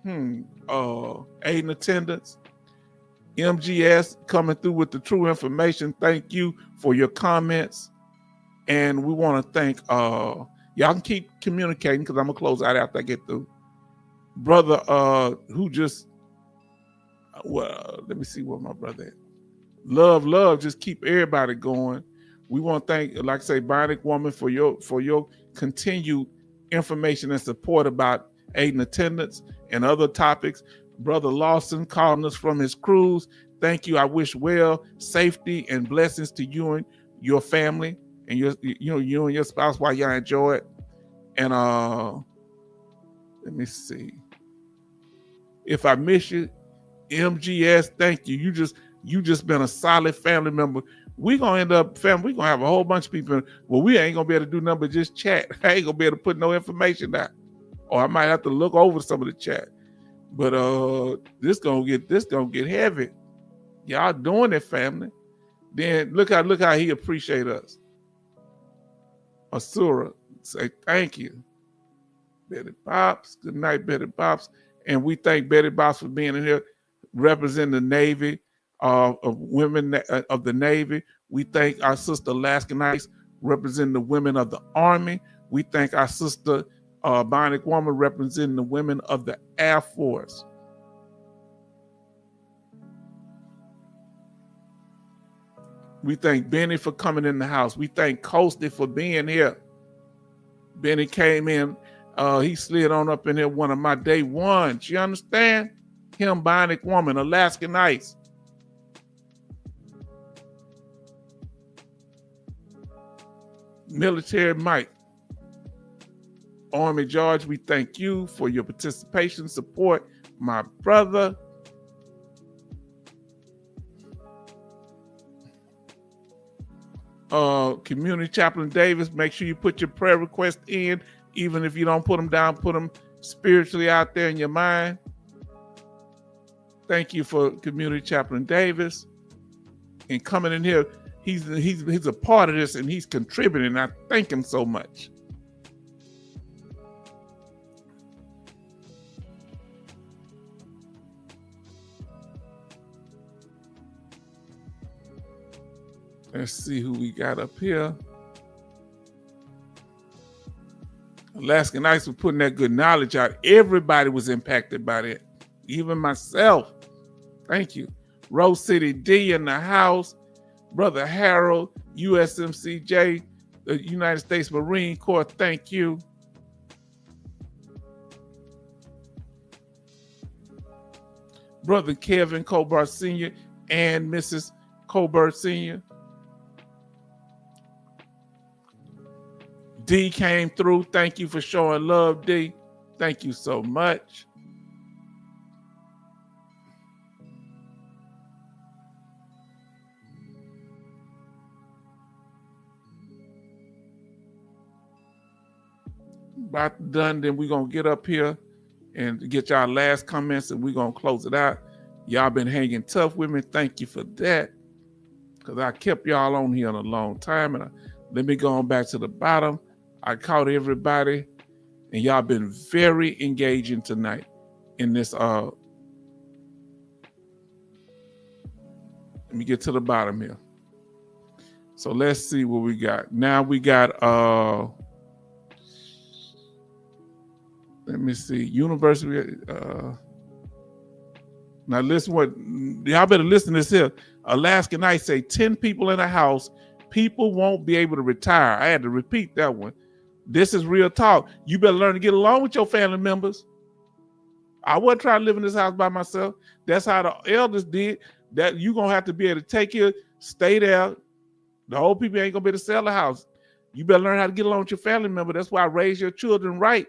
Aid and attendance. MGS coming through with the true information. Thank you for your comments. And we want to thank y'all can keep communicating because I'm gonna close out after I get through. Brother who just let me see what my brother is. Love, just keep everybody going. We want to thank, like I say, Bionic Woman for your continued information and support about aid and attendance and other topics. Brother Lawson calling us from his cruise. Thank you. I wish safety and blessings to you and your family and you and your spouse while y'all enjoy it. And let me see. If I miss you, MGS, thank you. You just been a solid family member. We're gonna end up, family, we're gonna have a whole bunch of people. Well, we ain't gonna be able to do nothing but just chat. I ain't gonna be able to put no information down. Or I might have to look over some of the chat. But this gonna get heavy. Y'all doing it, family. Then look how he appreciate us. Asura, say thank you. Betty Pops, good night, Betty Pops. And we thank Betty Pops for being in here, representing the Navy, of women of the Navy. We thank our sister Alaska Nights, representing the women of the Army. We thank our sister Bionic Woman, representing the women of the Air Force. We thank Benny for coming in the house. We thank Coasty for being here. Benny came in. He slid on up in here one of my day ones. You understand? Him, Bionic Woman, Alaska Nights. Military Mike. Army George, we thank you for your participation, support, my brother. Community Chaplain Davis, make sure you put your prayer request in, even if you don't put them down, put them spiritually out there in your mind. Thank you for Community Chaplain Davis and coming in here. He's a part of this and he's contributing. I thank him so much. Let's see who we got up here. Alaska Nights was putting that good knowledge out. Everybody was impacted by that, even myself. Thank you. Rose City D in the house. Brother Harold, USMCJ, the United States Marine Corps, thank you. Brother Kevin Colbert Sr. and Mrs. Colbert Sr. D came through. Thank you for showing love, D. Thank you so much. About done, then we're going to get up here and get y'all last comments and we're going to close it out. Y'all been hanging tough with me. Thank you for that, because I kept y'all on here in a long time. And let me go on back to the bottom. I caught everybody, and y'all been very engaging tonight in this. Let me get to the bottom here. So let's see what we got. Now we got, let me see, University, Now listen what y'all better listen to this here. Alaskan Knight say 10 people in a house, people won't be able to retire. I had to repeat that one. This is real talk. You better learn to get along with your family members. I wasn't trying to live in this house by myself. That's how the elders did. That you're gonna have to be able to take your stay there. The old people ain't gonna be able to sell the house. You better learn how to get along with your family member. That's why I raise your children right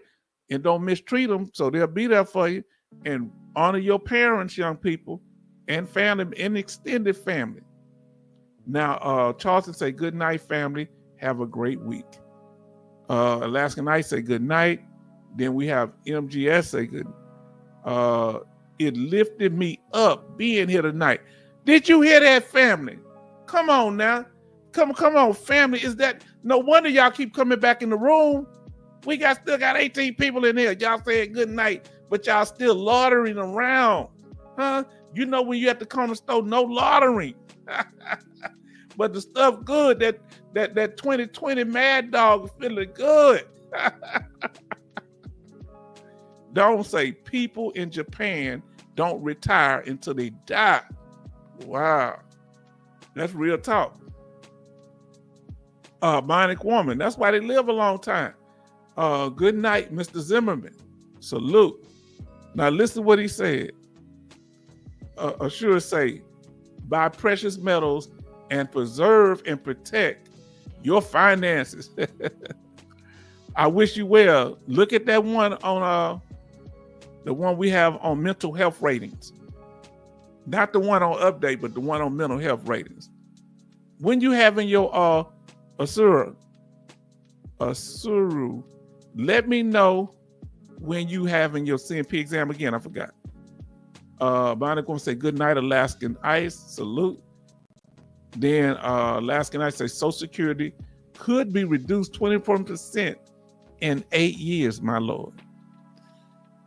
and don't mistreat them, so they'll be there for you. And honor your parents, young people, and family, and extended family. Now, Charleston say, good night, family. Have a great week. Alaskan Knight say, good night. Then we have MGS say, good. It lifted me up being here tonight. Did you hear that, family? Come on now. Come on, family. Is that no wonder y'all keep coming back in the room? We still got 18 people in here. Y'all saying good night, but y'all still loitering around. Huh? You know when you at the corner store, no loitering. But the stuff good, that 2020 Mad Dog is feeling good. Don't say people in Japan don't retire until they die. Wow. That's real talk. Bionic Woman, that's why they live a long time. Good night, Mr. Zimmerman. Salute. Now listen what he said. Assure say, buy precious metals and preserve and protect your finances. I wish you well. Look at that one on the one we have on mental health ratings. Not the one on update, but the one on mental health ratings. When you having your Asuru, let me know when you having your CMP exam again. I forgot. Bionic Woman say, good night, Alaskan Ice. Salute. Then Alaskan Ice say, Social Security could be reduced 24% in 8 years, my Lord.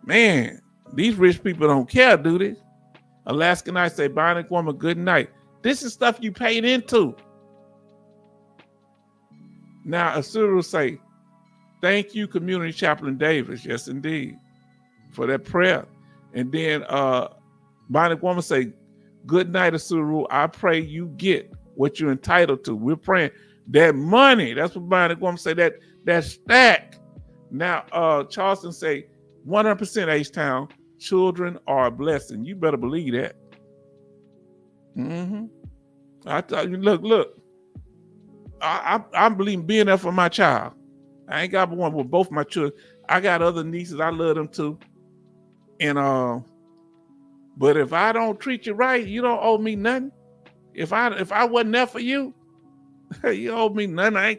Man, these rich people don't care, do they? Alaskan Ice say, Bionic Woman, good night. This is stuff you paid into. Now, Asuru say, thank you, Community Chaplain Davis. Yes, indeed, for that prayer. And then Bionic Woman say, good night, Asuru. I pray you get what you're entitled to. We're praying that money. That's what Bionic Woman say, that stack. Now, Charleston say, 100% H-Town, children are a blessing. You better believe that. I tell you, look. I believe in being there for my child. I ain't got one with both my children. I got other nieces. I love them too. And but if I don't treat you right, you don't owe me nothing. If I wasn't there for you, you owe me nothing.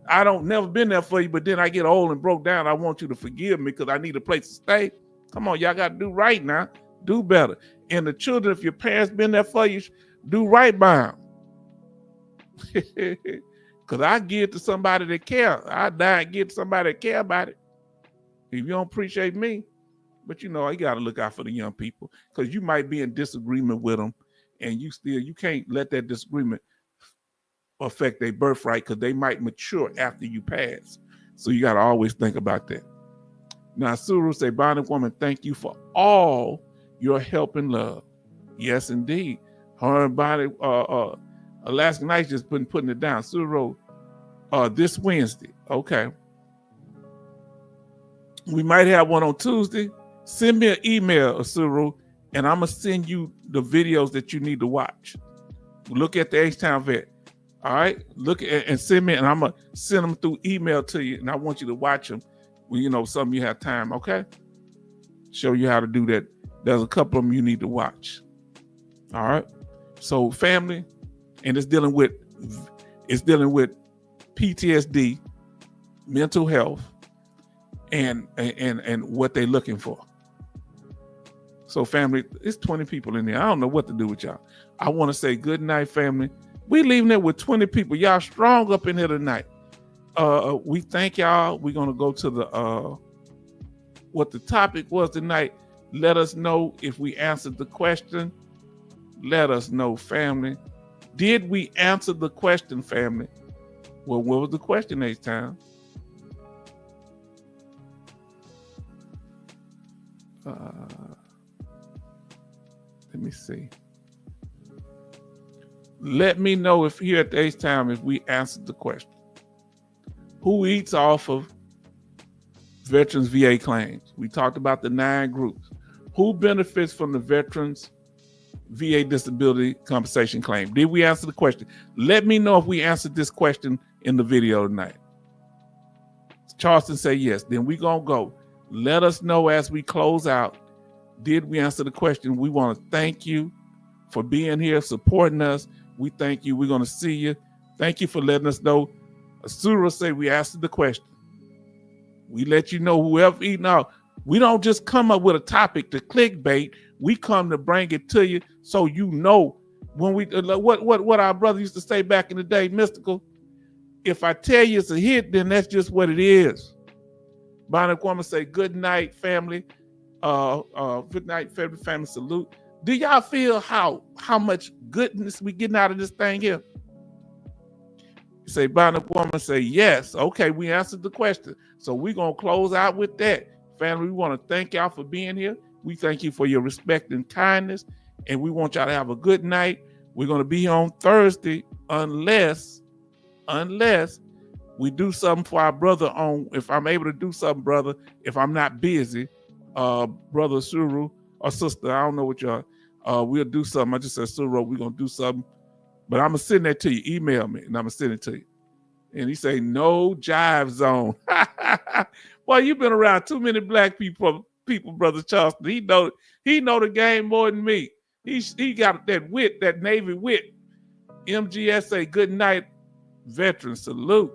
I don't never been there for you, but then I get old and broke down. I want you to forgive me because I need a place to stay. Come on, y'all got to do right now. Do better. And the children, if your parents been there for you, do right by them. Because I give it to somebody that care. I die and give it to somebody that care about it. If you don't appreciate me, but you know, you got to look out for the young people because you might be in disagreement with them and you can't let that disagreement affect their birthright because they might mature after you pass. So you got to always think about that. Now, Suru say, Bionic Woman, thank you for all your help and love. Yes, indeed. Her and Bionic, Alaskan Knight just putting it down. Suru, this Wednesday. Okay. We might have one on Tuesday. Send me an email, Suru, and I'm going to send you the videos that you need to watch. Look at the H-Town Vet. All right? Look at and send me, and I'm going to send them through email to you, and I want you to watch them when, you know, some of you have time, okay? Show you how to do that. There's a couple of them you need to watch. All right? So, family, and it's dealing with PTSD, mental health, and what they're looking for. So, family, it's 20 people in there. I don't know what to do with y'all. I want to say good night, family. We leaving it with 20 people. Y'all strong up in here tonight. We thank y'all. We're gonna go to the what the topic was tonight. Let us know if we answered the question. Let us know, family. Did we answer the question, family? Well, what was the question next time? Let me see. Let me know if here at the H-Town if we answered the question. Who eats off of Veterans VA claims? We talked about the 9 groups. Who benefits from the Veterans VA disability compensation claim? Did we answer the question? Let me know if we answered this question in the video tonight. Charleston say yes. Then we gonna go. Let us know as we close out. Did we answer the question? We want to thank you for being here, supporting us. We thank you. We're gonna see you. Thank you for letting us know. Asura say we answered the question. We let you know whoever eating out. We don't just come up with a topic to clickbait. We come to bring it to you so you know when we what our brother used to say back in the day, Mystical. If I tell you it's a hit, then that's just what it is. Bonnie Kwame say good night, family. Good night, family. Salute. Do y'all feel how much goodness we getting out of this thing here? Say Bonnie Kwame say yes. Okay, we answered the question. So we're gonna close out with that. Family, we want to thank y'all for being here. We thank you for your respect and kindness, and we want y'all to have a good night. We're going to be here on Thursday unless we do something for our brother on, if I'm able to do something, brother, if I'm not busy, brother Suru or sister, I don't know what y'all, we'll do something. I just said, Suru, we're going to do something, but I'm going to send that to you. Email me, and I'm going to send it to you. And he say, no jive zone. Well, you've been around too many black people, Brother Charleston. He know the game more than me. He got that wit, that Navy wit. MGS say, good night, veterans. Salute.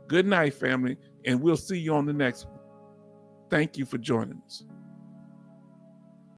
Good night, family. And we'll see you on the next one. Thank you for joining us.